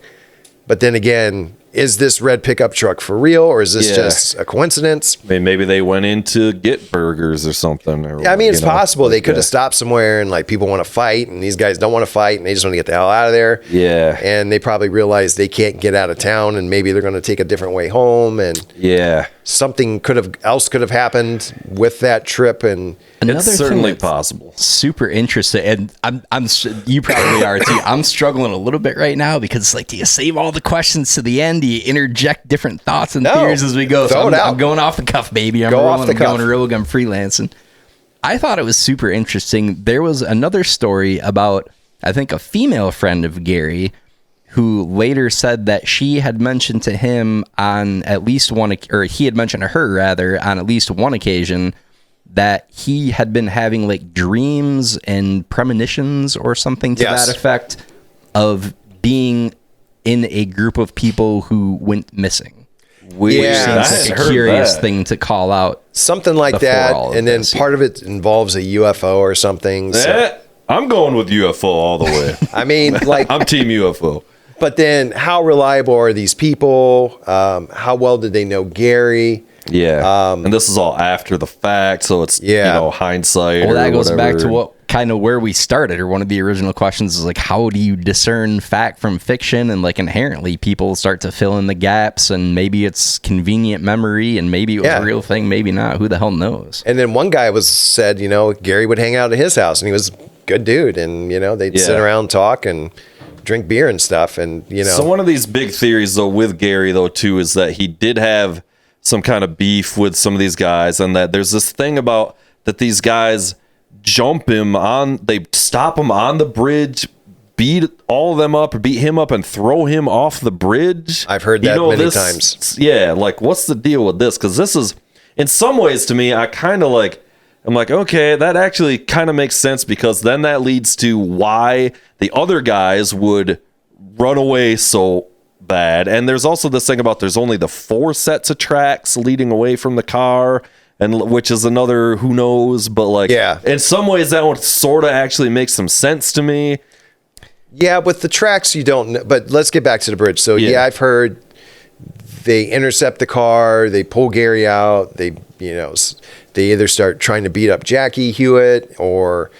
But then again, is this red pickup truck for real, or is this just a coincidence? I mean, maybe they went in to get burgers or something. Or, I mean, it's possible. They could have stopped somewhere and like people want to fight and these guys don't want to fight and they just want to get the hell out of there. Yeah. And they probably realize they can't get out of town and maybe they're going to take a different way home. And something could have happened with that trip. And it's certainly possible. Super interesting, and I'm you probably are too. I'm struggling a little bit right now because it's like, do you save all the questions to the end? Do you interject different thoughts and theories as we go? Throw it out. I'm going off the cuff, baby. I'm going rogue. I'm freelancing. I thought it was super interesting. There was another story about, I think, a female friend of Gary who later said that she had mentioned to him on at least one, or he had mentioned to her rather on at least one occasion, that he had been having like dreams and premonitions or something to that effect of being in a group of people who went missing. Which seems like a curious thing to call out. Something like that. And then part of it involves a UFO or something. So. I'm going with UFO all the way. I mean, like, I'm team UFO. But then how reliable are these people? How well did they know Gary? Yeah. And this is all after the fact, so it's, you know, hindsight. Well, that goes whatever. back to what kind of where we started, or one of the original questions is like, how do you discern fact from fiction? And like inherently people start to fill in the gaps, and maybe it's convenient memory and maybe it was a real thing, maybe not. Who the hell knows? And then one guy said, you know, Gary would hang out at his house and he was a good dude. And, you know, they'd sit around, talk and drink beer and stuff. And, you know. So one of these big theories though with Gary though too is that he did have some kind of beef with some of these guys, and that there's this thing about that these guys they stop him on the bridge, beat all of them up, or beat him up and throw him off the bridge. I've heard that many times. Yeah, like what's the deal with this? Because this is, in some ways to me, I'm like, okay, that actually kind of makes sense, because then that leads to why the other guys would run away so bad. And there's also this thing about there's only the 4 sets of tracks leading away from the car, and which is another who knows, but like in some ways that would sort of actually make some sense to me. Yeah, with the tracks you don't know, but let's get back to the bridge. So I've heard they intercept the car, they pull Gary out, they either start trying to beat up Jackie Huett or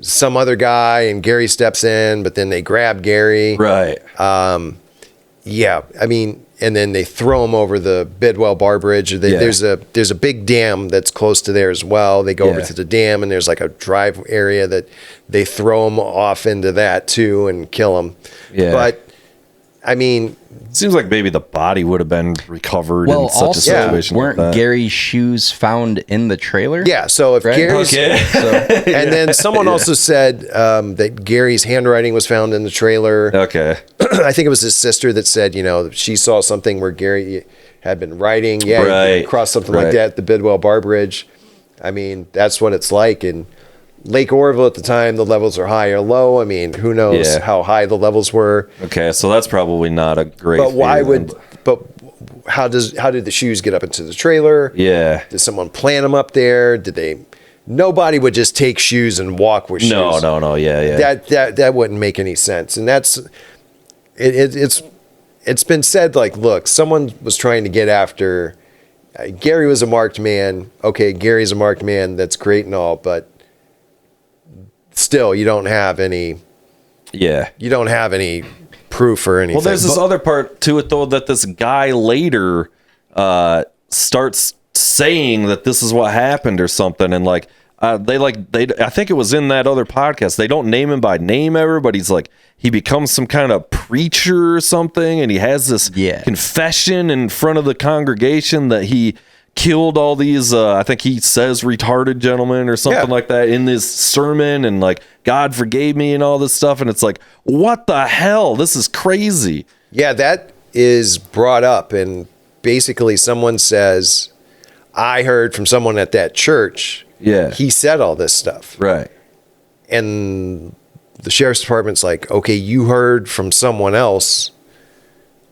some other guy, and Gary steps in, but then they grab Gary. Right. Yeah, I mean, and then they throw him over the Bidwell Bar Bridge. There's a big dam that's close to there as well. They go over to the dam, and there's like a drive area that they throw him off into that too and kill him. Yeah. But I mean, it seems like maybe the body would have been recovered in such a situation. Weren't like Gary's shoes found in the trailer? Yeah, so if Gary's... And then someone also said that Gary's handwriting was found in the trailer. Okay. I think it was his sister that said, you know, she saw something where Gary had been writing. Yeah, he crossed something like that at the Bidwell Bar Bridge. I mean, that's what it's like. And Lake Oroville at the time, the levels are high or low. I mean, who knows how high the levels were. Okay, so that's probably not a great. But why would? But how did the shoes get up into the trailer? Yeah. Did someone plant them up there? Did they? Nobody would just take shoes and walk with shoes. No. Yeah. That wouldn't make any sense. And that's it's been said, like, look, someone was trying to get after. Gary was a marked man. Okay, Gary's a marked man. That's great and all, but still, you don't have any Yeah. You don't have any proof or anything. Well, there's this other part to it, though, that this guy later starts saying that this is what happened or something. And like, I think it was in that other podcast. They don't name him by name ever, but he's like, he becomes some kind of preacher or something. And he has this confession in front of the congregation that he killed all these, I think he says retarded gentlemen or something like that in this sermon. And like, God forgave me and all this stuff. And it's like, what the hell? This is crazy. Yeah, that is brought up. And basically someone says, I heard from someone at that church. Yeah. He said all this stuff. Right. And the sheriff's department's like, okay, you heard from someone else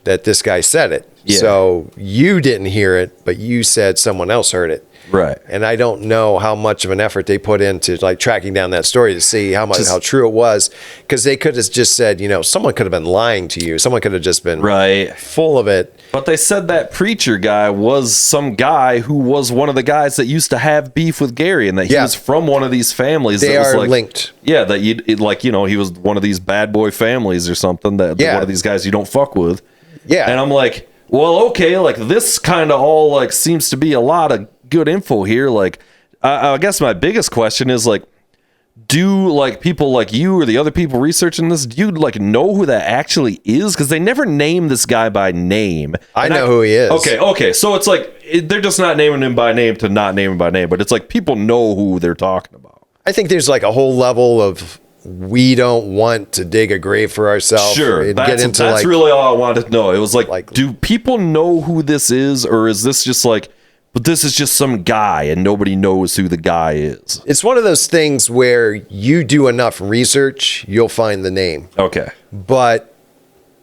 that this guy said it. Yeah. So you didn't hear it, but you said someone else heard it. Right. And I don't know how much of an effort they put into like tracking down that story to see how true it was. Because they could have just said, someone could have been lying to you. Someone could have just been full of it. But they said that preacher guy was some guy who was one of the guys that used to have beef with Gary, and that he was from one of these families. They that was are like, linked. Yeah, that he was one of these bad boy families or something. That one of these guys you don't fuck with. Yeah. And I'm like, well, okay, like this kind of all like seems to be a lot of good info here. Like, I guess my biggest question is like, do like people like you or the other people researching this, do you like know who that actually is? Because they never name this guy by name. I know who he is. Okay. So it's like they're just not naming him by name to not name him by name, but it's like people know who they're talking about. I think there's like a whole level of we don't want to dig a grave for ourselves. Sure, and that's get into like, really all I wanted to know. It was like, do people know who this is, or is this just like, but this is just some guy and nobody knows who the guy is? It's one of those things where you do enough research, you'll find the name. Okay. But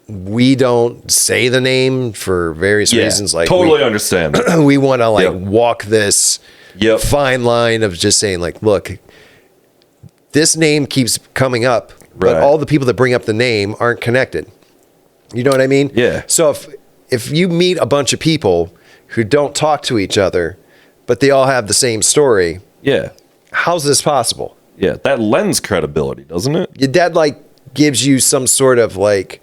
we don't say the name for various reasons. Like totally understand. We want to walk this fine line of just saying like, look, this name keeps coming up, but all the people that bring up the name aren't connected. You know what I mean? Yeah. So if you meet a bunch of people who don't talk to each other, but they all have the same story. Yeah. How's this possible? Yeah. That lends credibility, doesn't it? That like gives you some sort of like,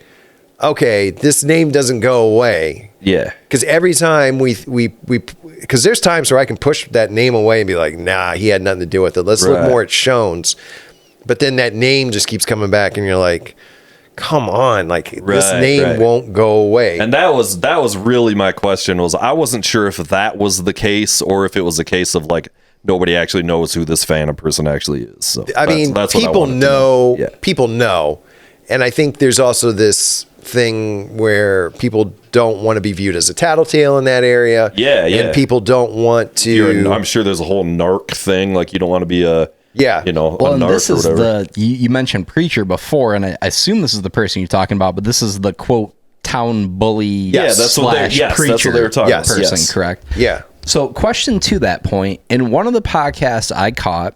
okay, this name doesn't go away. Yeah. Because every time we because there's times where I can push that name away and be like, nah, he had nothing to do with it. Let's look more at Schones. But then that name just keeps coming back and you're like, come on, like this name won't go away. And that was really my question. Was I wasn't sure if that was the case or if it was a case of like nobody actually knows who this Phantom person actually is. So I mean, that's people know. People know, and I think there's also this thing where people don't want to be viewed as a tattletale in that area. Yeah. And people don't want to. I'm sure there's a whole narc thing. Like you don't want to be a. Yeah. A well, and narc this is or whatever. you mentioned preacher before, and I assume this is the person you're talking about, but this is the quote town bully. Yes, that's what preacher that's what they were talking about. person, correct? Yeah. So, question to that point: in one of the podcasts I caught,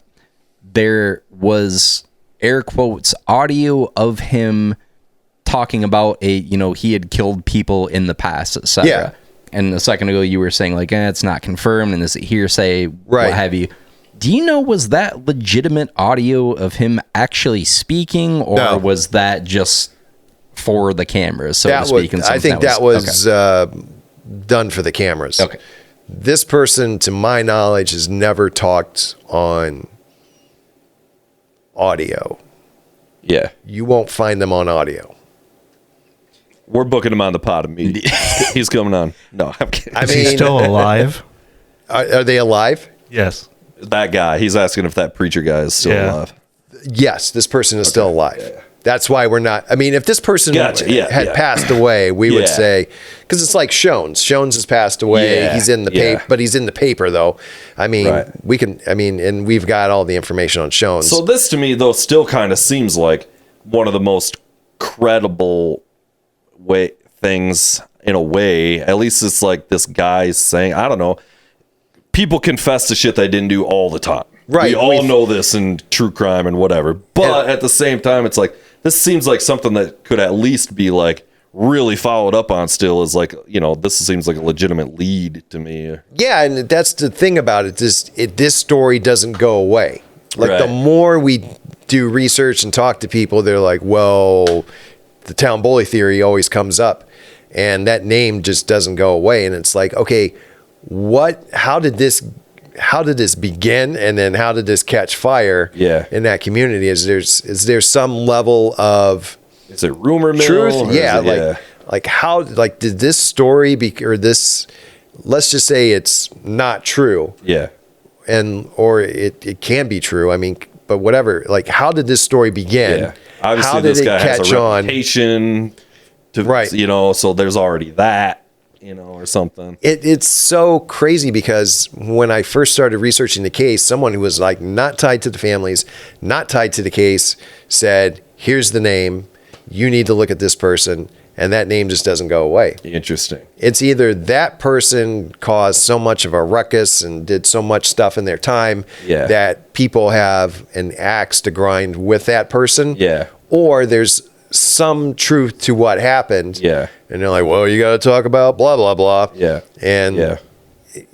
there was air quotes audio of him talking about he had killed people in the past, etc. Yeah. And a second ago, you were saying like, it's not confirmed, and is it hearsay, what have you? Do you know, was that legitimate audio of him actually speaking, or was that just for the cameras, so to speak? I think that was done for the cameras. Okay. This person, to my knowledge, has never talked on audio. Yeah. You won't find them on audio. We're booking him on the pod immediately. He's coming on. No, I'm kidding. I Is he mean, still alive? Are they alive? Yes. That guy, he's asking if that preacher guy is still alive. Yes, this person is still alive. Yeah. That's why we're not. I mean, if this person had passed away, we would say, because it's like Schones. Schones has passed away. Yeah. He's in the paper, but he's in the paper though. I mean, we can. I mean, and we've got all the information on Schones. So this to me though still kind of seems like one of the most credible things in a way. At least it's like this guy's saying, I don't know. People confess to shit they didn't do all the time. Right. We all know this in true crime and whatever. But at the same time, it's like, this seems like something that could at least be like really followed up on still is like, this seems like a legitimate lead to me. Yeah. And that's the thing about it. This story doesn't go away. Like the more we do research and talk to people, they're like, well, the town bully theory always comes up, and that name just doesn't go away. And it's like, okay, how did this begin, and then how did this catch fire in that community? Is there some level of, is it rumor mill? Truth? Yeah. Like how, like, did this story or this, let's just say it's not true. Yeah. Or it can be true. I mean, but whatever, like, how did this story begin? Yeah. Obviously, how did this it guy has catch a on? reputation to, you know, so there's already that, you know, or something. It's so crazy because when I first started researching the case, someone who was like not tied to the families, not tied to the case, said, here's the name, you need to look at this person, and that name just doesn't go away. Interesting. It's either that person caused so much of a ruckus and did so much stuff in their time that people have an axe to grind with that person. Yeah. Or there's some truth to what happened. Yeah. And they're like, well, you got to talk about blah, blah, blah. Yeah. And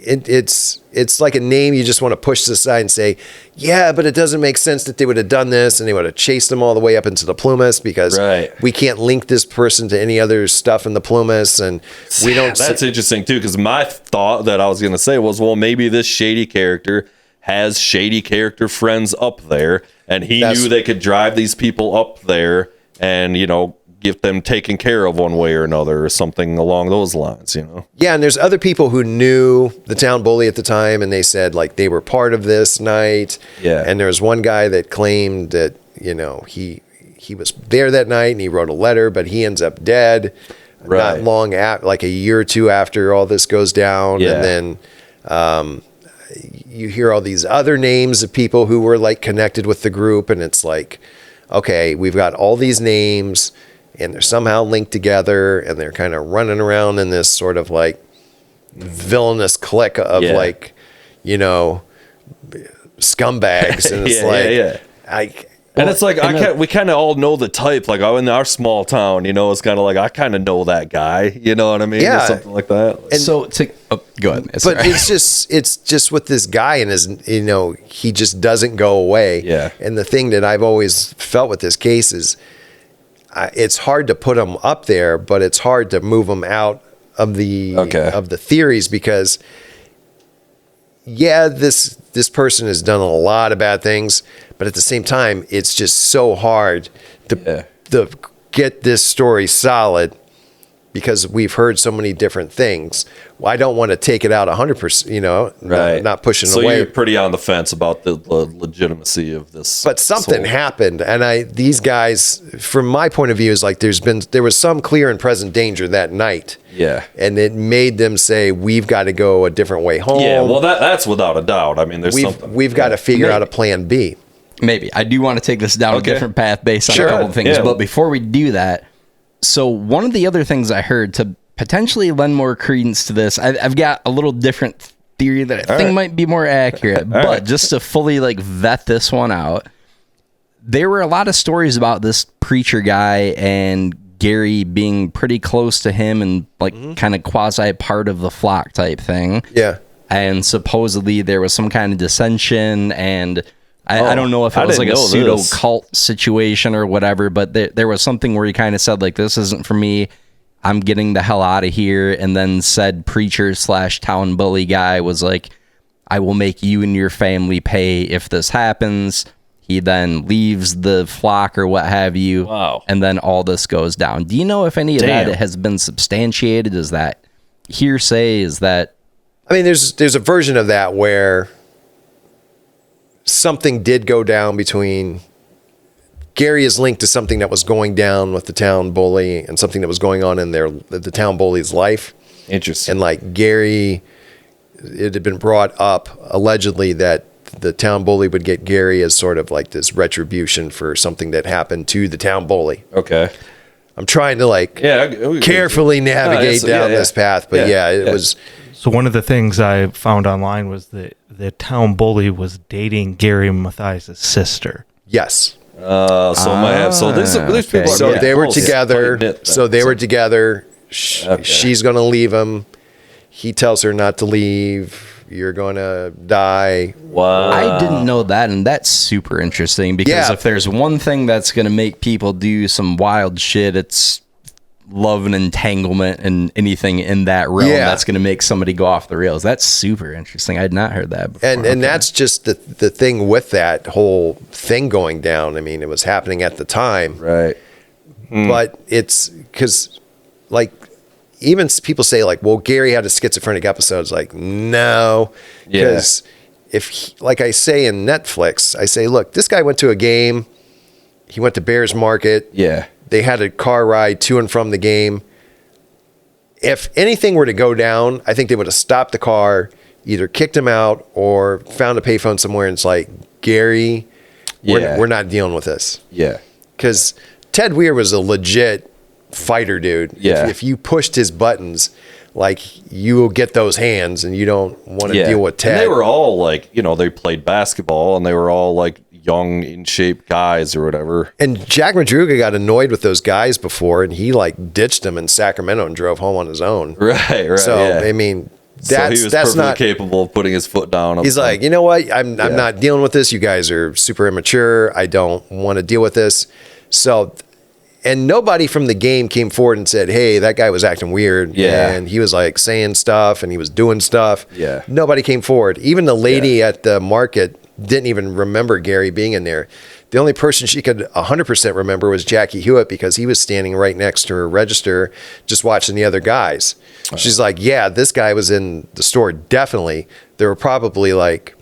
it's like a name you just want to push to the side and say, yeah, but it doesn't make sense that they would have done this and they would have chased them all the way up into the Plumas because we can't link this person to any other stuff in the Plumas, and we don't. That's interesting too, because my thought that I was going to say was, well, maybe this shady character has shady character friends up there, and he knew they could drive these people up there and, you know, get them taken care of one way or another, or something along those lines, you know? Yeah, and there's other people who knew the town bully at the time, and they said, like, they were part of this night. Yeah. And there was one guy that claimed that, you know, he was there that night, and he wrote a letter, but he ends up dead not long after, like a year or two after all this goes down. Yeah. And then you hear all these other names of people who were, like, connected with the group, and it's like, okay, we've got all these names, and they're somehow linked together, and they're kind of running around in this sort of like villainous clique of like, you know, scumbags. And it's and it's like, we kind of all know the type, like in our small town, you know, it's kind of like, I kind of know that guy, you know what I mean? Yeah. Or something like that. And so go ahead. It's just with this guy and his, you know, he just doesn't go away. Yeah. And the thing that I've always felt with this case is, it's hard to put them up there, but it's hard to move them out of the theories because, this person has done a lot of bad things, but at the same time, it's just so hard to get this story solid because we've heard so many different things. Well, I don't want to take it out 100%, you know, not pushing away. So you're pretty on the fence about the legitimacy of this. But something happened, and these guys, from my point of view, is like there was some clear and present danger that night. Yeah. And it made them say, we've got to go a different way home. Yeah, well, that's without a doubt. I mean, we've got to figure out a plan B. Maybe. I do want to take this down a different path based on a couple of things, but before we do that, so one of the other things I heard to potentially lend more credence to this, I've got a little different theory that I think might be more accurate, but just to fully like vet this one out, there were a lot of stories about this preacher guy and Gary being pretty close to him and like kind of quasi part of the flock type thing. Yeah. And supposedly there was some kind of dissension, and I don't know if it was like a pseudo cult situation or whatever, but there was something where he kind of said like, this isn't for me, I'm getting the hell out of here. And then said preacher / town bully guy was like, I will make you and your family pay if this happens. He then leaves the flock or what have you. Wow. And then all this goes down. Do you know if any of that has been substantiated? Is that hearsay? Is that... I mean, there's a version of that where something did go down between... Gary is linked to something that was going down with the town bully and something that was going on in the town bully's life. Interesting. And like Gary, it had been brought up allegedly that the town bully would get Gary as sort of like this retribution for something that happened to the town bully. Okay. I'm trying to like carefully navigate down this path, but it was... So one of the things I found online was that the town bully was dating Gary Mathias' sister. Yes. So these people. So they were together. So they were together. She's going to leave him. He tells her not to leave. you're gonna die. Wow. I didn't know that, and that's super interesting because Yeah. if there's one thing that's going to make people do some wild shit, it's love and entanglement and anything in that realm that's going to make somebody go off the rails. That's super interesting. I had not heard that before. And that's just the thing with that whole thing going down. I mean, it was happening at the time. Right. But it's because, like, even people say, like, well, Gary had a schizophrenic episode. It's like, no. Because like I say in Netflix, I say, look, this guy went to a game. He went to Bears Market. Yeah. They had a car ride to and from the game. If anything were to go down, I think they would have stopped the car, either kicked him out or found a payphone somewhere. And it's like, Gary, we're not dealing with this. Yeah. Because Ted Weiher was a legit fighter, dude. Yeah. If you pushed his buttons, like, you will get those hands, and you don't want to deal with Ted. And they were all like, they played basketball, and they were all like young, in shape guys or whatever. And Jack Madruga got annoyed with those guys before, and he like ditched them in Sacramento and drove home on his own. Right. So I mean, so he was perfectly not capable of putting his foot down. He's like, you know what? I'm not dealing with this. You guys are super immature. I don't want to deal with this. So. And nobody from the game came forward and said, hey, that guy was acting weird. Yeah. And he was like saying stuff and he was doing stuff. Yeah. Nobody came forward. Even the lady at the market didn't even remember Gary being in there. The only person she could 100% remember was Jackie Huett, because he was standing right next to her register just watching the other guys. She's like, yeah, this guy was in the store. Definitely. There were probably like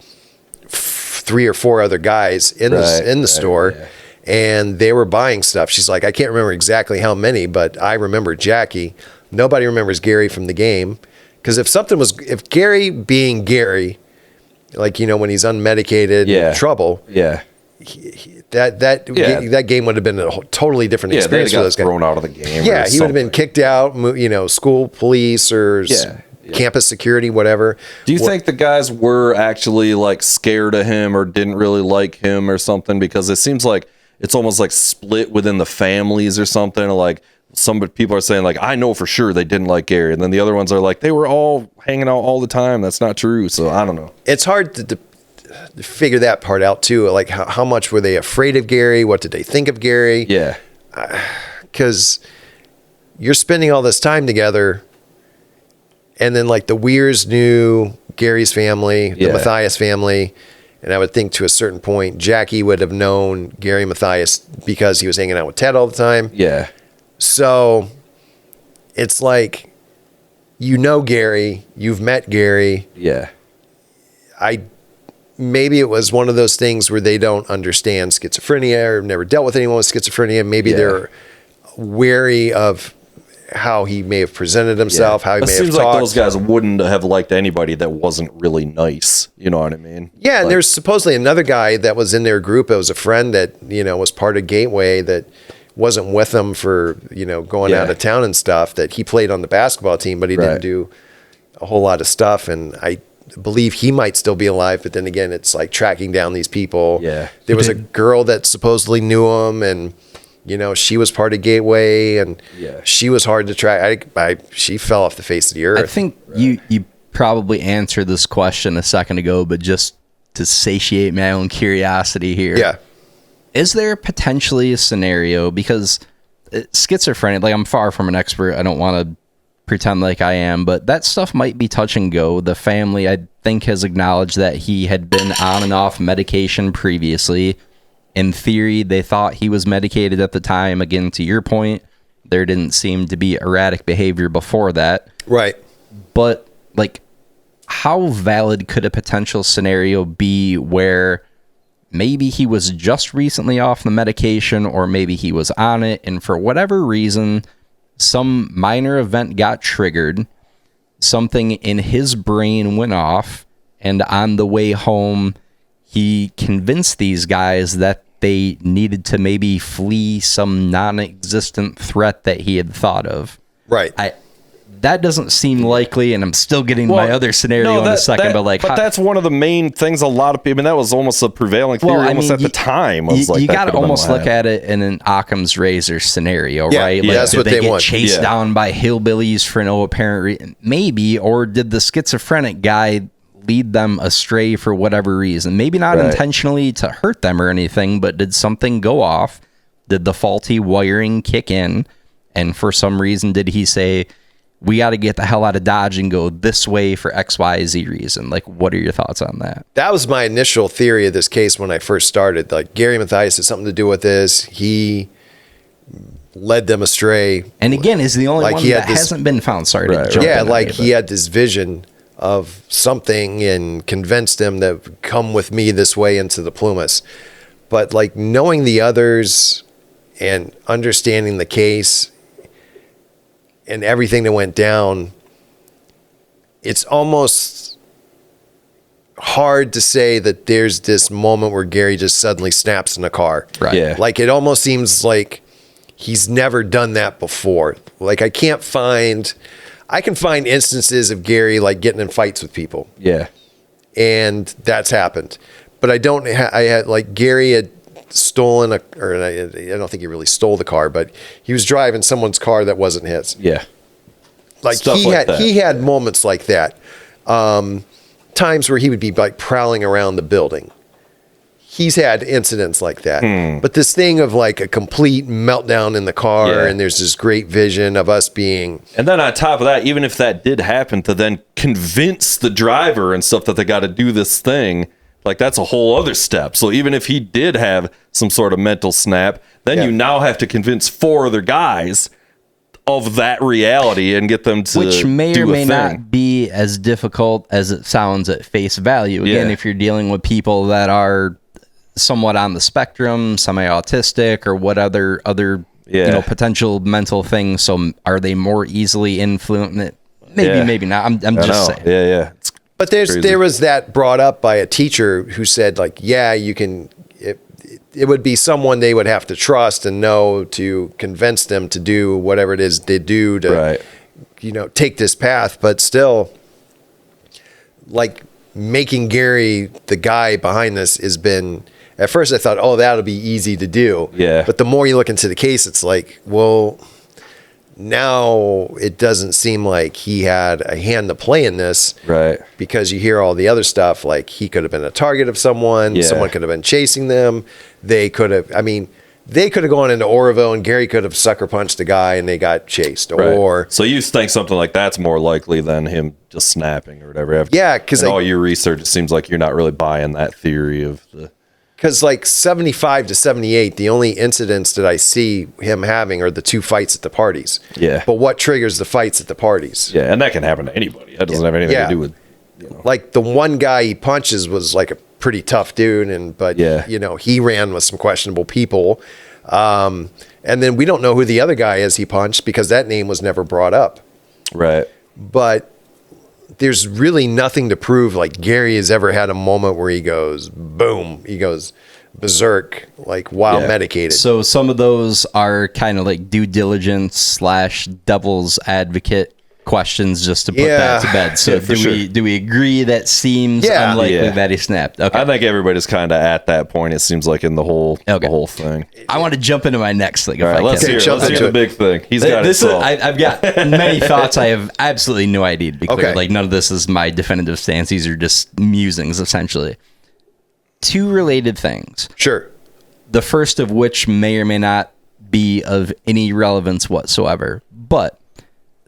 3 or 4 other guys in the store. Yeah. And they were buying stuff. She's like, I can't remember exactly how many, but I remember Jackie. Nobody remembers Gary from the game. Because if Gary being Gary, like, when he's unmedicated, in trouble, that game would have been a totally different experience for those guys. Thrown out of the game. Yeah, he would have been kicked out, school police or campus security, whatever. Do you think the guys were actually like scared of him or didn't really like him or something? Because it seems like it's almost like split within the families or something. Like some people are saying, like, I know for sure they didn't like Gary, and then the other ones are like, they were all hanging out all the time. That's not true. So I don't know. It's hard to figure that part out too. Like how much were they afraid of Gary? What did they think of Gary? Yeah, because you're spending all this time together, and then like the Weirs knew Gary's family, the Mathias family. And I would think to a certain point, Jackie would have known Gary Mathias because he was hanging out with Ted all the time. Yeah. So it's like, Gary, you've met Gary. Yeah. Maybe it was one of those things where they don't understand schizophrenia or never dealt with anyone with schizophrenia. Maybe they're wary of how he may have presented himself, how he may have talked. It seems like those guys wouldn't have liked anybody that wasn't really nice. You know what I mean? Yeah, and there's supposedly another guy that was in their group. It was a friend that, was part of Gateway that wasn't with them for, going out of town and stuff, that he played on the basketball team, but he didn't do a whole lot of stuff. And I believe he might still be alive, but then again, it's like tracking down these people. Yeah. There was a girl that supposedly knew him, and she was part of Gateway, and she was hard to track. She fell off the face of the earth. I think you probably answered this question a second ago, but just to satiate my own curiosity here. Yeah. Is there potentially a scenario, because schizophrenic, like, I'm far from an expert. I don't want to pretend like I am, but that stuff might be touch and go. The family, I think, has acknowledged that he had been on and off medication previously. In theory, they thought he was medicated at the time. Again, to your point, there didn't seem to be erratic behavior before that. Right. But, like, how valid could a potential scenario be where maybe he was just recently off the medication, or maybe he was on it, and for whatever reason, some minor event got triggered, something in his brain went off, and on the way home, he convinced these guys that they needed to maybe flee some non-existent threat that he had thought of. Right. That doesn't seem likely, and I'm still getting my other scenario in a second. But that's one of the main things. A lot of people. I mean, that was almost a prevailing theory at the time. You got to almost look at it in an Occam's razor scenario, right? Yeah, that's what they want. Chased down by hillbillies for no apparent reason, maybe, or did the schizophrenic guy lead them astray for whatever reason. Maybe not intentionally to hurt them or anything, but did something go off? Did the faulty wiring kick in? And for some reason, did he say, we got to get the hell out of Dodge and go this way for X, Y, Z reason? Like, what are your thoughts on that? That was my initial theory of this case when I first started. Like, Gary Mathias had something to do with this. He led them astray. And again, is the only Like one he had that this- hasn't been found. Sorry to jump Yeah, in like there, he had this vision of something and convinced them that come with me this way into the Plumas. But like knowing the others and understanding the case and everything that went down, it's almost hard to say that there's this moment where Gary just suddenly snaps in a car. Right. Yeah. Like it almost seems like he's never done that before. Like I can find instances of Gary like getting in fights with people, Yeah. and that's happened. But I had like Gary had stolen I don't think he really stole the car, but he was driving someone's car that wasn't his. Yeah. Like Stuff like that. he had moments like that. Times where he would be like prowling around the building. He's had incidents like that. But this thing of like a complete meltdown in the car, Yeah. and there's this great vision of us being And then on top of that, even if that did happen, to then convince the driver and stuff that they got to do this thing, like that's a whole other step. So even if he did have some sort of mental snap, then Yeah. you now have to convince 4 other guys of that reality and get them to which may do or a may thing. not be as difficult as it sounds at face value. Again, Yeah. if you're dealing with people that are somewhat on the spectrum, semi-autistic, or what other Yeah. potential mental things. So are they more easily influenced? Maybe, Yeah. maybe not. I'm I just know. saying. Yeah. It's But crazy. there was that brought up by a teacher who said like, yeah, you can, it would be someone they would have to trust and know to convince them to do whatever it is they do to, Right. take this path. But still, like making Gary the guy behind this has been, at first I thought, oh, that'll be easy to do. Yeah. But the more you look into the case, it's like, well, now it doesn't seem like he had a hand to play in this. Right. Because you hear all the other stuff, like he could have been a target of someone, Yeah. someone could have been chasing them. They could have gone into Oroville and Gary could have sucker punched a guy and they got chased. Right. Or, So you think something like that's more likely than him just snapping or whatever. Yeah, 'cause in I- all your research, it seems like you're not really buying that theory of the. because like 75 to 78, the only incidents that I see him having are the 2 fights at the parties. Yeah. But what triggers the fights at the parties? Yeah, and that can happen to anybody. That doesn't have anything Yeah. to do with. Like the one guy he punches was like a pretty tough dude, but Yeah. he ran with some questionable people. And then we don't know who the other guy is he punched because that name was never brought up. Right. But there's really nothing to prove like Gary has ever had a moment where he goes boom, he goes berserk, like while Yeah. medicated. So some of those are kind of like due diligence / devil's advocate questions, just to put that to bed. So Yeah, for do we agree that seems Yeah. unlikely Yeah. that he snapped? Okay. I think everybody's kind of at that point. It seems like in the whole thing. I want to jump into my next thing. All right, let's hear jump the into big thing. He's got This it. is, solved. I've got many thoughts. I have absolutely no idea, to be clear. Okay. Like, none of this is my definitive stance. These are just musings, essentially. 2 related things. Sure. The first of which may or may not be of any relevance whatsoever. But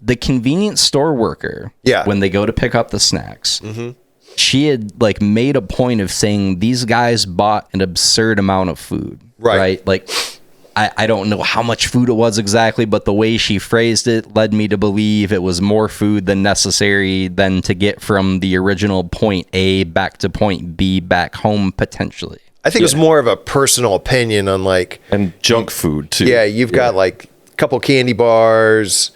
the convenience store worker, Yeah. when they go to pick up the snacks, she had like made a point of saying these guys bought an absurd amount of food. Right. Like, I don't know how much food it was exactly, but the way she phrased it led me to believe it was more food than necessary than to get from the original point A back to point B back home potentially. I think it was more of a personal opinion on like, and junk food too. yeah, you've got like a couple candy bars,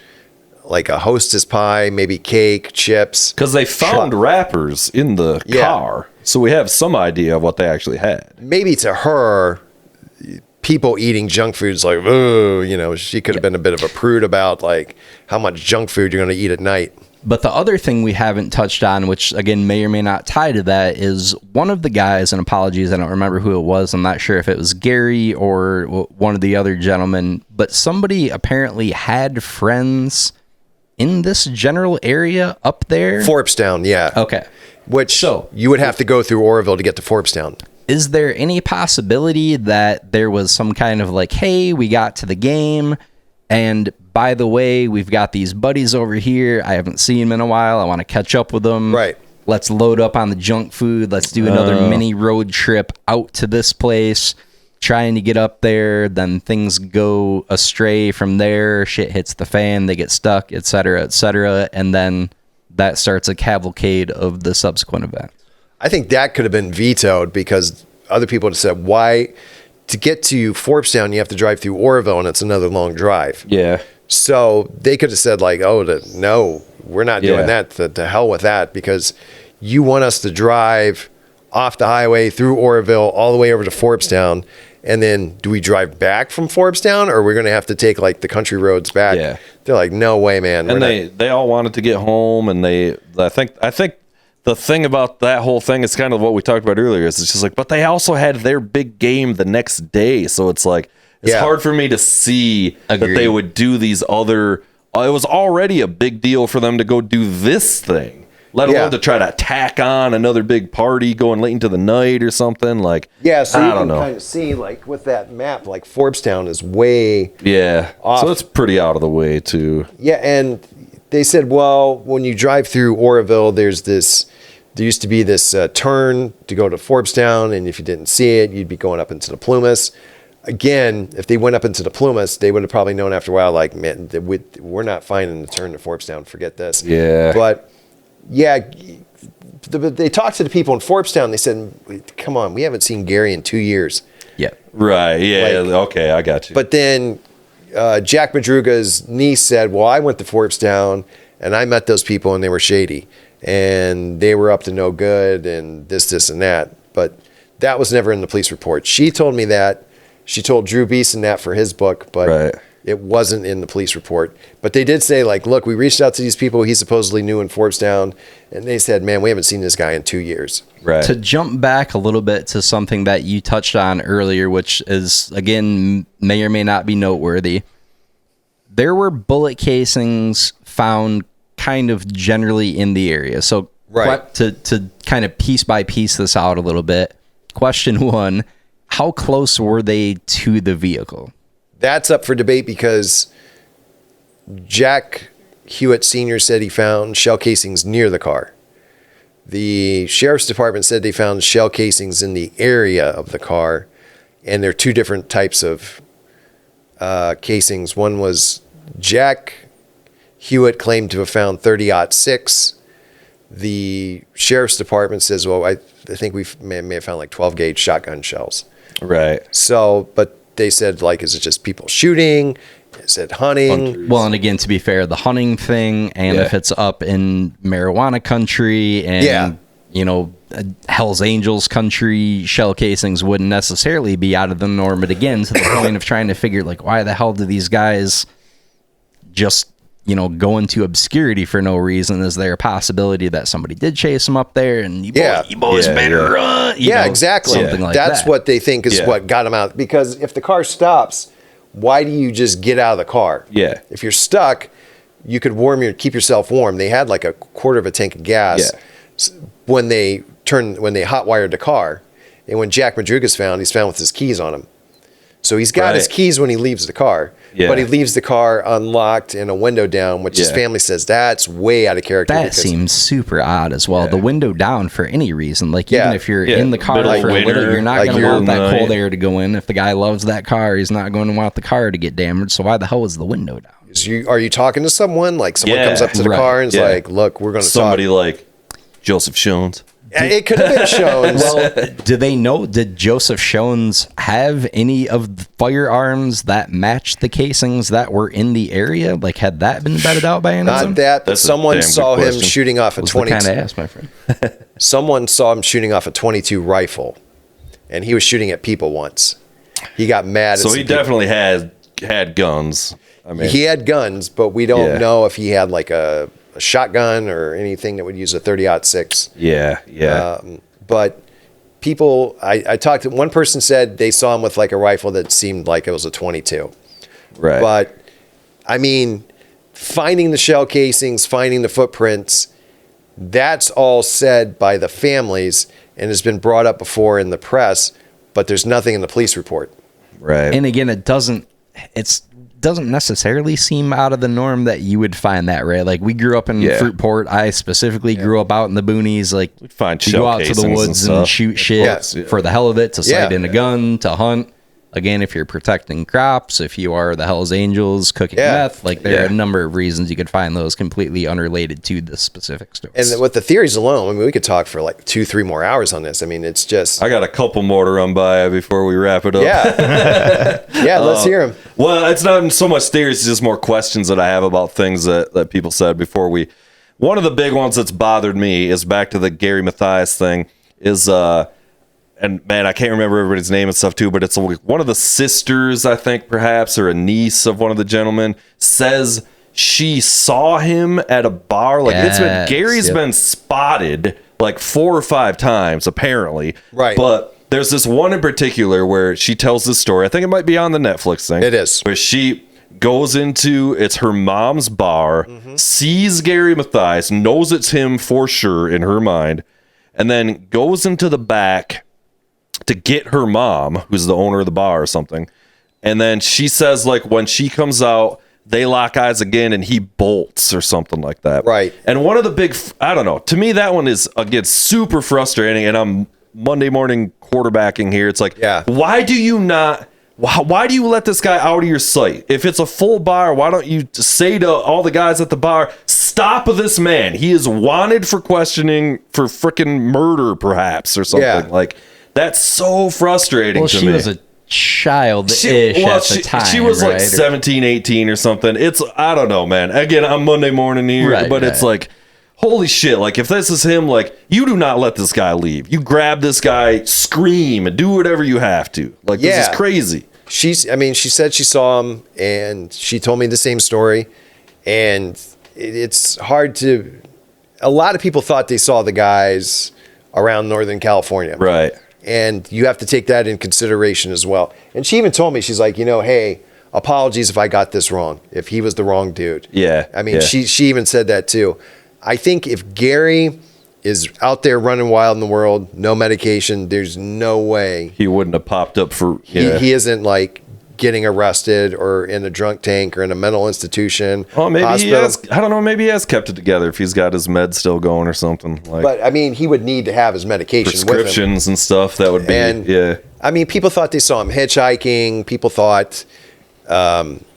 like a Hostess pie, maybe cake, chips. because they found wrappers in the Yeah. car, so we have some idea of what they actually had. Maybe to her, people eating junk food is like, oh, she could have been a bit of a prude about like how much junk food you're going to eat at night. But the other thing we haven't touched on, which again may or may not tie to that, is one of the guys, and apologies, I don't remember who it was. I'm not sure if it was Gary or one of the other gentlemen, but somebody apparently had friends in this general area up there. Forpstown, yeah. Okay. which So- you would have to go through Oroville to get to Forbstown. Is there any possibility that there was some kind of like, hey, we got to the game, and by the way, we've got these buddies over here. I haven't seen them in a while. I want to catch up with them. Right. Let's load up on the junk food. Let's do another mini road trip out to this place, trying to get up there. Then things go astray from there. Shit hits the fan. They get stuck, et cetera, and then that starts a cavalcade of the subsequent event. I think that could have been vetoed because other people have said, why, to get to Forbstown, you have to drive through Oroville and it's another long drive. Yeah. So they could have said like, oh, no, we're not doing Yeah. that. To hell with that, because you want us to drive off the highway through Oroville all the way over to Forbstown. And then do we drive back from Forbstown, or are we going to have to take like the country roads back? Yeah. They're like, no way, man. And We're not- they all wanted to get home, and I think the thing about that whole thing is kind of what we talked about earlier. Is it's just like, but they also had their big game the next day, so it's like it's Yeah. hard for me to see that Agreed. they would do these other. It was already a big deal for them to go do this thing, let alone Yeah. to try to tack on another big party going late into the night or something. Like, Yeah, so I you don't can know. kind of see, like, with that map, like, Forbstown is way... Yeah, Off. so it's pretty out of the way too. Yeah, and they said, well, when you drive through Oroville, there used to be this turn to go to Forbstown, and if you didn't see it, you'd be going up into the Plumas. Again, if they went up into the Plumas, they would have probably known after a while, like, man, we're not finding the turn to Forbstown, forget this. Yeah. But, yeah... They talked to the people in Forbstown. They said, come on, we haven't seen Gary in 2 years. Yeah. Right. Yeah. Like- okay, I got you. But then Jack Madruga's niece said, well, I went to Forbstown and I met those people and they were shady and they were up to no good and this, and that. But that was never in the police report. She told me that. She told Drew Beeson that for his book, but Right. it wasn't in the police report. But they did say, like, look, we reached out to these people he supposedly knew in Forbstown, and they said, man, we haven't seen this guy in 2 years. right. To jump back a little bit to something that you touched on earlier, which is, again, may or may not be noteworthy. There were bullet casings found kind of generally in the area. So Right. to kind of piece by piece this out a little bit, question one, how close were they to the vehicle? That's up for debate because Jack Huett Sr. said he found shell casings near the car. The sheriff's department said they found shell casings in the area of the car, and there are two different types of casings. One was Jack Huett claimed to have found 30-06. The sheriff's department says, well, I think we may have found like 12-gauge shotgun shells. right. So, but they said, like, is it just people shooting? Is it hunting? Well, and again, to be fair, the hunting thing, and Yeah. if it's up in marijuana country and, Yeah. Hell's Angels country, shell casings wouldn't necessarily be out of the norm. But again, to the point of trying to figure, like, why the hell do these guys just, go into obscurity for no reason? Is there a possibility that somebody did chase them up there and you boys Yeah, better yeah. run? Yeah, exactly. Something like That's that. what they think is Yeah. what got them out. Because if the car stops, why do you just get out of the car? Yeah. If you're stuck, you could keep yourself warm. They had like a quarter of a tank of gas when they hot wired the car. And when Jack Madruga's found, he's found with his keys on him. So he's got his Right. keys when he leaves the car, Yeah. but he leaves the car unlocked and a window down, which his Yeah. family says that's way out of character. That because- seems super odd as well. Yeah. The window down for any reason. Like, Yeah. even if you're Yeah, in the car middle for of a little, winter, you're not like going to you're want that night. cold air to go in. If the guy loves that car, he's not going to want the car to get damaged. So why the hell is the window down? Are you talking to someone? Like someone Yeah. comes up to the Right. car and is Yeah. like, look, we're going to talk. Somebody like Joseph Schones. It could have been shown. Well, do they know? Did Joseph Schones have any of the firearms that matched the casings that were in the area? Like, had that been vetted out by any of them? Not that, but That's a someone damn good saw him question. shooting off a Was the 22. kind of ass, my friend. Someone saw him shooting off a 22 rifle, and he was shooting at people once. He got mad. At So some he people. definitely had guns. I mean, He had guns, but we don't Yeah. know if he had like a shotgun or anything that would use a 30-06. yeah. But people, I talked to one person said they saw him with like a rifle that seemed like it was a 22. Right. But I mean, finding the shell casings, finding the footprints, That's all said by the families and has been brought up before in the press, but there's nothing in the police report. Right. And again, it doesn't necessarily seem out of the norm that you would find that, right? Like we grew up in Fruitport. I specifically grew up out in the boonies. Like We'd find you go out to the shell woods casings and, and stuff. shoot shit for the hell of it, to sight in a gun, to hunt. Again, if you're protecting crops, if you are the Hells Angels cooking meth, like there are a number of reasons you could find those completely unrelated to this specific story. And with the theories alone, I mean, we could talk for like 2-3 more hours on this. I mean, it's just... I got a couple more to run by before we wrap it up. Yeah, let's hear them. Well, it's not so much theories, it's just more questions that I have about things that people said before we... One of the big ones that's bothered me is back to the Gary Mathias thing is... and man, I can't remember everybody's name and stuff too, but it's one of the sisters, I think, perhaps, or a niece of one of the gentlemen, says she saw him at a bar. Like Gary's been spotted like 4 or 5 times, apparently. Right. But there's this one in particular where she tells this story. I think it might be on the Netflix thing. It is. Where she goes into, it's her mom's bar, sees Gary Mathias, knows it's him for sure in her mind, and then goes into the back to get her mom, who's the owner of the bar or something. And then she says, like, when she comes out, they lock eyes again and he bolts or something like that. Right. And one of the big, I don't know, to me, that one is, again, super frustrating. And I'm Monday morning quarterbacking here. It's like, why do you not, why do you let this guy out of your sight? If it's a full bar, why don't you say to all the guys at the bar, stop this man. He is wanted for questioning for freaking murder, perhaps, or something. Like, that's so frustrating to me. She was a child-ish at the time. She was like 17, 18 or something. It's, I don't know, man. Again, I'm Monday morning here, but it's like, holy shit. Like, if this is him, like, you do not let this guy leave. You grab this guy, scream, and do whatever you have to. Like, this is crazy. She said she saw him, and she told me the same story. And it's hard to... A lot of people thought they saw the guys around Northern California. Right. And you have to take that in consideration as well. And she even told me, she's like, hey, apologies if I got this wrong, if he was the wrong dude. Yeah. I mean, she even said that too. I think if Gary is out there running wild in the world, no medication, there's no way. He wouldn't have popped up for... He isn't like getting arrested or in a drunk tank or in a mental institution. Oh, maybe hospital. he has, I don't know, maybe he has kept it together if he's got his meds still going or something. Like, but I mean, he would need to have his medication prescriptions with him. and stuff. That would be, I mean, people thought they saw him hitchhiking. People thought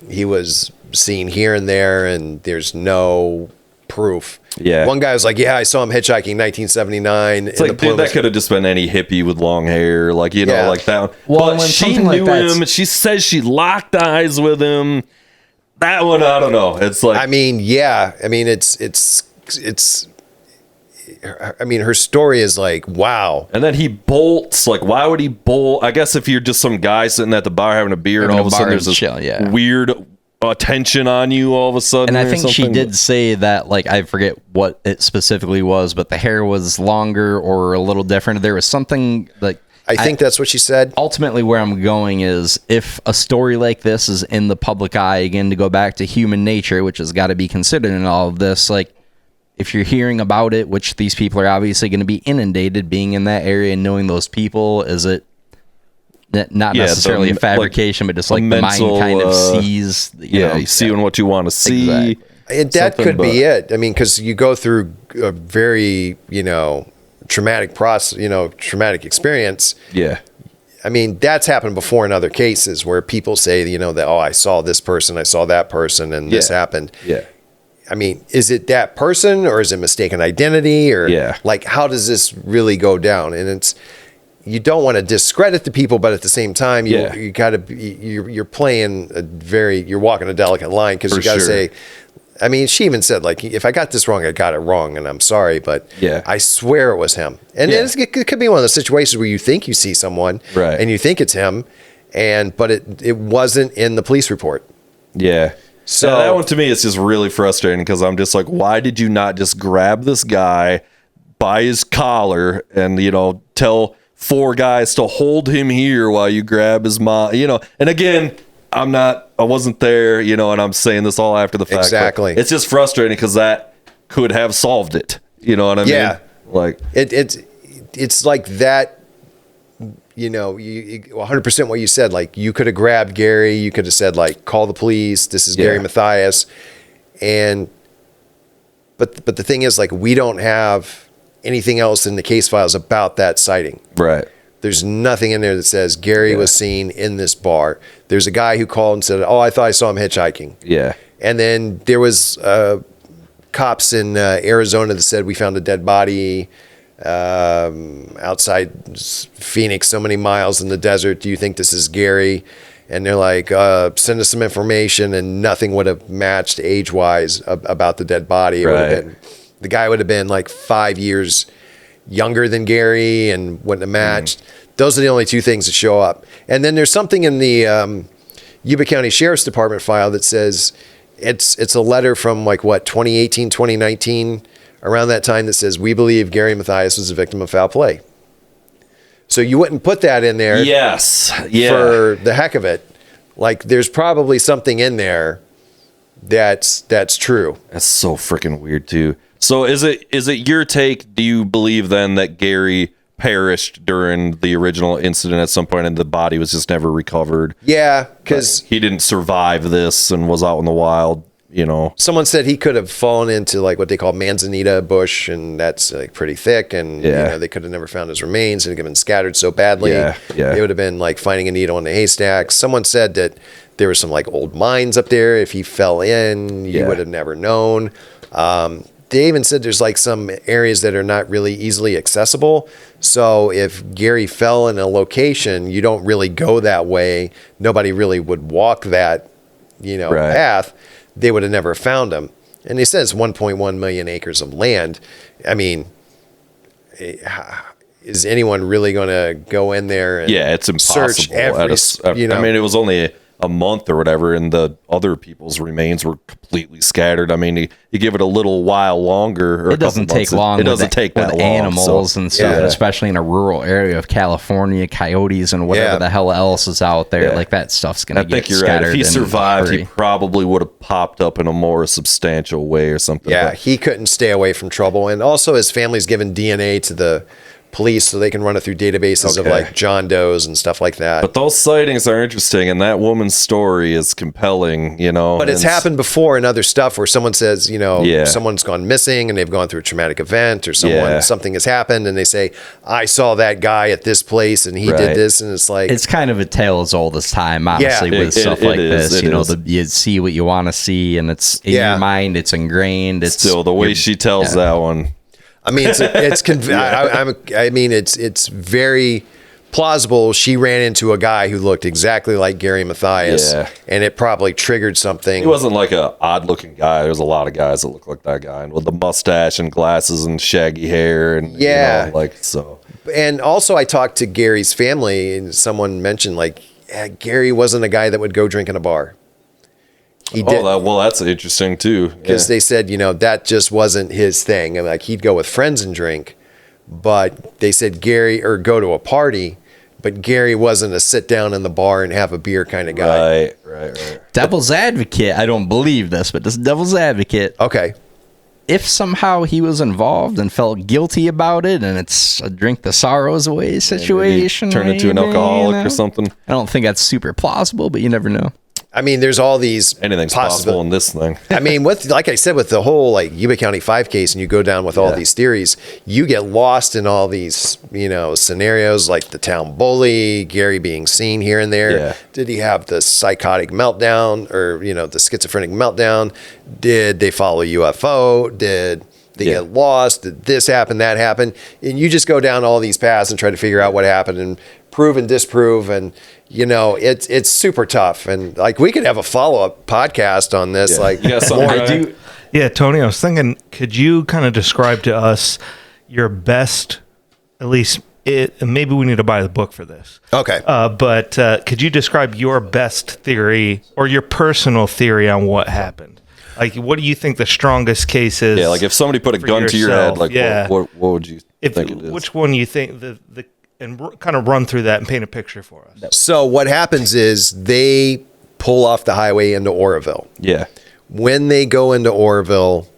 he was seen here and there, and there's no proof. Yeah. One guy was like, I saw him hitchhiking 1979. It's like, dude, that could have just been any hippie with long hair, like, you know, like that. Well, but she knew him. She says she locked eyes with him. That one, I don't know. It's like, I mean, I mean, I mean, her story is like, wow. And then he bolts. Like, why would he bolt? I guess if you're just some guy sitting at the bar having a beer and all of a sudden there's this weird attention on you all of a sudden. And I think she did say that, like, I forget what it specifically was, but the hair was longer or a little different. There was something like, I think that's what she said. Ultimately, where I'm going is, if a story like this is in the public eye, again, to go back to human nature, which has got to be considered in all of this, like, if you're hearing about it, which these people are obviously going to be inundated, being in that area and knowing those people, is it not necessarily a fabrication, but just like the mind kind of sees, you're seeing what you want to see. Exactly. And that could be it. I mean, because you go through a very, traumatic traumatic experience. Yeah. I mean, that's happened before in other cases where people say, that, I saw this person, I saw that person, and this happened. Yeah. I mean, is it that person, or is it mistaken identity, or like, how does this really go down? And you don't want to discredit the people, but at the same time, you got to you're playing you're walking a delicate line, because you got to say. I mean, she even said, like, if I got this wrong, I got it wrong, and I'm sorry, but I swear it was him. And it could be one of those situations where you think you see someone, and you think it's him, but it wasn't in the police report. Yeah. So that one to me is just really frustrating, because I'm just like, why did you not just grab this guy by his collar and, tell 4 guys to hold him here while you grab his mom, and again, I wasn't there, and I'm saying this all after the fact. Exactly. It's just frustrating because that could have solved it, You know what I Yeah. mean? Like, It's like that, you 100% what you said. Like, you could have grabbed Gary. You could have said, like, call the police. This is Gary Mathias. But the thing is, like, we don't have anything else in the case files about that sighting. right. There's nothing in there that says Gary was seen in this bar. There's a guy who called and said, "Oh, I thought I saw him hitchhiking." Yeah. And then there was cops in Arizona that said we found a dead body outside Phoenix, so many miles in the desert. Do you think this is Gary? And they're like, send us some information, and nothing would have matched age-wise about the dead body. It would have been, the guy would have been like 5 years younger than Gary and wouldn't have matched. Those are the only two things that show up. And then there's something in the Yuba County Sheriff's Department file that says it's a letter from like 2018, 2019, around that time, that says, we believe Gary Mathias was a victim of foul play. So you wouldn't put that in there for the heck of it. Like, there's probably something in there that's true. That's so freaking weird too. So is it your take? Do you believe then that Gary perished during the original incident at some point and the body was just never recovered? Yeah, because he didn't survive this and was out in the wild, someone said he could have fallen into like what they call manzanita bush, and that's like pretty thick, and they could have never found his remains and been scattered so badly. It would have been like finding a needle in a haystack. Someone said that there were some like old mines up there. If he fell in, you would have never known. They even said there's like some areas that are not really easily accessible. So if Gary fell in a location, you don't really go that way. Nobody really would walk that, path. They would have never found him. And they said it's 1.1 million acres of land. I mean, is anyone really going to go in there and it's impossible. search every, I mean, it was only a month or whatever, and the other people's remains were completely scattered. I mean, you give it a little while longer. Or it doesn't take long. It doesn't take that long. Animals and stuff, especially in a rural area of California, coyotes and whatever the hell else is out there. Like, that stuff's going to get scattered. I think you're right. If he survived, he probably would have popped up in a more substantial way or something. Yeah, he couldn't stay away from trouble. And also his family's given DNA to the police so they can run it through databases of like John Does and stuff like that. But those sightings are interesting, and that woman's story is compelling, But it's happened before in other stuff where someone says, someone's gone missing and they've gone through a traumatic event, or something has happened and they say, I saw that guy at this place and he did this, and it's like, it's kind of a tale as old as time, honestly, with stuff like this. You see what you want to see, and it's in your mind, it's ingrained. It's still the way she tells that one. I mean, it's very plausible. She ran into a guy who looked exactly like Gary Mathias, and it probably triggered something. He wasn't like a odd-looking guy. There's a lot of guys that look like that guy, and with the mustache and glasses and shaggy hair, and so. And also, I talked to Gary's family, and someone mentioned Gary wasn't a guy that would go drink in a bar. He did. Well, that's interesting too. Because they said, that just wasn't his thing. I mean, like, he'd go with friends and drink, but they said go to a party, but Gary wasn't a sit down in the bar and have a beer kind of guy. Right. Devil's advocate. I don't believe this, but this is devil's advocate. Okay. If somehow he was involved and felt guilty about it, and it's a drink the sorrows away situation, turn into an alcoholic or something. I don't think that's super plausible, but you never know. I mean, there's all these anything's possible in this thing. I mean, like I said, with the whole Yuba County 5 case, and you go down with all these theories, you get lost in all these, scenarios, like the town bully, Gary being seen here and there. Yeah. Did he have the psychotic meltdown, or, the schizophrenic meltdown? Did they follow a UFO? Did they get lost? Did this happen, that happen? And you just go down all these paths and try to figure out what happened and prove and disprove. And, it's super tough. And we could have a follow-up podcast on this. Yeah, Tony, I was thinking, could you kind of describe to us your best, at least maybe we need to buy the book for this. Okay. But could you describe your best theory or your personal theory on what happened? What do you think the strongest case is? Yeah, if somebody put a gun to your head, what would you think it is? Which one you think and kind of run through that and paint a picture for us. So what happens is they pull off the highway into Oroville. Yeah. When they go into Oroville,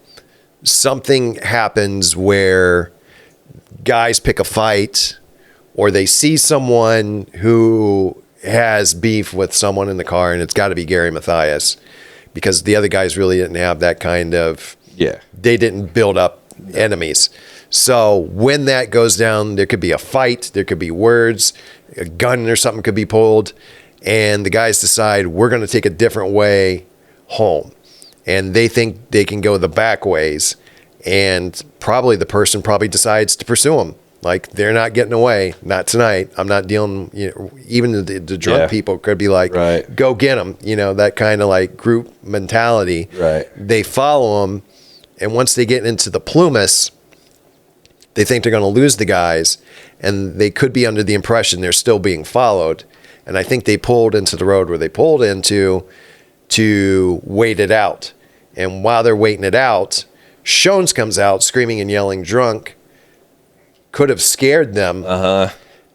something happens where guys pick a fight, or they see someone who has beef with someone in the car, and it's got to be Gary Mathias, because the other guys really didn't have that kind of, they didn't build up enemies. So when that goes down, there could be a fight, there could be words, a gun or something could be pulled, and the guys decide we're going to take a different way home. And they think they can go the back ways, and probably the person decides to pursue them. Like, they're not getting away, not tonight. I'm not dealing, even the drunk people could be like, go get them, that kind of like group mentality. Right. They follow them, and once they get into the Plumas, they think they're going to lose the guys, and they could be under the impression they're still being followed. And I think they pulled into the road where they pulled into to wait it out. And while they're waiting it out, Schones comes out screaming and yelling drunk, could have scared them.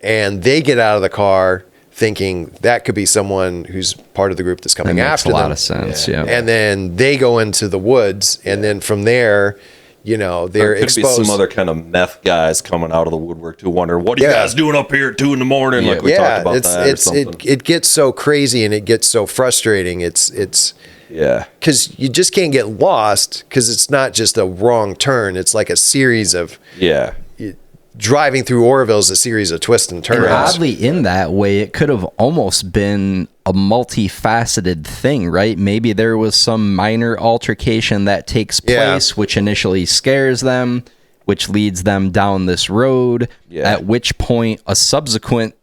And they get out of the car thinking that could be someone who's part of the group that's coming after them. Makes a lot of sense, yeah. And then they go into the woods, and then from there, they're exposed. Could be some other kind of meth guys coming out of the woodwork to wonder, what are you guys doing up here at 2 a.m? Like we talked about that or something. It gets so crazy and it gets so frustrating. It's because you just can't get lost, because it's not just a wrong turn. It's like a series of driving through Oroville is a series of twists and turns. And oddly, in that way, it could have almost been a multifaceted thing, right? Maybe there was some minor altercation that takes place, which initially scares them, which leads them down this road, at which point a subsequent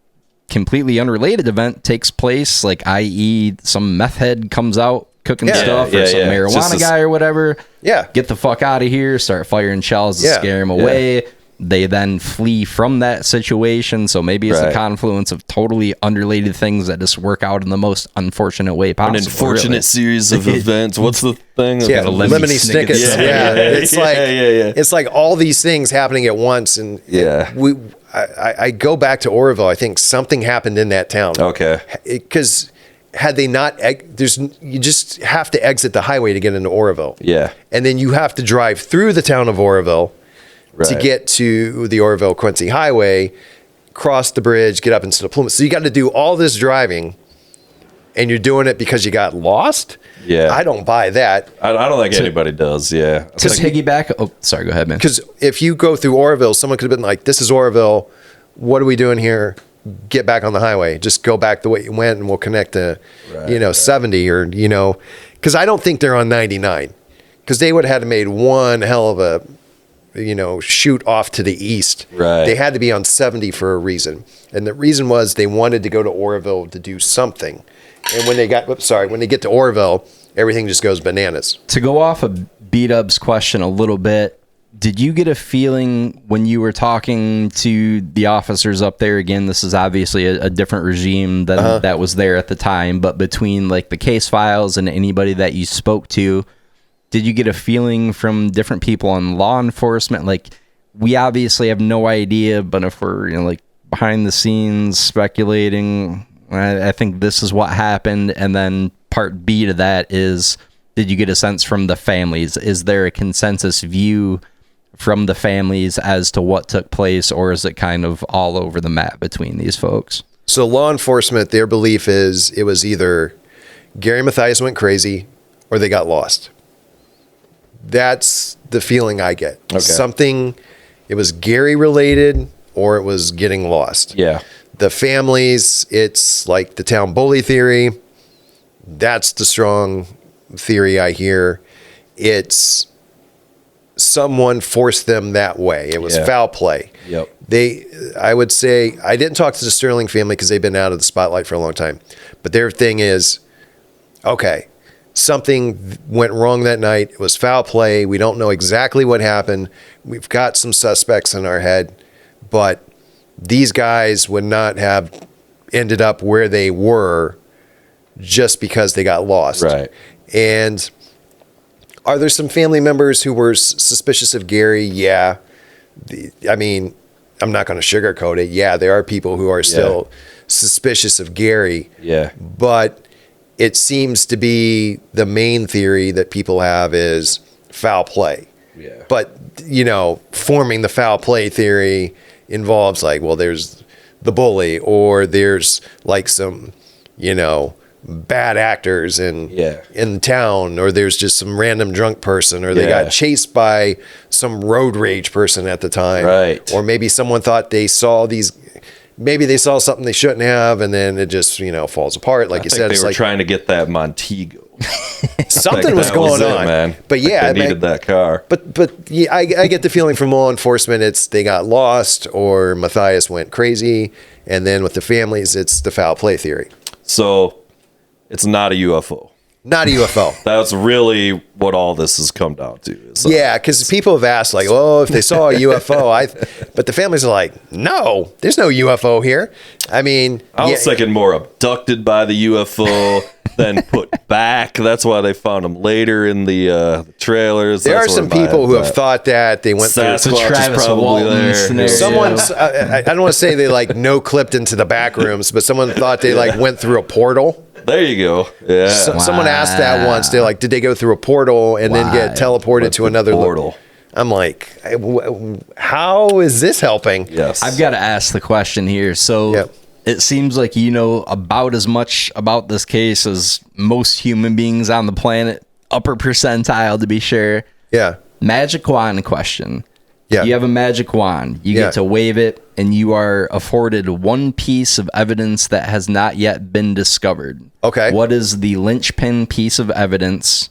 completely unrelated event takes place, like i.e. some meth head comes out cooking stuff, or some marijuana guy or whatever. Get the fuck out of here, start firing shells to scare him away. They then flee from that situation. So maybe it's a confluence of totally unrelated things that just work out in the most unfortunate way possible. An unfortunate series of events. What's the thing? Lemony Snicket. It's like all these things happening at once. And I go back to Oroville. I think something happened in that town. Okay. Because had they not, you just have to exit the highway to get into Oroville. And then you have to drive through the town of Oroville to get to the Oroville-Quincy Highway, cross the bridge, get up into the Plumas. So you got to do all this driving, and you're doing it because you got lost? I don't buy that. I don't think anybody does, To piggyback... Oh, sorry, go ahead, man. Because if you go through Oroville, someone could have been like, this is Oroville. What are we doing here? Get back on the highway. Just go back the way you went, and we'll connect to, 70 or, Because I don't think they're on 99. Because they would have had to made one hell of a... shoot off to the east. They had to be on 70 for a reason. And the reason was they wanted to go to Oroville to do something. And when they get to Oroville, everything just goes bananas. To go off of B-Dub's question a little bit, did you get a feeling when you were talking to the officers up there, again, this is obviously a different regime than that was there at the time, but between like the case files and anybody that you spoke to, did you get a feeling from different people on law enforcement? Like, we obviously have no idea, but if we're behind the scenes speculating, I think this is what happened. And then part B to that is, did you get a sense from the families? Is there a consensus view from the families as to what took place, or is it kind of all over the map between these folks? So law enforcement, their belief is it was either Gary Mathias went crazy or they got lost. That's the feeling I get. Something, it was Gary related or it was getting lost. The families, it's like the town bully theory. That's the strong theory I hear. It's someone forced them that way. It was foul play. I would say, I didn't talk to the Sterling family because they've been out of the spotlight for a long time. But their thing is, something went wrong that night. It was foul play. We don't know exactly what happened. We've got some suspects in our head, but these guys would not have ended up where they were just because they got lost. And are there some family members who were suspicious of Gary? Yeah. I mean, I'm not going to sugarcoat it. Yeah, there are people who are still suspicious of Gary. But it seems to be the main theory that people have is foul play. Yeah. But, forming the foul play theory involves like, well, there's the bully, or there's like some, bad actors in town, or there's just some random drunk person, or they got chased by some road rage person at the time. Right. Or maybe someone thought they saw maybe they saw something they shouldn't have, and then it just, falls apart. Like I you think said, they it's were like trying to get that Montego. something was That going it, on, man. But yeah, they needed that car. But yeah, I get the feeling from law enforcement, it's they got lost, or Mathias went crazy, and then with the families, it's the foul play theory. So it's not a UFO. Not a UFO. That's really what all this has come down to. So, Yeah, because people have asked, like, if they saw a UFO, but the families are like, no, there's no UFO here. I mean, I was thinking more abducted by the UFO, then put back. That's why they found them later in the trailers. there are That's some where my- people who have thought that they went through. Sasquatch is Travis probably Walton there. scenario. Someone's, I don't want to say they like no clipped into the back rooms, but someone thought they like went through a portal. There you go. Yeah. Someone asked that once. They're like, did they go through a portal and then get teleported to another portal? I'm like, how is this helping? Yes. I've got to ask the question here. So Yep. it seems like you know about as much about this case as most human beings on the planet, upper percentile to be sure. Yeah. Magic wand question. Yeah. You have a magic wand. You Yeah. get to wave it, and you are afforded one piece of evidence that has not yet been discovered. Okay. What is the linchpin piece of evidence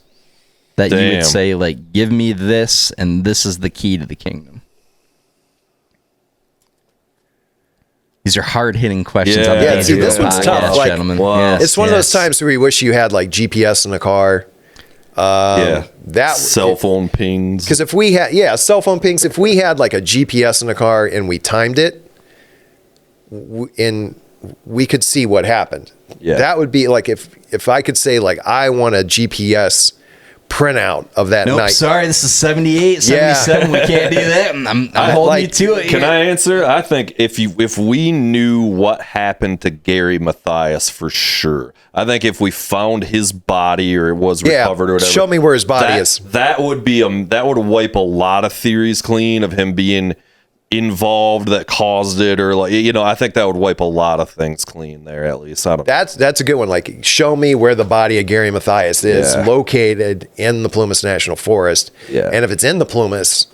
that you Damn. would say, like, give me this, and this is the key to the kingdom? These are hard-hitting questions. Yeah. on Yeah, see, Dangerville this one's podcast, tough. Like, gentlemen. wow. Yes, It's one of those yes. times where you wish you had like GPS in the car. Yeah. That Cell phone pings. Because if we had, cell phone pings, if we had like a GPS in the car and we timed it, we could see what happened. Yeah. That would be like if I could say like I want a GPS printout of that Nope, night. sorry, this is 78, 77. We can't do that. I'm holding like- you to it. Can here. I answer? I think if we knew what happened to Gary Mathias for sure, I think if we found his body or it was recovered or whatever, show me where his body is. That would be that would wipe a lot of theories clean of him being involved that caused it, or like I think that would wipe a lot of things clean there. At least I don't. That's a good one. Like, show me where the body of Gary Mathias is Yeah. located in the Plumas National Forest. Yeah. And if it's in the Plumas,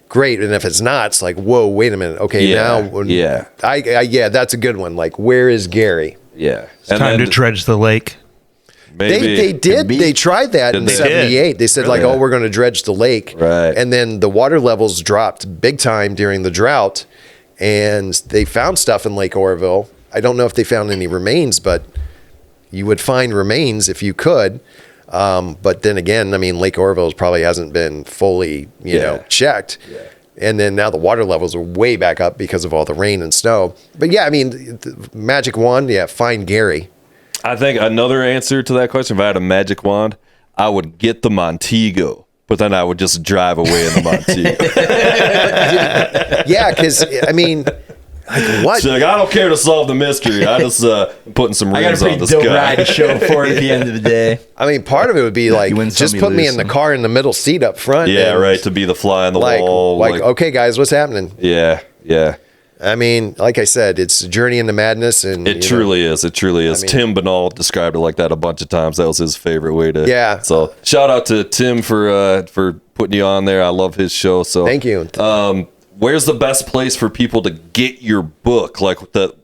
great. And if it's not, it's like, whoa, wait a minute. Okay, Yeah. now, Yeah. yeah, that's a good one. Like, where is Gary? Yeah, Time to dredge the lake. maybe They did. be. They tried that in Did they? '78. They said like, Really? oh, we're going to dredge the lake, Right. And then the water levels dropped big time during the drought, and they found stuff in Lake Oroville. I don't know if they found any remains, but you would find remains if you could. But then again, I mean, Lake Oroville probably hasn't been fully, checked. Yeah. And then now the water levels are way back up because of all the rain and snow. But yeah, I mean, the magic wand, find Gary. I think another answer to that question, if I had a magic wand, I would get the Montego, but then I would just drive away in the Montego. Yeah, because I mean, like what? So, like, I don't care to solve the mystery. I just putting some I got a rims on pretty this dope guy. ride to show for it at the end of the day. I mean, part of it would be like, You win some, just you put me lose in the some. car in the middle seat up front. Yeah, and, right. To be the fly on the Like, wall. okay, guys, what's happening? Yeah, yeah. I mean, like I said, it's a journey into madness, and It truly is. It truly is. I mean- Tim Bernal described it like that a bunch of times. That was his favorite way to. Yeah. So shout out to Tim for putting you on there. I love his show. So Thank you. Where's the best place for people to get your book? Like that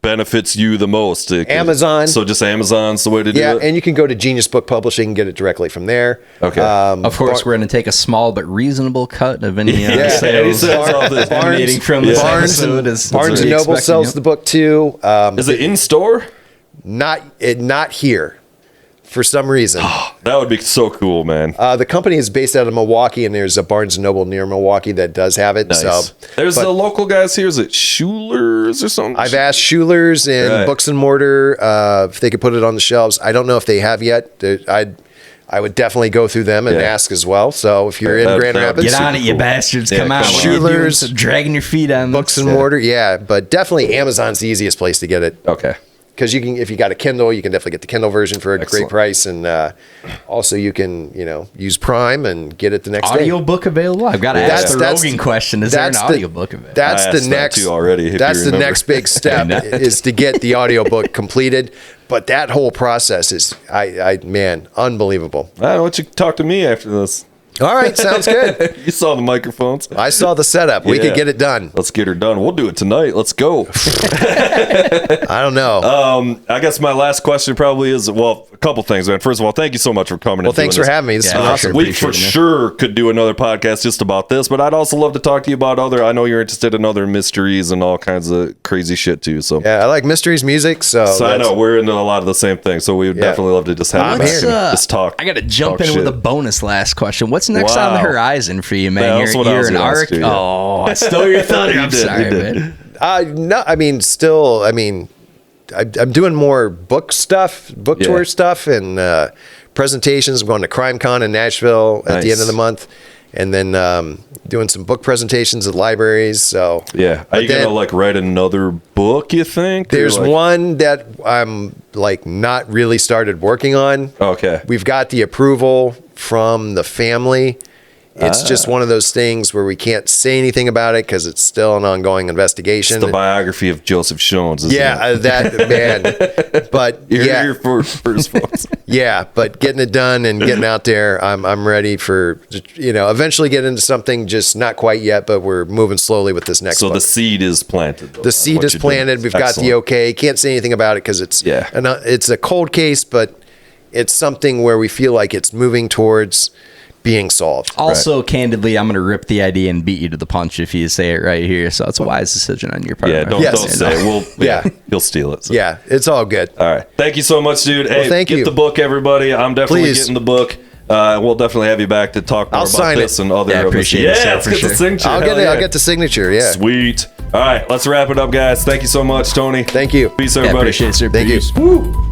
benefits you the most? Amazon. So just Amazon's the way to do Yeah, it. and you can go to Genius Book Publishing and get it directly from there. Okay. Of course, we're going to take a small but reasonable cut of any Yeah, sales any sales off this. emanating from this Barnes episode. and, Is Barnes what and we Noble expect, sells yep. the book too. Is it in store? Not here for some reason. That would be so cool, man. The company is based out of Milwaukee, and there's a Barnes and Noble near Milwaukee that does have it. Nice. So There's but the local guys here. Is it Schuler's or something? I've asked Schuler's and Right. Books and Mortar if they could put it on the shelves. I don't know if they have yet. I would definitely go through them and Yeah. ask as well. So if you're in That- Grand that would Rapids, Get on it, you cool. bastards. Yeah, Come on. come What on. are you doing? Schuler's, Dragging your feet on Books this. and Mortar, yeah, but definitely Amazon's the easiest place to get it. Okay. because you can, if you got a Kindle, you can definitely get the Kindle version for a Excellent. great price, and also you can use Prime and get it the next day. Audiobook available? I've got to ask the Rogan question. Is there an audiobook available? That's I the asked that next too already, if That's you the remember. next big step is to get the audiobook completed. But that whole process is, man, unbelievable. I don't want you to talk to me after this. All right, sounds good. You saw the microphones. I saw the setup. We Yeah. could get it done. Let's get her done. We'll do it tonight. Let's go. I don't know. I guess my last question probably is, well, a couple things, man. First of all, thank you so much for coming. Well, thanks for having me. This has been awesome. We for sure could do another podcast just about this, but I'd also love to talk to you about I know you're interested in other mysteries and all kinds of crazy shit too. So Yeah, I like mysteries, music. So I know we're into a lot of the same things. So we would definitely love to just have I'm you here. back and just talk. I got to jump talk in with shit. a bonus last question. What's next on the Wow. horizon for you, man? Yeah, that's what I was an gonna ask arc. you, yeah. Oh, I stole your thunder. I'm did, sorry, you did. man. No, I mean, still, I mean, I'm doing more book stuff, book Yeah. tour stuff, and presentations. I'm going to CrimeCon in Nashville at the Nice. end of the month, and then doing some book presentations at libraries. So Yeah. Are But you going to then like write another book, you think? Or, there's like- one that I'm like not really started working on. Okay. We've got the approval from the family. It's just one of those things where we can't say anything about it because it's still an ongoing investigation. It's the biography of Joseph Schones. Isn't Yeah, it? that man. But You're yeah, here for first folks. yeah. But getting it done and getting out there, I'm ready for eventually get into something. Just not quite yet, but we're moving slowly with this next. So book. the seed is planted. though, The on seed what is you're doing. planted. We've got the Excellent. okay. Can't say anything about it because it's Yeah. it's a cold case, but it's something where we feel like it's moving towards being solved. Also, candidly, I'm going to rip the idea and beat you to the punch if you say it right here. So it's a wise decision on your part. Yeah, my don't, friend. Yes. don't say it. We'll, Yeah. he'll steal it. So. Yeah, it's all good. All right. Thank you so much, dude. Hey, thank get you. the book, everybody. I'm definitely Please. getting the book. We'll definitely have you back to talk more I'll about sign this it. and other. Yeah, I of this. appreciate it, Yeah, sir, let's for get sure. the signature. I'll Hell get it. yeah. I'll get the signature. Yeah. Sweet. All right, let's wrap it up, guys. Thank you so much, Tony. Thank you. Peace, Yeah, everybody. appreciate it, sir. Thank you. Peace. Woo.